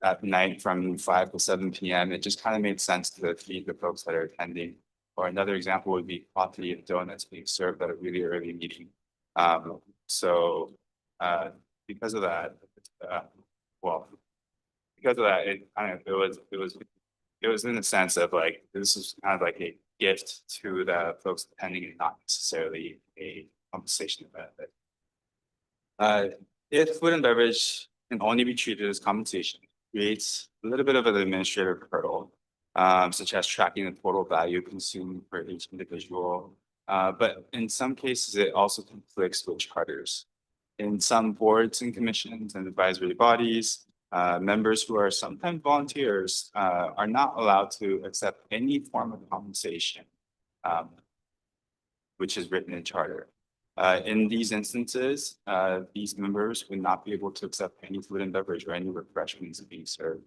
at night from 5 to 7 p.m., it just kind of made sense to feed the folks that are attending. Or another example would be coffee and donuts being served at a really early meeting. Because of that, it was in the sense of like, this is kind of like a gift to the folks attending and not necessarily a compensation benefit. If food and beverage can only be treated as compensation, it creates a little bit of an administrative hurdle, such as tracking the total value consumed for each individual. But in some cases, it also conflicts with charters. In some boards and commissions and advisory bodies, members who are sometimes volunteers are not allowed to accept any form of compensation, which is written in charter. In these instances, these members would not be able to accept any food and beverage or any refreshments being served.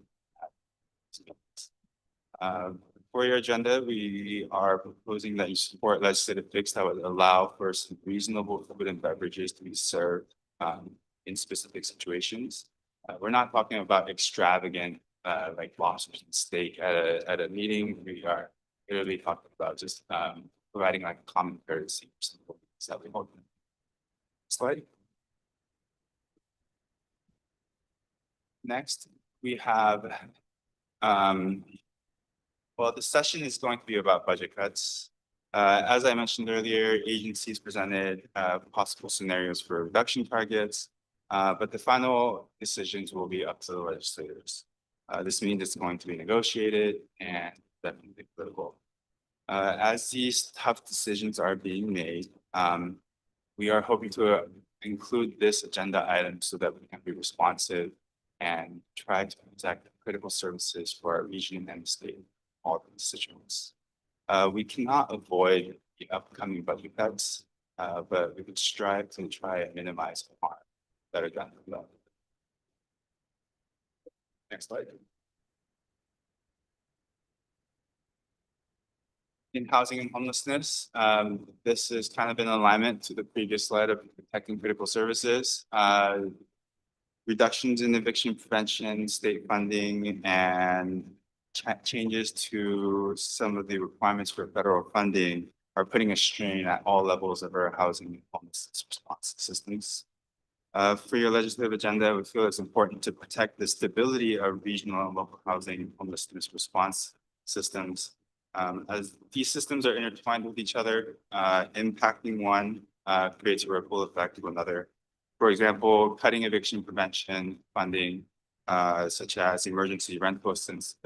For your agenda, we are proposing that you support legislative fix that would allow for some reasonable food and beverages to be served in specific situations. We're not talking about extravagant like lobsters and steak at a meeting. We are literally talking about just providing like common courtesy. Slide. Next, we have well, the session is going to be about budget cuts. As I mentioned earlier, agencies presented possible scenarios for reduction targets, but the final decisions will be up to the legislators. This means it's going to be negotiated and definitely political. As these tough decisions are being made, we are hoping to include this agenda item so that we can be responsive and try to protect critical services for our region and the state, all the constituents. We cannot avoid the upcoming budget cuts, but we could strive to try and minimize harm that are done. Next slide. In housing and homelessness, this is kind of in alignment to the previous slide of protecting critical services. Reductions in eviction prevention, state funding, and changes to some of the requirements for federal funding are putting a strain at all levels of our housing and homelessness response systems. For your legislative agenda, we feel it's important to protect the stability of regional and local housing and homelessness response systems. As these systems are intertwined with each other, impacting one creates a ripple effect to another. For example, cutting eviction prevention funding, such as emergency rental assistance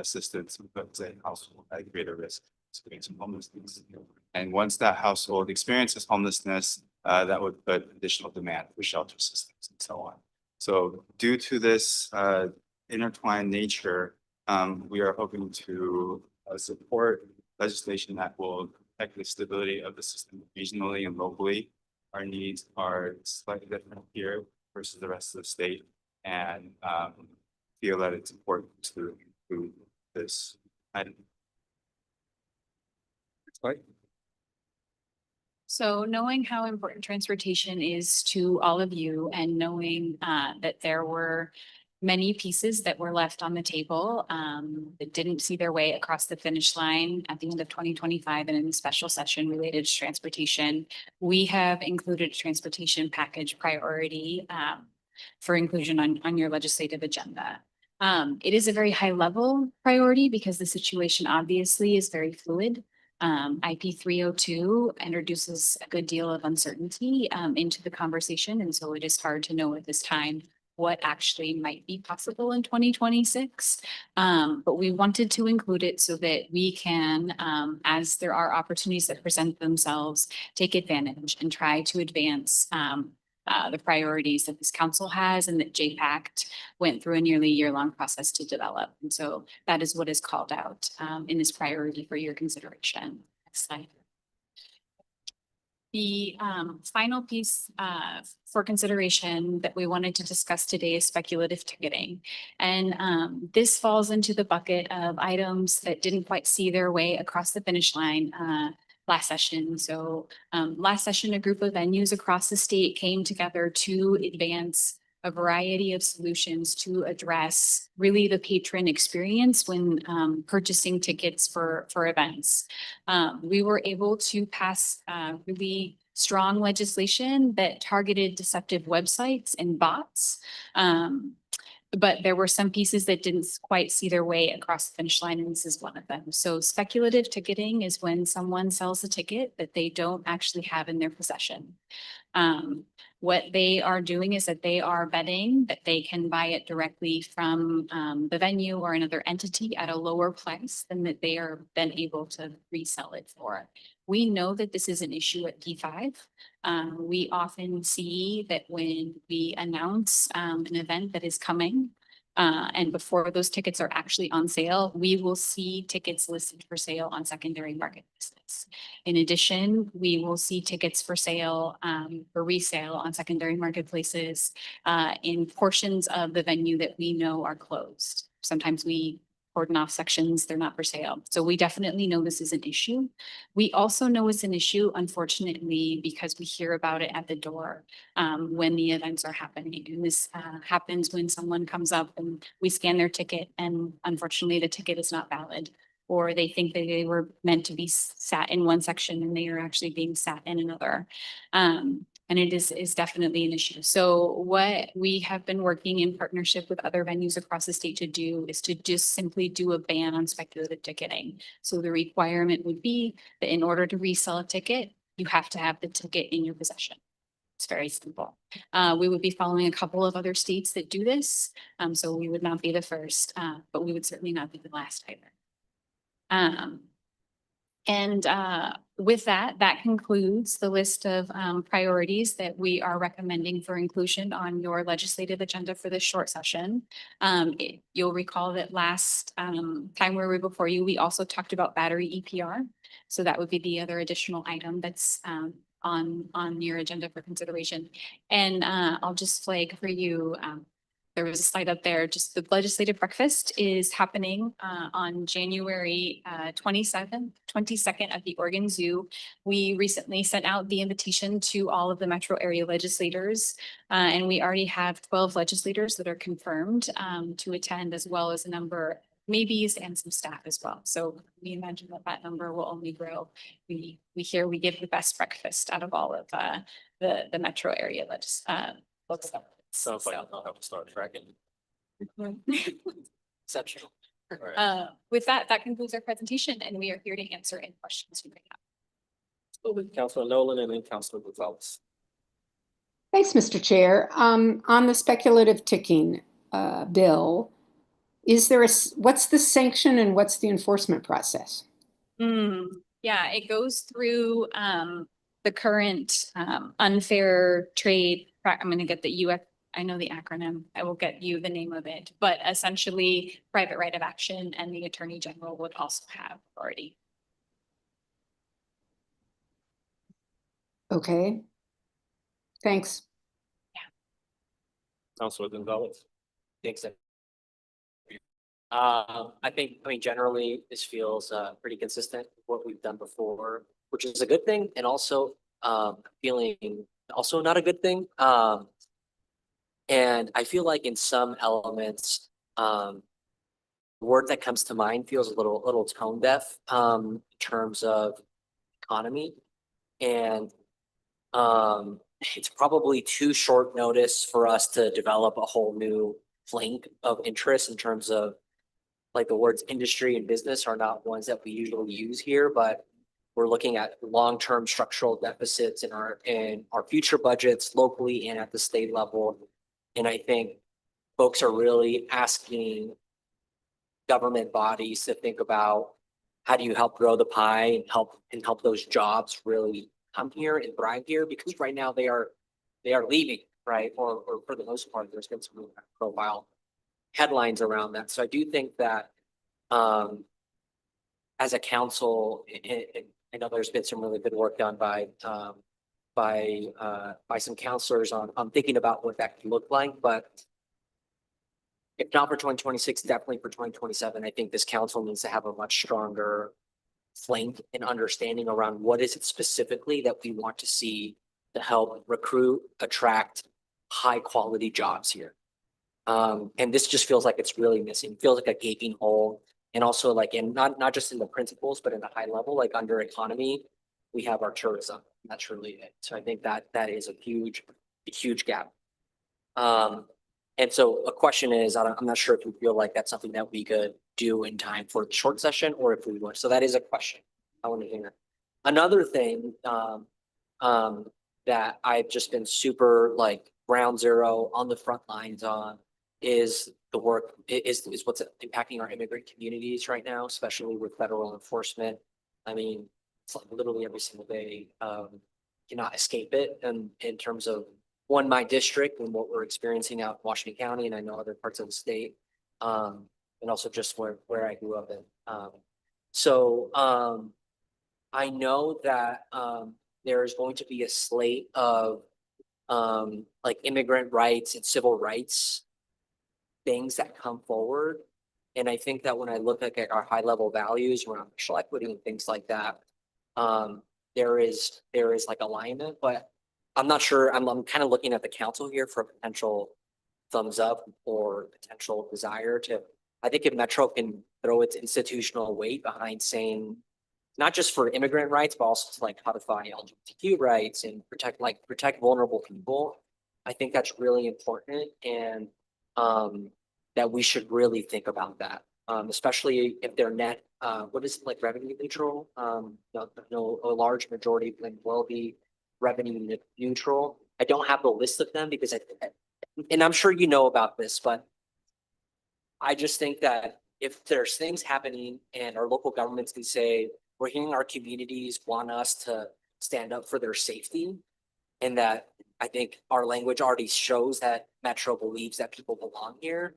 puts a household at greater risk of experiencing homelessness. And once that household experiences homelessness, that would put additional demand for shelter systems and so on. So due to this intertwined nature, we are hoping to support legislation that will protect the stability of the system regionally and locally. Our needs are slightly different here versus the rest of the state, and feel that it's important to include this item. Next slide. So knowing how important transportation is to all of you and knowing that there were many pieces that were left on the table that didn't see their way across the finish line at the end of 2025 and in the special session related to transportation, we have included a transportation package priority for inclusion on your legislative agenda. It is a very high level priority because the situation obviously is very fluid. IP 302 introduces a good deal of uncertainty into the conversation. And so it is hard to know at this time what actually might be possible in 2026. But we wanted to include it so that we can, as there are opportunities that present themselves, take advantage and try to advance the priorities that this council has and that JPACT went through a nearly year-long process to develop. And so that is what is called out in this priority for your consideration. Next slide. The final piece for consideration that we wanted to discuss today is speculative ticketing. And this falls into the bucket of items that didn't quite see their way across the finish line last session. So last session, a group of venues across the state came together to advance a variety of solutions to address really the patron experience when purchasing tickets for events. We were able to pass really strong legislation that targeted deceptive websites and bots. But there were some pieces that didn't quite see their way across the finish line, and this is one of them. So speculative ticketing is when someone sells a ticket that they don't actually have in their possession. What they are doing is that they are betting that they can buy it directly from the venue or another entity at a lower price than that they are then able to resell it for. We know that this is an issue at P5. We often see that when we announce an event that is coming, and before those tickets are actually on sale, we will see tickets listed for sale on secondary marketplaces. In addition, we will see tickets for sale, for resale on secondary marketplaces in portions of the venue that we know are closed. Sometimes we cordon off sections, they're not for sale. So we definitely know this is an issue. We also know it's an issue, unfortunately, because we hear about it at the door when the events are happening. And this happens when someone comes up and we scan their ticket and unfortunately the ticket is not valid. Or they think that they were meant to be sat in one section and they are actually being sat in another. And it is definitely an issue. So what we have been working in partnership with other venues across the state to do is to just simply do a ban on speculative ticketing. So the requirement would be that in order to resell a ticket, you have to have the ticket in your possession. It's very simple. We would be following a couple of other states that do this. So we would not be the first, but we would certainly not be the last either. With that, that concludes the list of priorities that we are recommending for inclusion on your legislative agenda for this short session. You'll recall that last time we were before you, we also talked about battery EPR. So that would be the other additional item that's on your agenda for consideration. And I'll just flag for you, there was a slide up there, just the legislative breakfast is happening on January 22nd at the Oregon Zoo. We recently sent out the invitation to all of the metro area legislators, and we already have 12 legislators that are confirmed to attend, as well as a number maybes and some staff as well. So we imagine that that number will only grow. We hear we give the best breakfast out of all of the metro area folks. Sounds like I'll have to start tracking. Exceptional. With that, that concludes our presentation, and we are here to answer any questions you may have. So with Councilor Nolan and then Councilor Gonzalez. Thanks, Mr. Chair. On the speculative ticking bill, is there what's the sanction and what's the enforcement process? Yeah, it goes through the current unfair trade. I'm going to get the UF. I know the acronym. I will get you the name of it, but essentially private right of action, and the Attorney General would also have authority. Okay. Thanks. Councilor Gonzalez. Thanks. I mean, generally, this feels pretty consistent with what we've done before, which is a good thing, and also feeling also not a good thing. And I feel like in some elements, the word that comes to mind feels a little tone deaf in terms of economy. And it's probably too short notice for us to develop a whole new flank of interest in terms of, like, the words industry and business are not ones that we usually use here, but we're looking at long-term structural deficits in our future budgets locally and at the state level. And I think folks are really asking government bodies to think about how do you help grow the pie and help those jobs really come here and thrive here, because right now they are they are leaving, right? Or for the most part, there's been some really high profile headlines around that. So I do think that, as a council, I know there's been some really good work done by some counselors on thinking about what that could look like, but if not for 2026, definitely for 2027, I think this council needs to have a much stronger flank and understanding around what is it specifically that we want to see to help recruit, attract high quality jobs here. And this just feels like it's really missing, feels like a gaping hole. And also like, and not just in the principles, but in the high level, like under economy, we have our tourism. That's really it. So I think that is a huge gap. And so a question is, I'm not sure if you feel like that's something that we could do in time for the short session or if we would. So that is a question. I want to hear that. Another thing, that I've just been super like ground zero on the front lines on is the work is what's impacting our immigrant communities right now, especially with federal enforcement. I mean, it's like literally every single day, cannot escape it. And in terms of one, my district and what we're experiencing out in Washington County, and I know other parts of the state, and also just where I grew up in. I know that there is going to be a slate of like immigrant rights and civil rights things that come forward. And I think that when I look at our high level values around racial equity and things like that, there is like alignment, but I'm not sure. I'm kind of looking at the council here for a potential thumbs up or potential desire to. I think if Metro can throw its institutional weight behind saying, not just for immigrant rights, but also to like codify LGBTQ rights and protect vulnerable people, I think that's really important, and that we should really think about that, especially if they're net. What is it, like revenue neutral? No, a large majority of them will be revenue neutral. I don't have the list of them because and I'm sure you know about this, but I just think that if there's things happening and our local governments can say, we're hearing our communities want us to stand up for their safety, and that I think our language already shows that Metro believes that people belong here,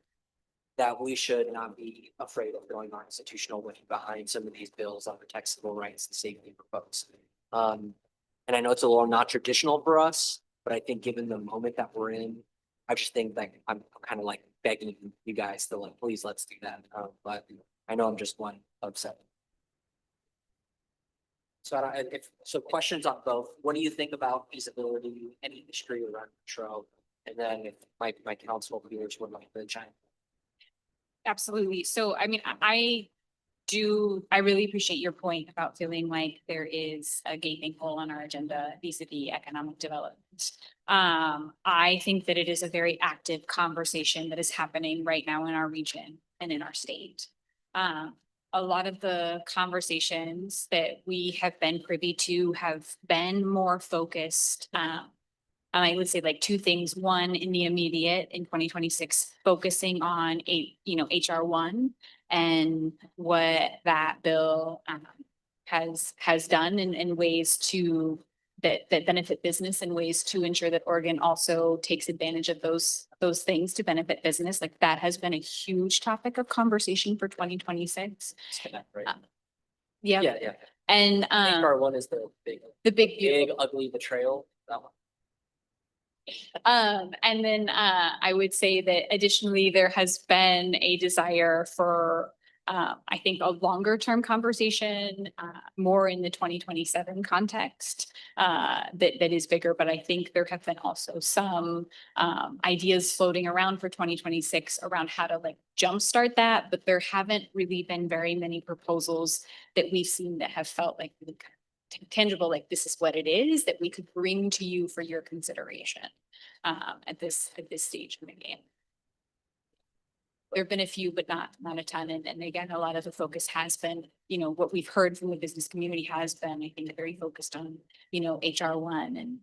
that we should not be afraid of throwing our institutional weight behind some of these bills that protect civil rights and safety for folks. And I know it's a little not traditional for us, but I think given the moment that we're in, I just think like I'm kind of like begging you guys to like, please let's do that. But I know I'm just one upset. So questions on both. What do you think about feasibility, any history around Metro? And then if my council peers would like to chime. Absolutely. So, I mean, I really appreciate your point about feeling like there is a gaping hole on our agenda vis-a-vis economic development. I think that it is a very active conversation that is happening right now in our region and in our state. A lot of the conversations that we have been privy to have been more focused. I would say like two things. One, in the immediate in 2026, focusing on HR1 and what that bill has done in ways to that benefit business and ways to ensure that Oregon also takes advantage of those things to benefit business. Like that has been a huge topic of conversation for 2026. Right. Yeah. Yeah. And HR1 is the big ugly betrayal. That one. And then I would say that additionally, there has been a desire for, I think, a longer term conversation, more in the 2027 context, that is bigger. But I think there have been also some ideas floating around for 2026 around how to like jumpstart that. But there haven't really been very many proposals that we've seen that have felt like really kind of tangible, like this is what it is that we could bring to you for your consideration at this stage in the game. There have been a few, but not a ton. And again, a lot of the focus has been, what we've heard from the business community has been, I think, very focused on, HR1 and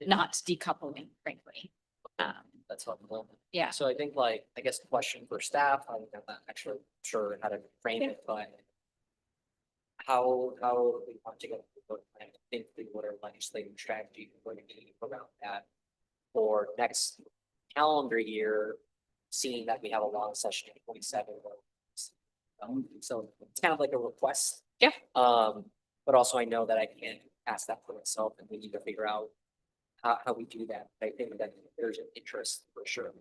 not decoupling, frankly. That's helpful. Yeah. So I think I guess the question for staff, I'm not actually sure how to frame it, but how we want to get I think what our legislative strategy is going to be around that. for next calendar year, seeing that we have a long session in 27. So it's kind of like a request. Yeah. But also I know that I can't ask that for myself, and we need to figure out how we do that. I think that there's an interest for sure.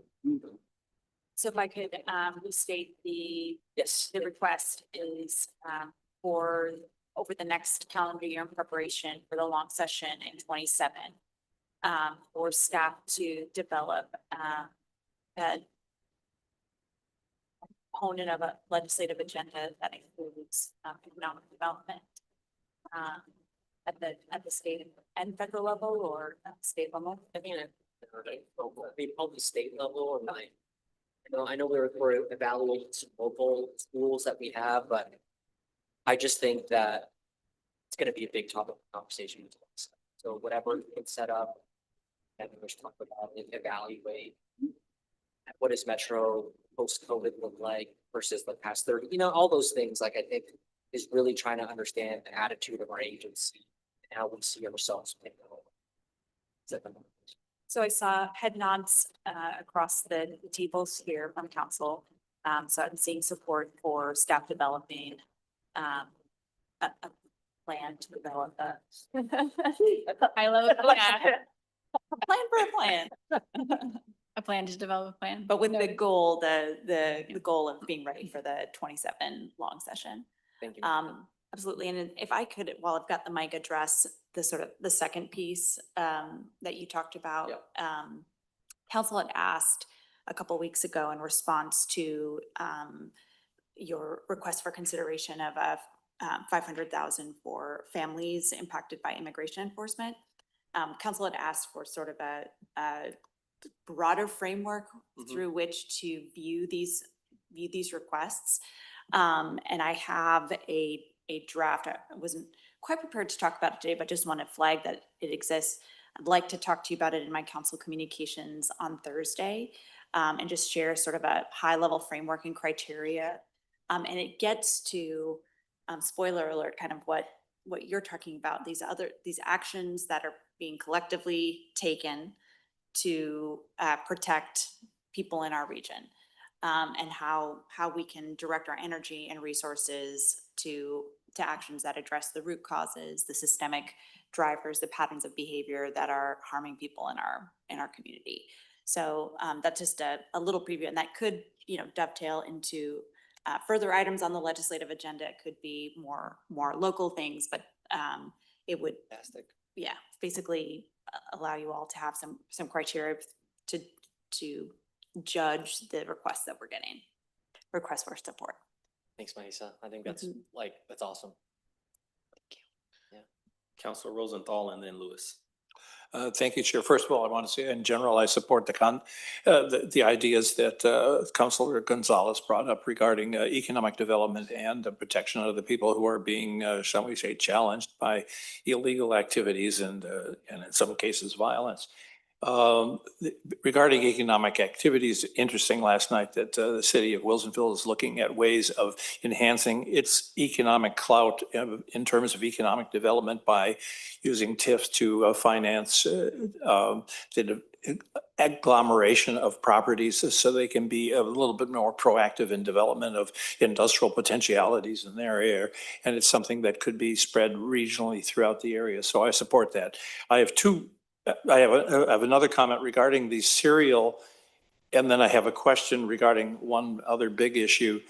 So if I could restate the Yes. the request is for over the next calendar year in preparation for the long session in 27. For staff to develop a component of a legislative agenda that includes economic development at the state and federal level or at the state level. I mean, maybe probably state level or like, I know we're evaluating some local schools that we have, but I just think that it's gonna be a big topic of conversation. So whatever we can set up and we're just talking about and evaluate what does Metro post-COVID look like versus the past 30, all those things, like I think is really trying to understand the attitude of our agency and how we see ourselves. So I saw head nods across the tables here from council. So I'm seeing support for staff developing a plan to develop a I love a plan. A plan for a plan. A plan to develop a plan, but with the goal, the goal of being ready for the 27 long session. Thank you. Absolutely. And if I could, while I've got the mic, address the sort of the second piece that you talked about. Council had asked a couple weeks ago in response to your request for consideration of a 500,000 for families impacted by immigration enforcement. Council had asked for sort of a broader framework through which to view these requests. And I have a draft. I wasn't quite prepared to talk about it today, but just want to flag that it exists. I'd like to talk to you about it in my council communications on Thursday, and just share sort of a high level framework and criteria. And it gets to, spoiler alert, kind of what you're talking about, these actions that are being collectively taken to protect people in our region, and how we can direct our energy and resources to actions that address the root causes, the systemic drivers, the patterns of behavior that are harming people in our community. So that's just a little preview, and that could dovetail into further items on the legislative agenda. It could be more local things, but it would basically allow you all to have some criteria to judge the requests that we're getting, requests for support. Thanks, Marisa. I think that's that's awesome. Councilor Rosenthal and then Lewis. Thank you, Chair. First of all, I want to say in general, I support the ideas that Councilor Gonzalez brought up regarding economic development and the protection of the people who are being, shall we say, challenged by illegal activities and in some cases violence. Regarding economic activities, interesting last night that the city of Wilsonville is looking at ways of enhancing its economic clout in terms of economic development by using TIF to finance the agglomeration of properties so they can be a little bit more proactive in development of industrial potentialities in their area. And it's something that could be spread regionally throughout the area. So I support that. I have another comment regarding the serial, and then I have a question regarding one other big issue.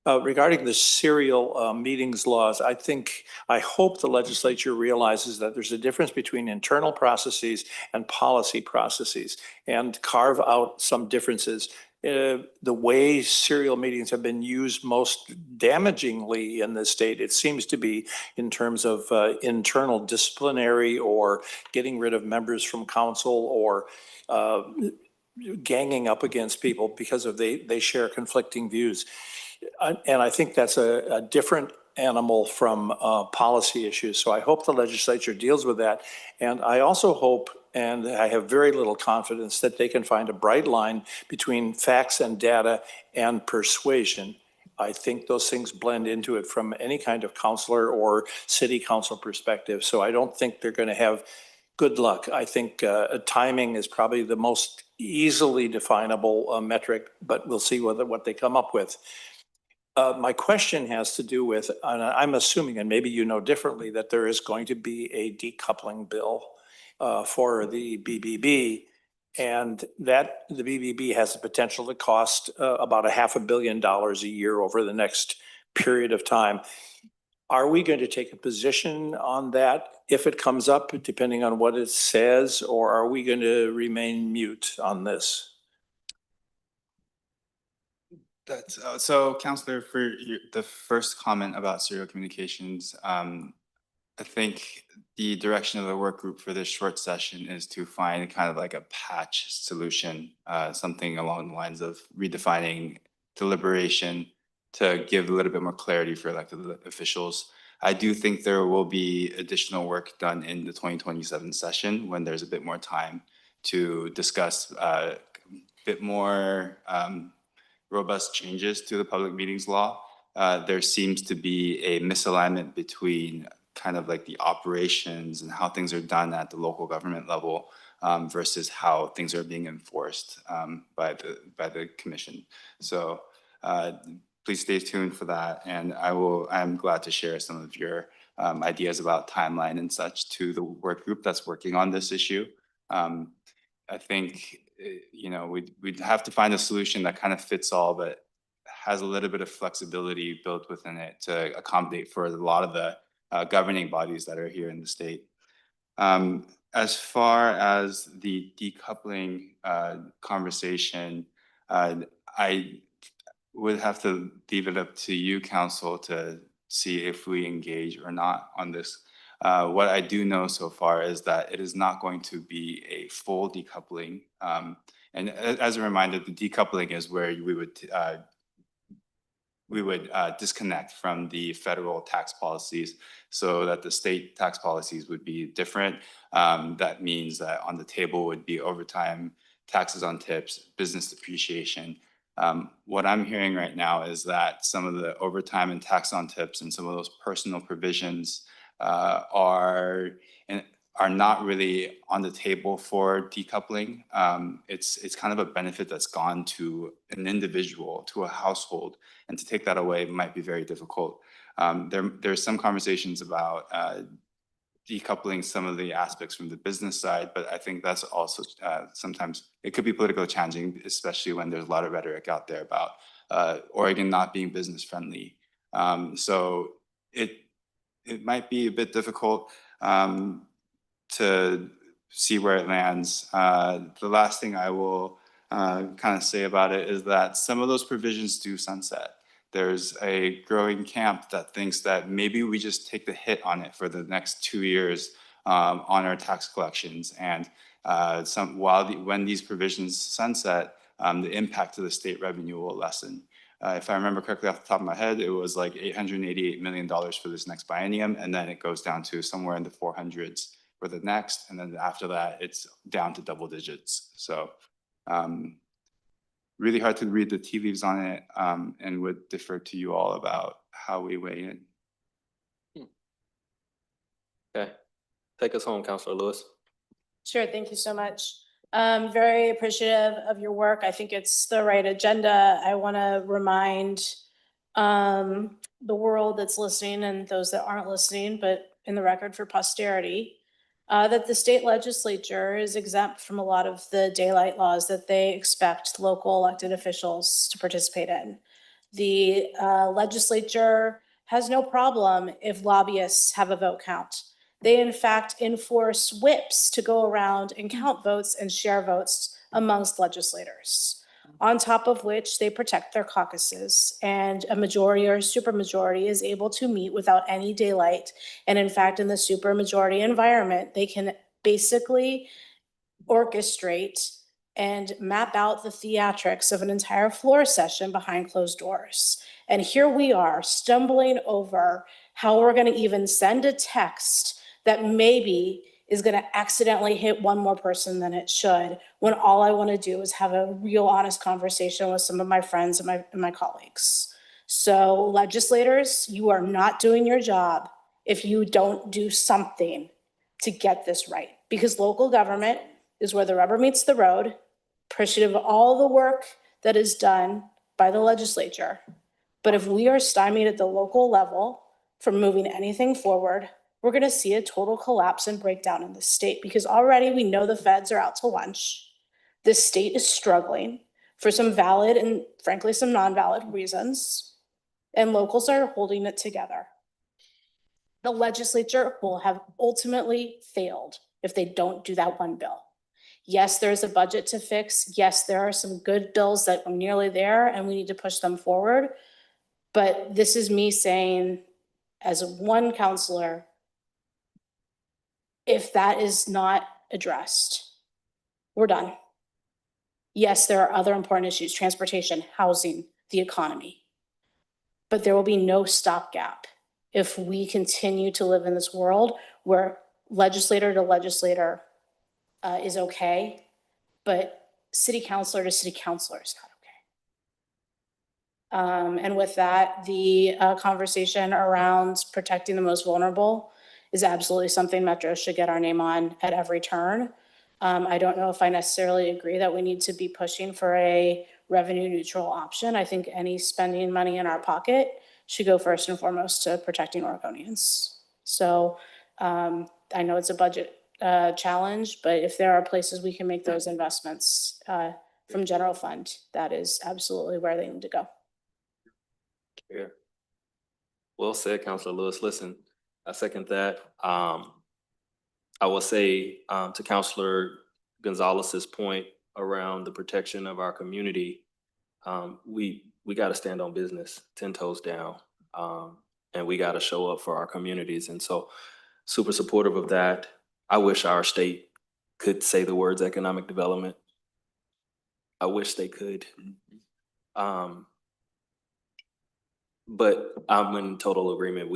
Regarding the serial meetings laws, I hope the legislature realizes that there's a difference between internal processes and policy processes and carve out some differences. The way serial meetings have been used most damagingly in the state, it seems to be in terms of internal disciplinary or getting rid of members from council or ganging up against people because of they share conflicting views. And I think that's a different animal from policy issues. So I hope the legislature deals with that. And I also hope, and I have very little confidence, that they can find a bright line between facts and data and persuasion. I think those things blend into it from any kind of councilor or city council perspective. So I don't think they're going to have good luck. I think timing is probably the most easily definable metric, but we'll see what they come up with. My question has to do with, and I'm assuming, and maybe you know differently, that there is going to be a decoupling bill for the BBB, and that the BBB has the potential to cost about $500 million a year over the next period of time. Are we going to take a position on that if it comes up, depending on what it says, or are we going to remain mute on this? That's so, Councilor, for the first comment about serial communications, I think the direction of the work group for this short session is to find kind of like a patch solution, something along the lines of redefining deliberation to give a little bit more clarity for elected officials. I do think there will be additional work done in the 2027 session when there's a bit more time to discuss a bit more robust changes to the public meetings law. There seems to be a misalignment between kind of like the operations and how things are done at the local government level versus how things are being enforced by the commission. So please stay tuned for that, and I'm glad to share some of your ideas about timeline and such to the work group that's working on this issue. I think we'd have to find a solution that kind of fits all, but has a little bit of flexibility built within it to accommodate for a lot of the governing bodies that are here in the state. As far as the decoupling conversation, I would have to leave it up to you, Council, to see if we engage or not on this. What I do know so far is that it is not going to be a full decoupling. And as a reminder, the decoupling is where we would disconnect from the federal tax policies so that the state tax policies would be different. That means that on the table would be overtime, taxes on tips, business depreciation. What I'm hearing right now is that some of the overtime and tax on tips and some of those personal provisions are not really on the table for decoupling. It's kind of a benefit that's gone to an individual, to a household, and to take that away might be very difficult. There's some conversations about decoupling some of the aspects from the business side, but I think that's also sometimes it could be politically challenging, especially when there's a lot of rhetoric out there about Oregon not being business friendly. So it might be a bit difficult to see where it lands. The last thing I will kind of say about it is that some of those provisions do sunset. There's a growing camp that thinks that maybe we just take the hit on it for the next 2 years on our tax collections. And when these provisions sunset, the impact to the state revenue will lessen. If I remember correctly off the top of my head, it was like $888 million for this next biennium, and then it goes down to somewhere in the 400s for the next, and then after that, it's down to double digits. So really hard to read the tea leaves on it, and would defer to you all about how we weigh in. Okay, take us home, Councilor Lewis. Sure, thank you so much. Very appreciative of your work. I think it's the right agenda. I want to remind the world that's listening and those that aren't listening, but in the record for posterity, that the state legislature is exempt from a lot of the daylight laws that they expect local elected officials to participate in. The legislature has no problem if lobbyists have a vote count. They in fact enforce whips to go around and count votes and share votes amongst legislators. On top of which they protect their caucuses, and a majority or supermajority is able to meet without any daylight. And in fact, in the supermajority environment, they can basically orchestrate and map out the theatrics of an entire floor session behind closed doors. And here we are stumbling over how we're going to even send a text that maybe is going to accidentally hit one more person than it should, when all I want to do is have a real honest conversation with some of my friends and my colleagues. So legislators, you are not doing your job if you don't do something to get this right, because local government is where the rubber meets the road, appreciative of all the work that is done by the legislature. But if we are stymied at the local level from moving anything forward, we're gonna see a total collapse and breakdown in the state, because already we know the feds are out to lunch. The state is struggling for some valid and frankly, some non-valid reasons, and locals are holding it together. The legislature will have ultimately failed if they don't do that one bill. Yes, there's a budget to fix. Yes, there are some good bills that are nearly there and we need to push them forward. But this is me saying, as one counselor, if that is not addressed, we're done. Yes, there are other important issues, transportation, housing, the economy. But there will be no stopgap if we continue to live in this world where legislator to legislator is okay, but city councilor to city councilor is not okay. And with that, the conversation around protecting the most vulnerable is absolutely something Metro should get our name on at every turn. I don't know if I necessarily agree that we need to be pushing for a revenue neutral option. I think any spending money in our pocket should go first and foremost to protecting Oregonians. So I know it's a budget challenge, but if there are places we can make those investments from general fund, that is absolutely where they need to go. Yeah. Well said, Councilor Lewis. Listen, I second that. I will say to Councilor Gonzalez's point around the protection of our community, we got to stand on business, 10 toes down, and we got to show up for our communities. And so, super supportive of that. I wish our state could say the words economic development. I wish they could. But I'm in total agreement.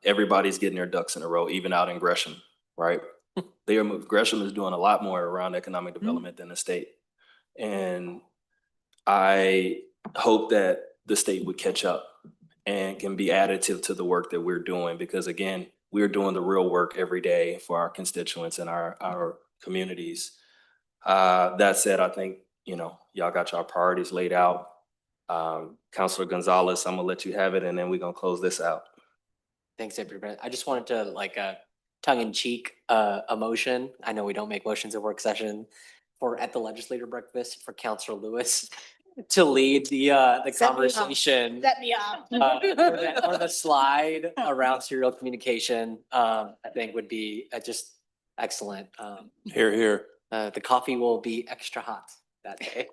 Everybody's getting their ducks in a row, even out in Gresham, right? Gresham is doing a lot more around economic development than the state. And I hope that the state would catch up and can be additive to the work that we're doing, because again, we're doing the real work every day for our constituents and our communities. That said, I think, y'all got your priorities laid out. Councilor Gonzalez, I'm gonna let you have it, and then we're gonna close this out. Thanks, everybody. I just wanted to tongue-in-cheek a motion. I know we don't make motions at work session at the legislator breakfast for Councilor Lewis to lead the conversation. Set me up. Or the slide around serial communication, I think would be just excellent. Here, here. The coffee will be extra hot that day.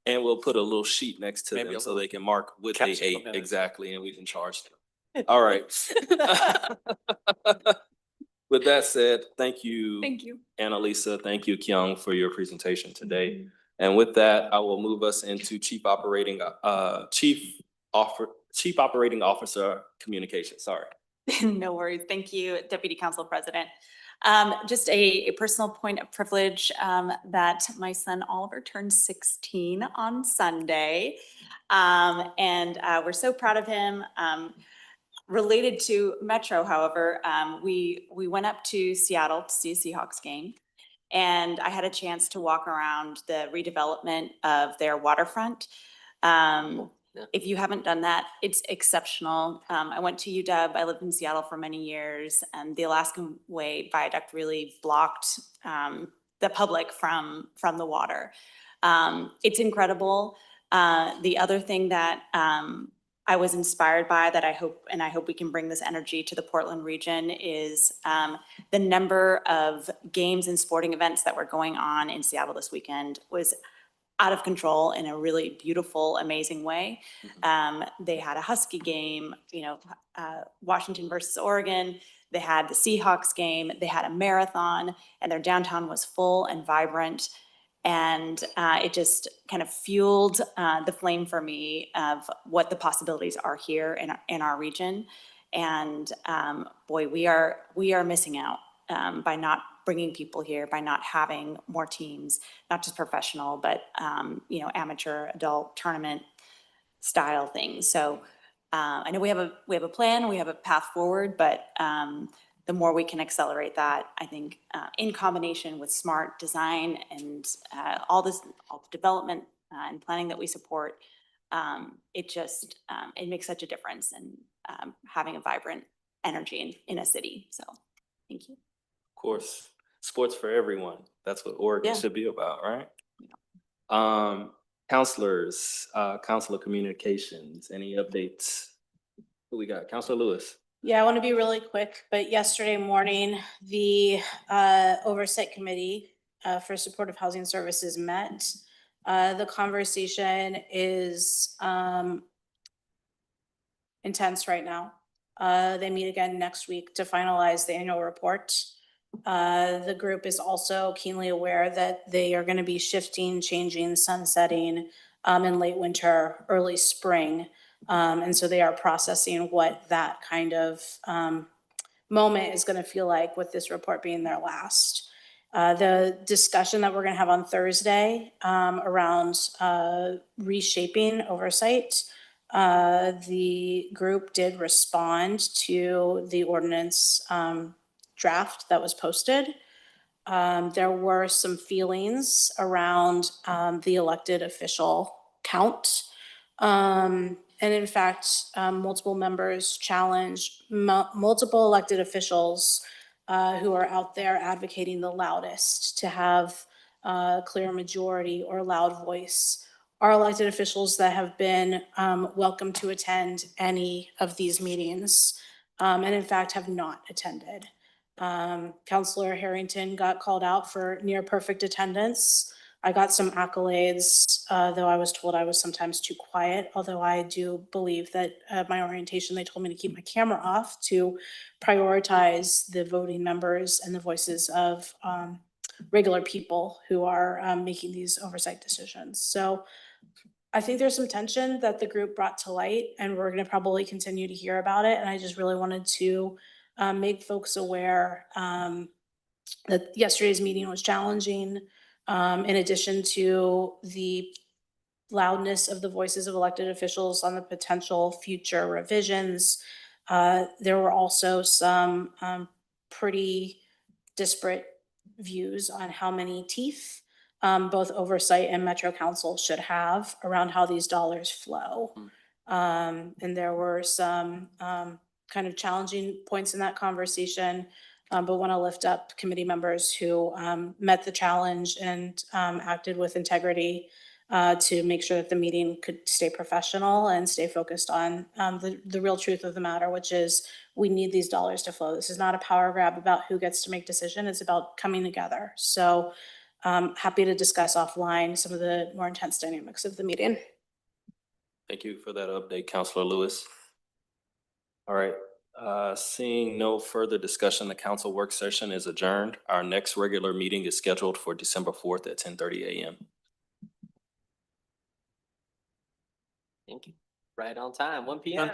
And we'll put a little sheet next to Maybe them a so they can mark what they capsule ate minutes. exactly, and we can charge them. All right. With that said, thank you. Thank you. Annalisa, thank you, Kyung, for your presentation today. And with that, I will move us into Chief Operating Officer Communication. Sorry. No worries. Thank you, Deputy Council President. Just a personal point of privilege that my son Oliver turned 16 on Sunday. And we're so proud of him. Related to Metro, however, we went up to Seattle to see a Seahawks game. And I had a chance to walk around the redevelopment of their waterfront. If you haven't done that, it's exceptional. I went to UW. I lived in Seattle for many years, and the Alaskan Way Viaduct really blocked the public from the water. It's incredible. The other thing that I was inspired by that I hope we can bring this energy to the Portland region is the number of games and sporting events that were going on in Seattle this weekend was out of control in a really beautiful, amazing way. They had a Husky game, Washington versus Oregon. They had the Seahawks game. They had a marathon, and their downtown was full and vibrant. And it just kind of fueled the flame for me of what the possibilities are here in our region. And boy, we are missing out by not bringing people here, by not having more teams, not just professional, but amateur, adult tournament style things. So I know we have a plan, we have a path forward, but the more we can accelerate that, I think, in combination with smart design and all the development and planning that we support, it makes such a difference in having a vibrant energy in a city. So, thank you. Of course, sports for everyone. That's what Oregon Yeah. should be about, right? Counselors, Councilor Communications, any updates? Who we got? Councilor Lewis. Yeah, I want to be really quick, but yesterday morning, the Oversight Committee for Supportive Housing Services met. The conversation is intense right now. They meet again next week to finalize the annual report. The group is also keenly aware that they are going to be shifting, changing, sunsetting in late winter, early spring. And so they are processing what that kind of moment is going to feel like with this report being their last. The discussion that we're going to have on Thursday around reshaping oversight, the group did respond to the ordinance draft that was posted. There were some feelings around the elected official count. And in fact, multiple members challenged multiple elected officials who are out there advocating the loudest to have a clear majority or loud voice. Are elected officials that have been welcome to attend any of these meetings and in fact have not attended. Councilor Harrington got called out for near perfect attendance. I got some accolades, though I was told I was sometimes too quiet, although I do believe that my orientation, they told me to keep my camera off to prioritize the voting members and the voices of regular people who are making these oversight decisions. So I think there's some tension that the group brought to light, and we're going to probably continue to hear about it. And I just really wanted to make folks aware that yesterday's meeting was challenging. In addition to the loudness of the voices of elected officials on the potential future revisions, there were also some pretty disparate views on how many teeth both oversight and Metro Council should have around how these dollars flow. And there were some kind of challenging points in that conversation, but want to lift up committee members who met the challenge and acted with integrity to make sure that the meeting could stay professional and stay focused on the real truth of the matter, which is we need these dollars to flow. This is not a power grab about who gets to make decision. It's about coming together. So happy to discuss offline some of the more intense dynamics of the meeting. Thank you for that update, Councilor Lewis. All right, seeing no further discussion, the council work session is adjourned. Our next regular meeting is scheduled for December 4th at 10:30 a.m. Thank you. Right on time, 1 p.m.